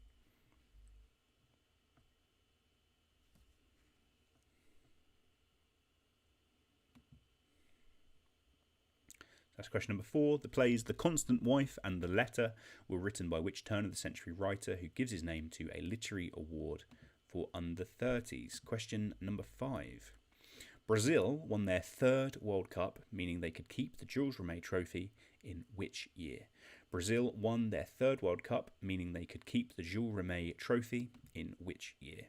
That's question number 4. The plays The Constant Wife and The Letter were written by which turn-of-the-century writer who gives his name to a literary award for under-30s? Question number 5. Brazil won their 3rd World Cup, meaning they could keep the Jules Rimet trophy, in which year? Brazil won their 3rd World Cup, meaning they could keep the Jules Rimet trophy, in which year?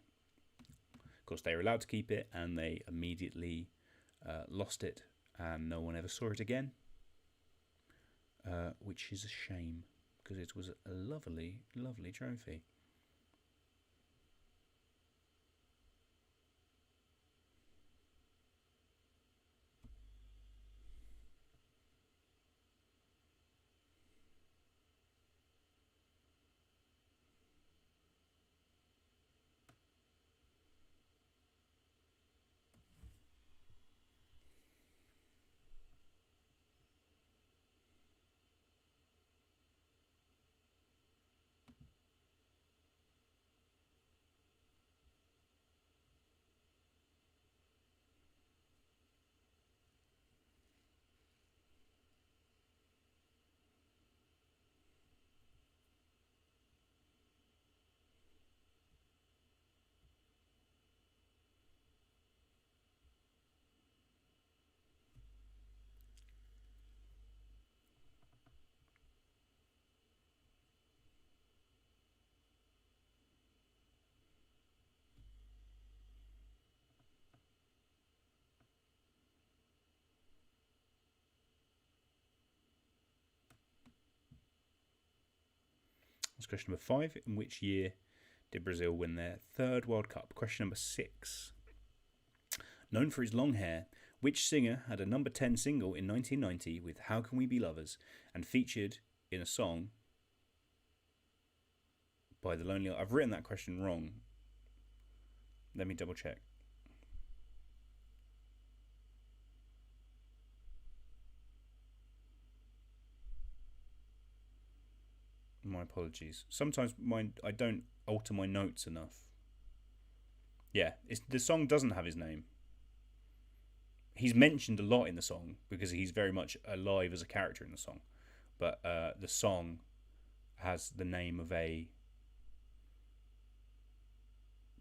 Of course, they were allowed to keep it, and they immediately lost it, and no one ever saw it again, which is a shame, because it was a lovely, lovely trophy. That's question number 5. In which year did Brazil win their 3rd World Cup? Question number 6. Known for his long hair, which singer had a number 10 single in 1990 with How Can We Be Lovers and featured in a song by The Lonely... I've written that question wrong. Let me double check. My apologies. Sometimes I don't alter my notes enough. Yeah, the song doesn't have his name. He's mentioned a lot in the song because he's very much alive as a character in the song. But the song has the name of a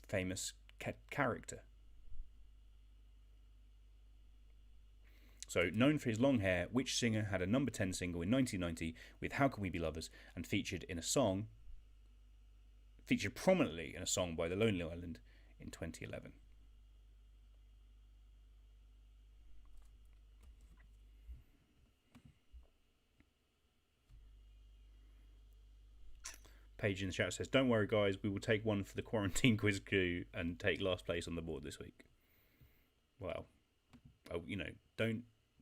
famous character. So, known for his long hair, which singer had a number 10 single in 1990 with How Can We Be Lovers and featured prominently in a song by The Lonely Island in 2011? Paige in the chat says, "Don't worry, guys. We will take one for the quarantine quiz crew and take last place on the board this week." Well,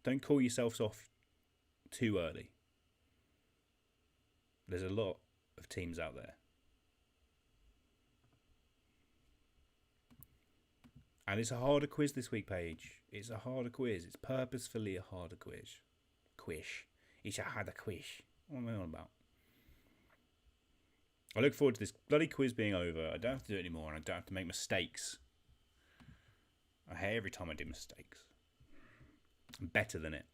don't call yourselves off too early. There's a lot of teams out there, and it's a harder quiz this week, Paige. It's a harder quiz. It's purposefully a harder quiz. It's a harder quiz. What am I on about? I look forward to this bloody quiz being over. I don't have to do it anymore, and I don't have to make mistakes. I hate every time I do mistakes. I'm better than it.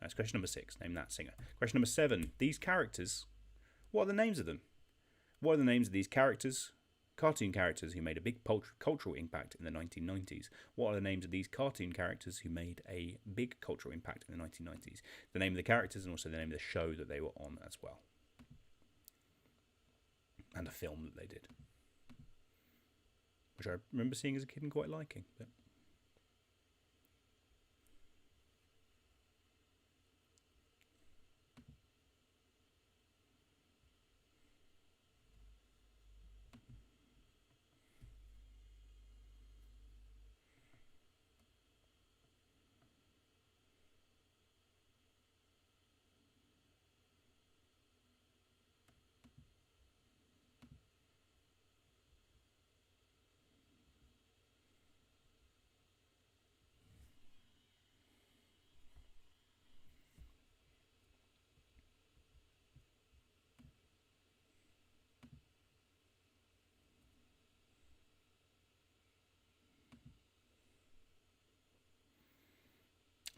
That's question number 6. Name that singer. Question number 7. These characters, what are the names of them? What are the names of these characters? Cartoon characters who made a big cultural impact in the 1990s. What are the names of these cartoon characters who made a big cultural impact in the 1990s? The name of the characters and also the name of the show that they were on as well. And a film that they did, which I remember seeing as a kid and quite liking. But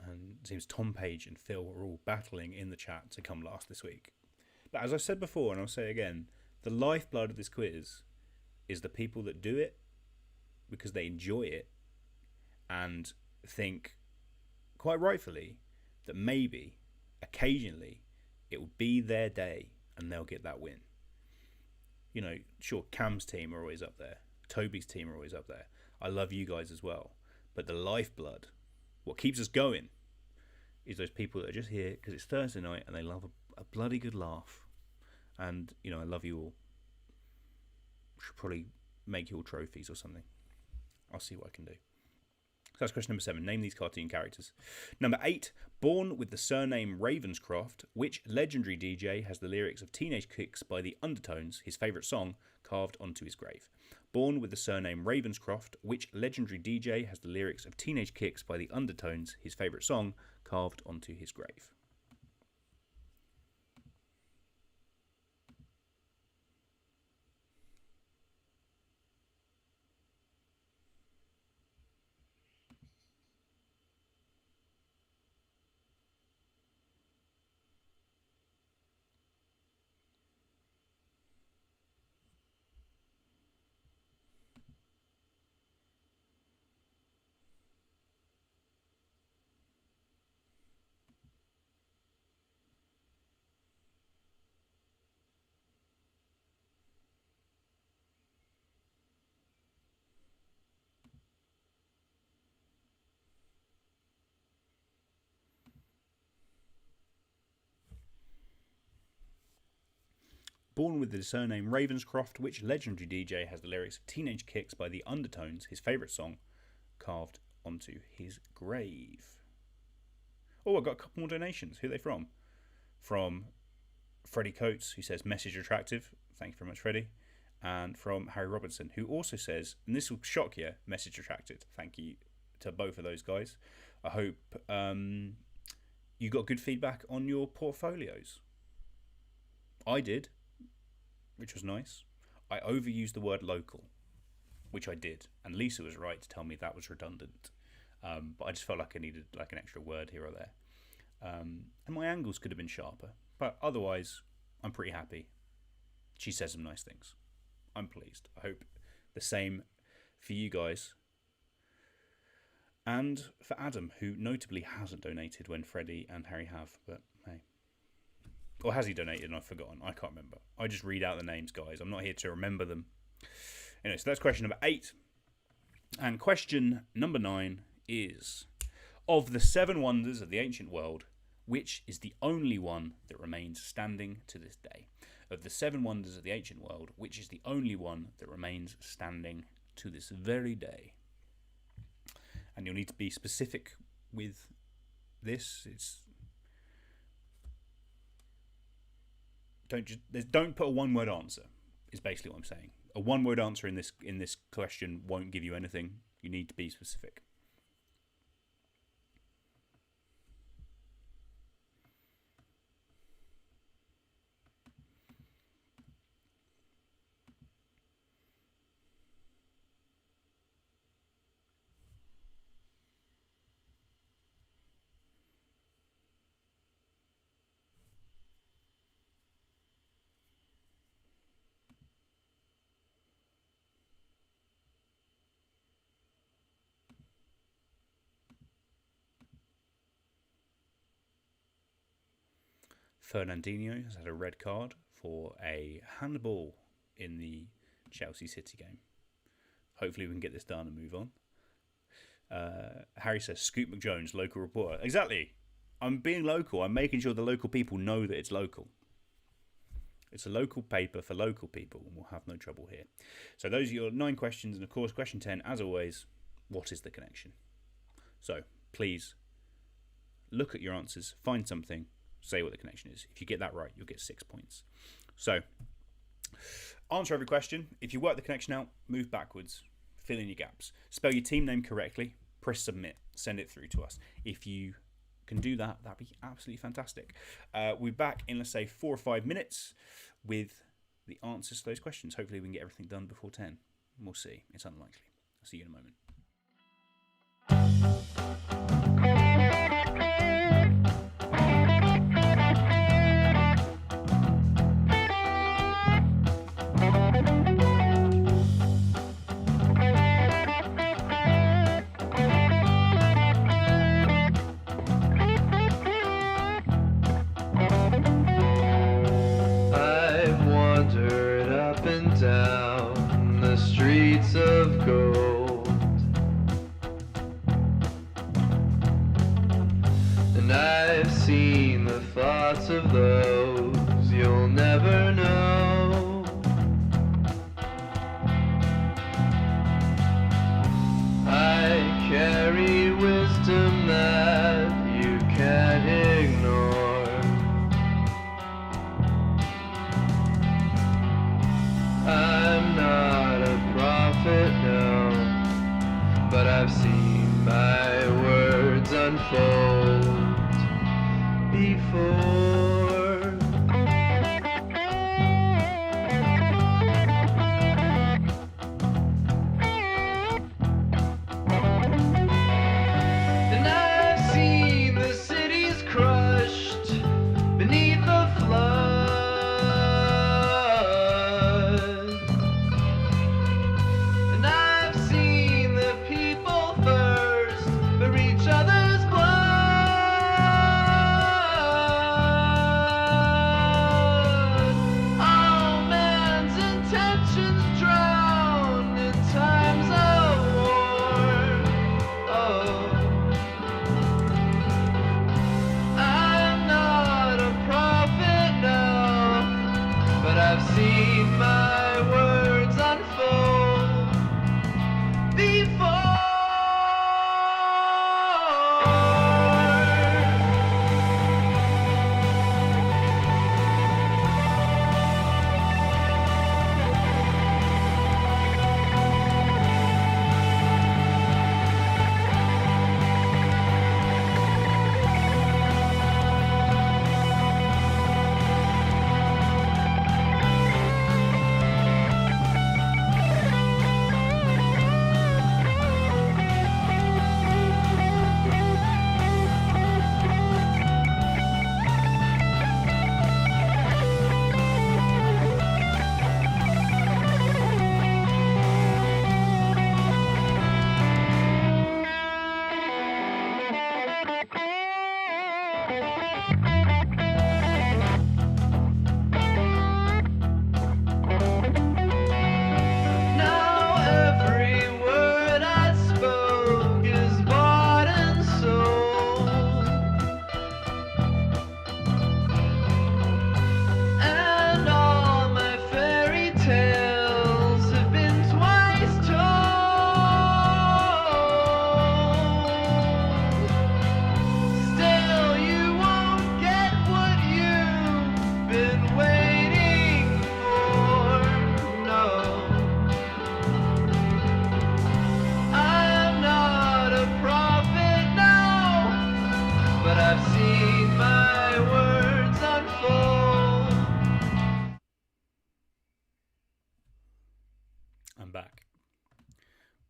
and it seems Tom Page and Phil are all battling in the chat to come last this week. But as I said before, and I'll say again, the lifeblood of this quiz is the people that do it because they enjoy it and think, quite rightfully, that maybe, occasionally, it will be their day and they'll get that win. You know, sure, Cam's team are always up there. Toby's team are always up there. I love you guys as well. But the lifeblood, what keeps us going, is those people that are just here because it's Thursday night and they love a bloody good laugh. And, you know, I love you all. Should probably make you all trophies or something. I'll see what I can do. So that's question number 7. Name these cartoon characters. Number 8. Born with the surname Ravenscroft, which legendary DJ has the lyrics of Teenage Kicks by the Undertones, his favourite song, carved onto his grave? Born with the surname Ravenscroft, which legendary DJ has the lyrics of Teenage Kicks by the Undertones, his favourite song, carved onto his grave? Born with the surname Ravenscroft, which legendary DJ has the lyrics of Teenage Kicks by the Undertones, his favourite song, carved onto his grave? Oh, I got a couple more donations. Who are they from? From Freddie Coates, who says, message attractive. Thank you very much, Freddie. And from Harry Robertson, who also says, and this will shock you, message attracted. Thank you to both of those guys. I hope you got good feedback on your portfolios. I did, which was nice. I overused the word local, which I did. And Lisa was right to tell me that was redundant. But I just felt like I needed like an extra word here or there. And my angles could have been sharper. But otherwise, I'm pretty happy. She says some nice things. I'm pleased. I hope the same for you guys. And for Adam, who notably hasn't donated when Freddie and Harry have, but hey. Or has he donated and I've forgotten? I can't remember. I just read out the names, guys. I'm not here to remember them. Anyway, so that's question number 8. And question number 9 is, of the 7 wonders of the ancient world, which is the only one that remains standing to this day? Of the 7 wonders of the ancient world, which is the only one that remains standing to this very day? And you'll need to be specific with this. Don't put a one-word answer. Is basically what I'm saying. A one-word answer in this question won't give you anything. You need to be specific. Fernandinho has had a red card for a handball in the Chelsea City game. Hopefully we can get this done and move on. Harry says, Scoop McJones, local reporter. Exactly. I'm being local. I'm making sure the local people know that it's local. It's a local paper for local people, and we'll have no trouble here. So those are your 9 questions, and of course, question 10, as always, what is the connection? So please look at your answers, find something, say what the connection is. If you get that right, you'll get 6 points. So, answer every question. If you work the connection out, move backwards, fill in your gaps. Spell your team name correctly, press submit, send it through to us. If you can do that, that'd be absolutely fantastic. We'll be back in, let's say, 4 or 5 minutes with the answers to those questions. Hopefully we can get everything done before 10. We'll see. It's unlikely. I'll see you in a moment. Down the streets of gold, and I've seen the thoughts of those you'll never know. I carry wisdom that you can't ignore. I'm not a prophet, no, but I've seen my words unfold before. And I've seen the cities crushed beneath the flood. Each other's blood. but I've seen my words unfold. I'm back.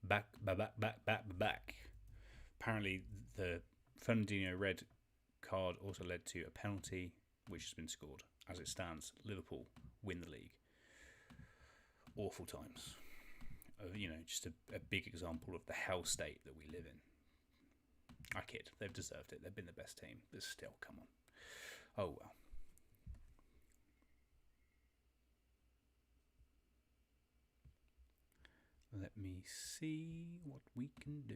Back. Apparently, the Fernandinho red card also led to a penalty, which has been scored. As it stands, Liverpool win the league. Awful times. Just a big example of the hell state that we live in. I kid. They've deserved it. They've been the best team. But still, come on. Oh, well. Let me see what we can do.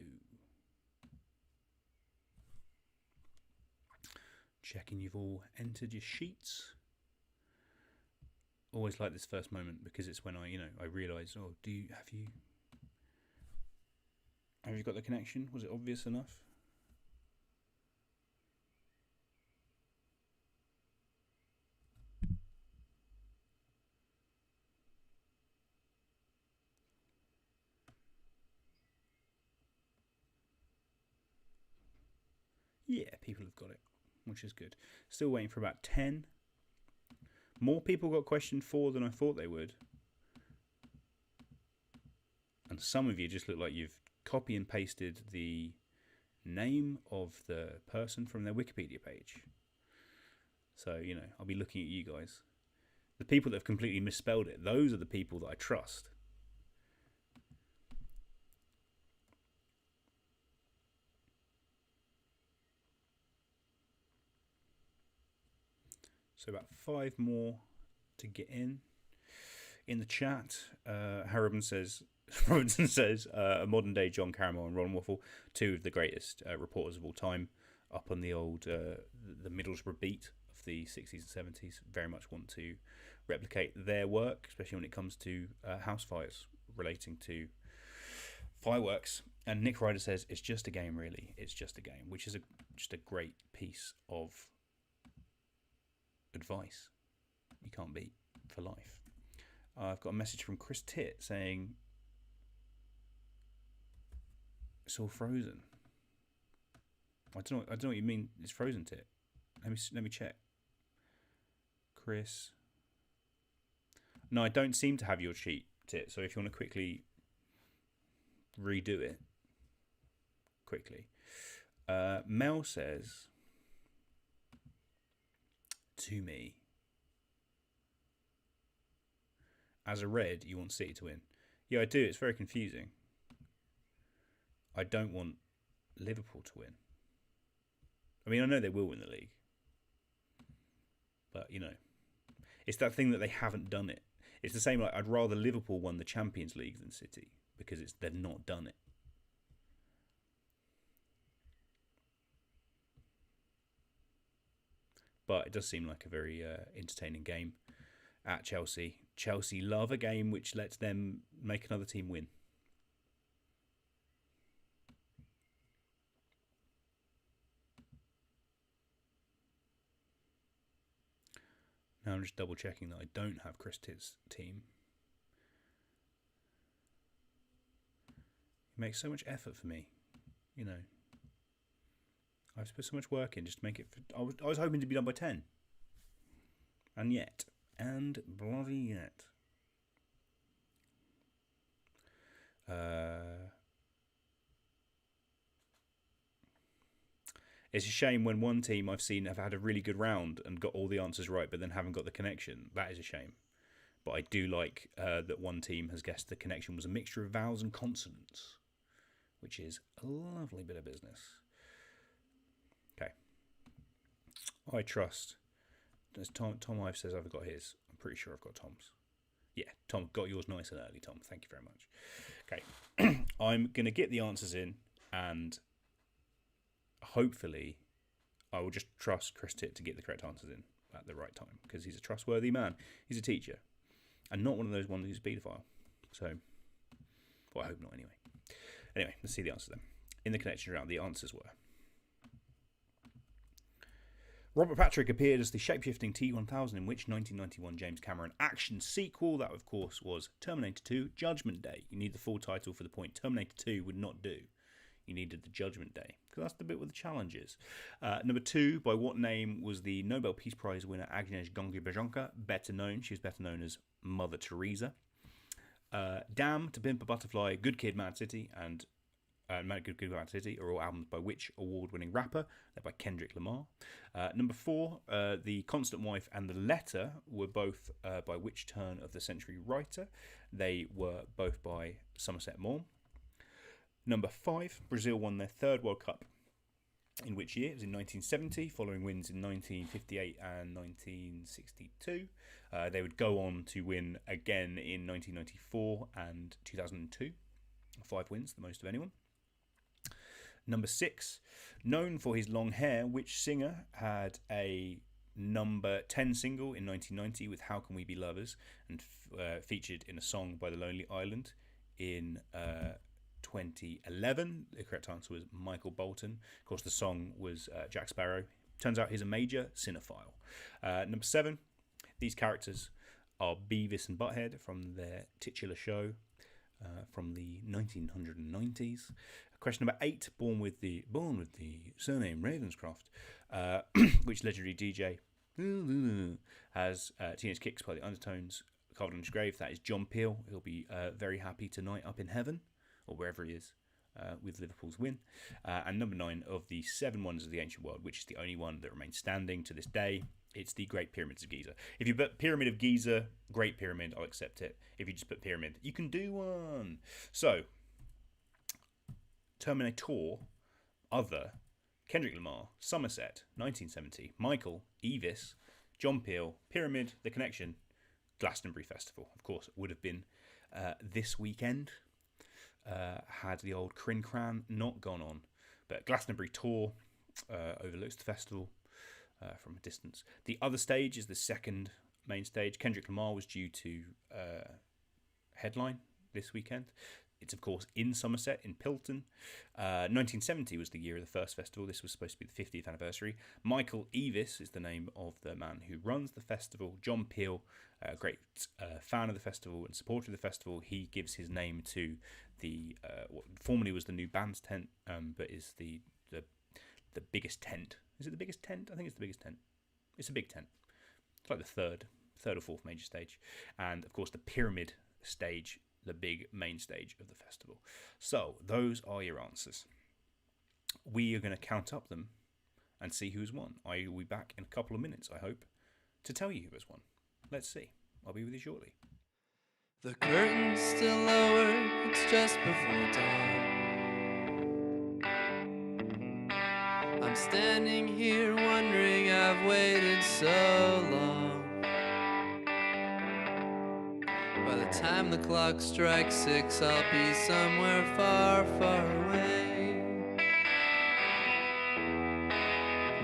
Checking you've all entered your sheets. Always like this first moment because it's when I realise, have you got the connection? Was it obvious enough? Yeah, people have got it, which is good. Still waiting for about 10. More people got question 4 than I thought they would. And some of you just look like you've copy and pasted the name of the person from their Wikipedia page. So, I'll be looking at you guys. The people that have completely misspelled it, those are the people that I trust. So about 5 more to get in the chat. Robinson says, a modern day John Caramel and Ron Waffle, 2 of the greatest reporters of all time, up on the old the Middlesbrough beat of the 60s and 70s. Very much want to replicate their work, especially when it comes to house fires relating to fireworks. And Nick Ryder says, it's just a game, really. It's just a game, which is just a great piece of advice you can't beat for life. I've got a message from Chris Titt saying it's all frozen. I don't know what you mean. It's frozen, Titt. Let me check. Chris. No, I don't seem to have your sheet, Titt. So if you want to quickly redo it quickly. Mel says to me, as a red, you want City to win. Yeah, I do. It's very confusing. I don't want Liverpool to win. I mean, I know they will win the league. But, it's that thing that they haven't done it. It's the same, like, I'd rather Liverpool won the Champions League than City because they've not done it. But it does seem like a very entertaining game at Chelsea. Chelsea love a game which lets them make another team win. Now I'm just double checking that I don't have Chris Titt's team. He makes so much effort for me, I've put so much work in just to make it. I was hoping to be done by 10. And bloody yet. It's a shame when one team I've seen have had a really good round and got all the answers right, but then haven't got the connection. That is a shame. But I do like that one team has guessed the connection was a mixture of vowels and consonants, which is a lovely bit of business. Okay. I trust. As Tom Ive says, I've got his. I'm pretty sure I've got Tom's. Yeah, Tom, got yours nice and early, Tom. Thank you very much. Okay. I'm going to get the answers in, and hopefully I will just trust Chris Titt to get the correct answers in at the right time, because he's a trustworthy man. He's a teacher, and not one of those ones who's a paedophile. So, well, I hope not anyway. Anyway, let's see the answers then. In the connection round, the answers were: Robert Patrick appeared as the shapeshifting T-1000 in which 1991 James Cameron action sequel? That, of course, was Terminator 2 Judgment Day. You need the full title for the point. Terminator 2 would not do. You You needed the Judgment Day, because that's the bit with the challenges. Number 2, by what name was the Nobel Peace Prize winner Agnieszka Gongi-Berezonka better known? She was better known as Mother Teresa. Damn, To Pimp a Butterfly, Good Kid, Mad City, and Good Kid, Mad City are all albums by which award-winning rapper? They're by Kendrick Lamar. Number 4, The Constant Wife and The Letter were both by which turn of the century writer? They were both by Somerset Maugham. Number 5, Brazil won their 3rd World Cup. In which year? It was in 1970, following wins in 1958 and 1962. They would go on to win again in 1994 and 2002. 5 wins, the most of anyone. Number 6, known for his long hair, which singer had a number 10 single in 1990 with How Can We Be Lovers and featured in a song by The Lonely Island in 2011? The correct answer was Michael Bolton. Of course, the song was Jack Sparrow. Turns out he's a major cinephile. Number 7, these characters are Beavis and Butthead from their titular show from the 1990s. Question number 8, born with the surname Ravenscroft, which legendary DJ has Teenage Kicks by the Undertones carved on his grave. That is John Peel. He'll be very happy tonight up in heaven, or wherever he is, with Liverpool's win. And number 9, of the 7 wonders of the ancient world, which is the only one that remains standing to this day, it's the Great Pyramids of Giza. If you put Pyramid of Giza, Great Pyramid, I'll accept it. If you just put Pyramid, you can do one. So, Terminator, Other, Kendrick Lamar, Somerset, 1970, Michael, Evis, John Peel, Pyramid, The Connection, Glastonbury Festival. Of course, it would have been this weekend had the old Crin Cran not gone on. But Glastonbury Tour overlooks the festival from a distance. The other stage is the second main stage. Kendrick Lamar was due to headline this weekend. It's, of course, in Somerset, in Pilton. 1970 was the year of the first festival. This was supposed to be the 50th anniversary. Michael Evis is the name of the man who runs the festival. John Peel, a great fan of the festival and supporter of the festival. He gives his name to the what formerly was the New Band's tent, but is the biggest tent. Is it the biggest tent? I think it's the biggest tent. It's a big tent. It's like the third or fourth major stage. And, of course, the Pyramid stage, the big main stage of the festival. So, those are your answers. We are going to count up them and see who's won. I will be back in a couple of minutes, I hope, to tell you who has won. Let's see. I'll be with you shortly. The curtain's still lowered, it's just before dawn. I'm standing here wondering I've waited so long. By the time the clock strikes 6, I'll be somewhere far, far away.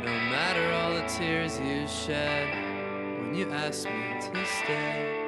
No matter all the tears you shed when you asked me to stay.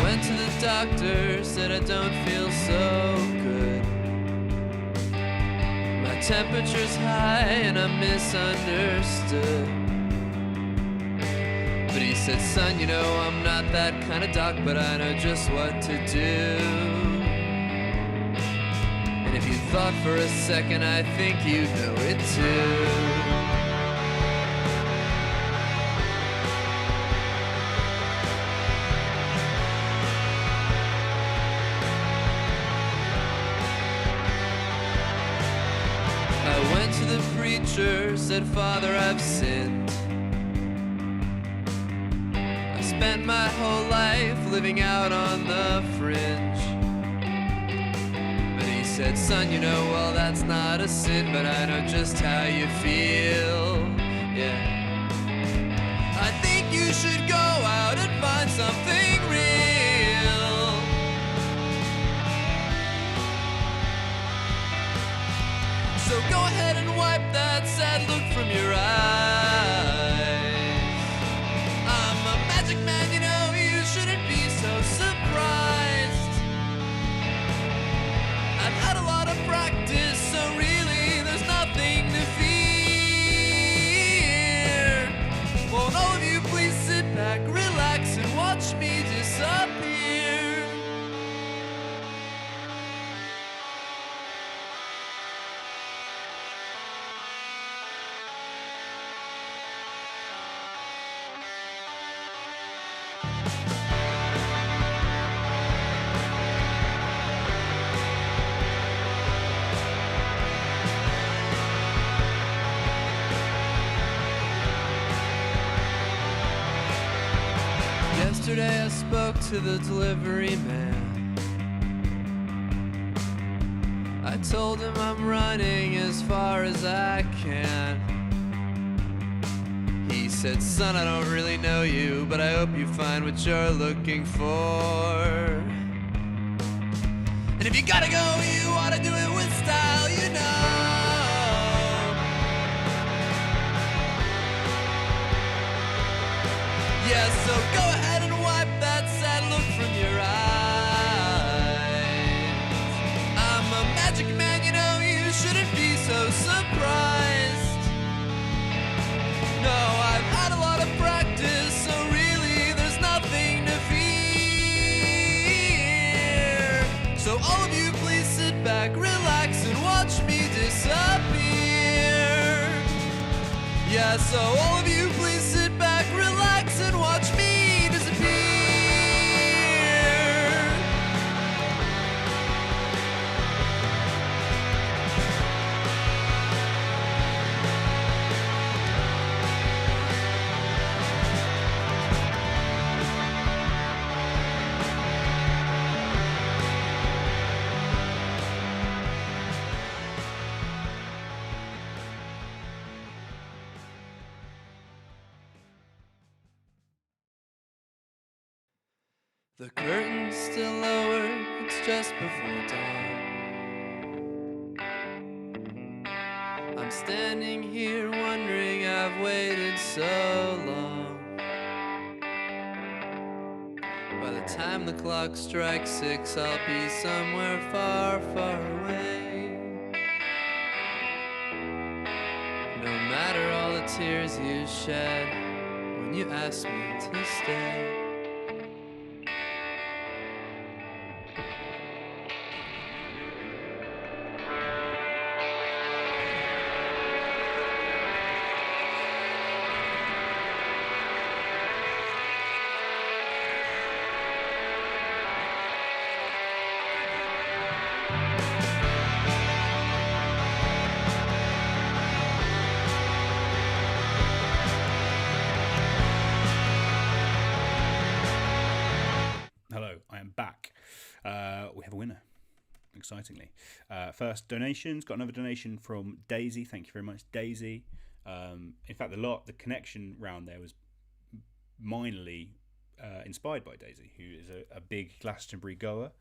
Went to the doctor, said I don't feel so good. My temperature's high and I'm misunderstood. But he said, son, you know I'm not that kind of doc, but I know just what to do. And if you thought for a second, I think you know it too. Said, Father, I've sinned. I spent my whole life living out on the fringe. said, son, you know, well, that's not a sin, but I know just how you feel. Yeah. I think you should go out and find something real. So go ahead and wipe that sad look from your eyes. I'm a magic man, you know, you shouldn't be so surprised. I've had a lot of practice, so really there's nothing to fear. Won't all of you please sit back, relax, and watch me disappear? Yesterday I spoke to the delivery man. I told him I'm running as far as I can. He said, son, I don't really know you, but I hope you find what you're looking for. And if you gotta go, you ought to do it with style, you know. Yeah, so go ahead and wipe that sad look from your eyes. I'm a magic man, you know, you shouldn't be so surprised. No, I've had a lot of practice, so really there's nothing to fear. So all of you please sit back, relax, and watch me disappear. Yeah, so all of you please sit back, relax, and watch me disappear. The curtain's still lowered, it's just before dawn. I'm standing here wondering I've waited so long. By the time the clock strikes 6, I'll be somewhere far, far away. No matter all the tears you shed when you asked me to stay. Hello, I am back. We have a winner, excitingly. First donations, got another donation from Daisy. Thank you very much, Daisy. In fact, the connection round there was minorly inspired by Daisy, who is a big Glastonbury goer.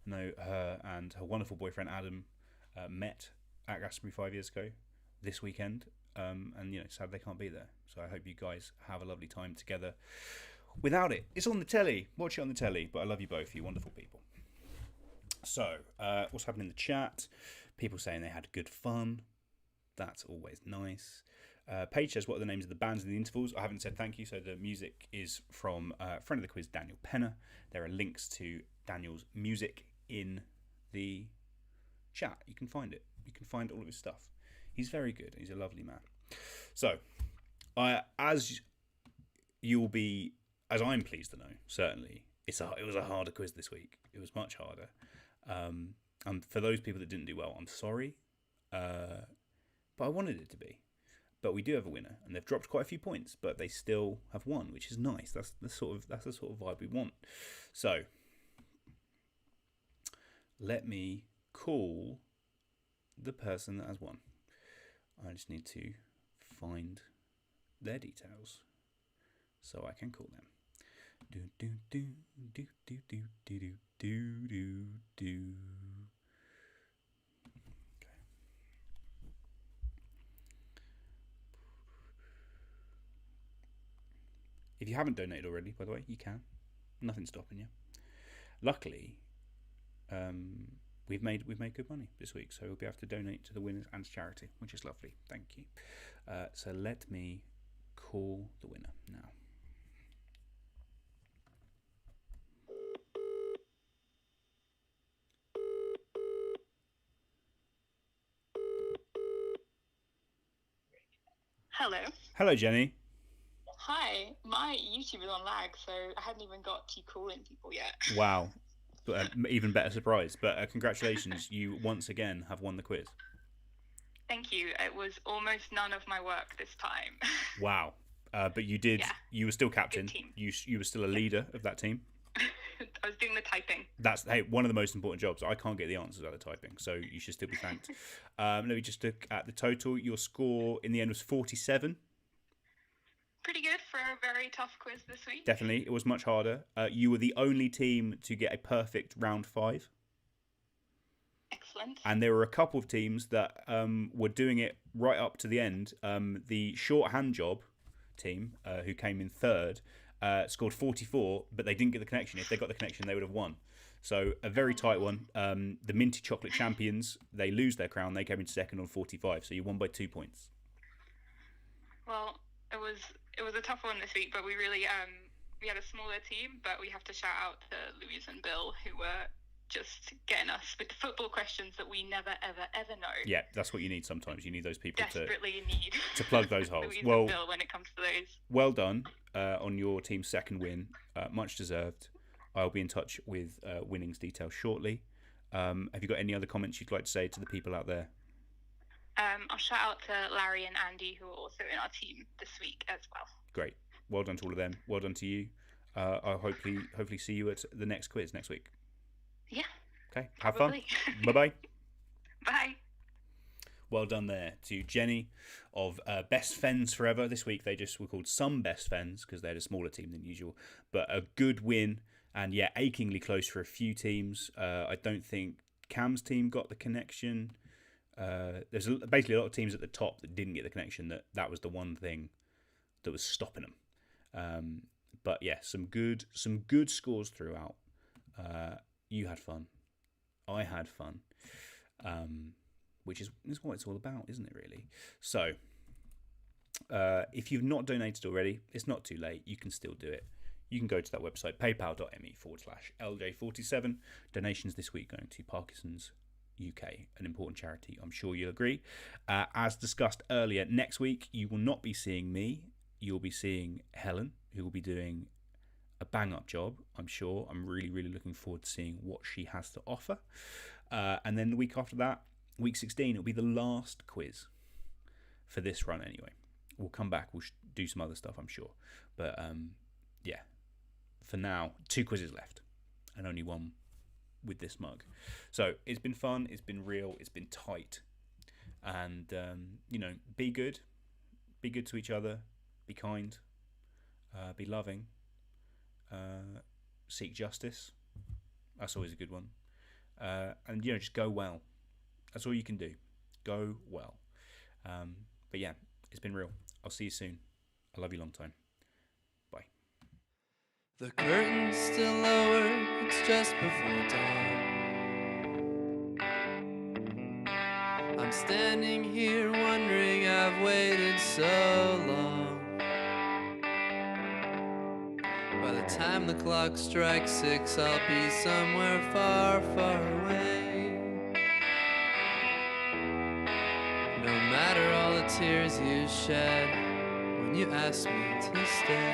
I know her and her wonderful boyfriend Adam met at Glastonbury 5 years ago this weekend, and sad they can't be there. So I hope you guys have a lovely time together. Without it, it's on the telly. Watch it on the telly. But I love you both, you wonderful people. So, what's happening in the chat? People saying they had good fun. That's always nice. Paige says, what are the names of the bands in the intervals? I haven't said thank you. So the music is from friend of the quiz, Daniel Penner. There are links to Daniel's music in the chat. You can find it. You can find all of his stuff. He's very good. He's a lovely man. So, as you'll be... As I'm pleased to know, certainly, it was a harder quiz this week. It was much harder. And for those people that didn't do well, I'm sorry. But I wanted it to be. But we do have a winner, and they've dropped quite a few points, but they still have won, which is nice. That's the sort of vibe we want. So let me call the person that has won. I just need to find their details so I can call them. Do do do do do do do do do do. Okay. If you haven't donated already, by the way, you can. Nothing's stopping you. Luckily, we've made good money this week, so we'll be able to donate to the winners and to charity, which is lovely. Thank you. So let me call the winner now. Hello. Hello, Jenny. Hi. My YouTube is on lag, so I hadn't even got to calling people yet. Wow. Even better surprise. But congratulations, you once again have won the quiz. Thank you. It was almost none of my work this time. Wow. But you did. Yeah. You were still captain. Good team. You were still a leader of that team. I was doing the typing. That's one of the most important jobs. I can't get the answers out of typing, so you should still be thanked. Let me just look at the total. Your score in the end was 47. Pretty good for a very tough quiz this week. Definitely, it was much harder. You were the only team to get a perfect round 5. Excellent. And there were a couple of teams that were doing it right up to the end. The shorthand job team, who came in third, scored 44, but they didn't get the connection. If they got the connection, they would have won. So a very tight one. The Minty Chocolate Champions, they lose their crown. They came in second on 45, so you won by 2 points. Well, it was a tough one this week, but we really we had a smaller team, but we have to shout out to Louise and Bill, who were just getting us with the football questions that we never, ever know. Yeah, that's what you need sometimes. You need those people Desperately need to plug those holes. Louise Well, and Bill when it comes to those. Well done on your team's second win. Much deserved. I'll be in touch with winnings details shortly. Have you got any other comments you'd like to say to the people out there? I'll shout out to Larry and Andy, who are also in our team this week as well. Great. Well done to all of them. Well done to you. I'll hopefully see you at the next quiz next week. Yeah. Okay. Have probably. fun. Bye-bye. Bye. Well done there to Jenny of Best Fens Forever. This week they just were called Some Best Fens because they had a smaller team than usual. But a good win, and yeah, achingly close for a few teams. I don't think Cam's team got the connection. There's basically a lot of teams at the top that didn't get the connection. That was the one thing that was stopping them. But yeah, some good scores throughout. You had fun. I had fun. Which is what it's all about, isn't it, really? So, if you've not donated already, it's not too late. You can still do it. You can go to that website, paypal.me/LJ47. Donations this week going to Parkinson's UK, an important charity. I'm sure you'll agree. As discussed earlier, next week you will not be seeing me. You'll be seeing Helen, who will be doing a bang-up job, I'm sure. I'm really, really looking forward to seeing what she has to offer. And then the week after that, week 16, it'll be the last quiz for this run anyway. We'll come back. We'll do some other stuff, I'm sure. But, yeah, for now, 2 quizzes left and only one with this mug. So it's been fun. It's been real. It's been tight. And, be good. Be good to each other. Be kind. Be loving. Seek justice. That's always a good one. And just go well. That's all you can do. Go well. But yeah, it's been real. I'll see you soon. I love you long time. Bye. The curtain's still lowered, it's just before dawn. I'm standing here wondering I've waited so long. By the time the clock strikes 6, I'll be somewhere far, far away. No matter all the tears you shed when you asked me to stay.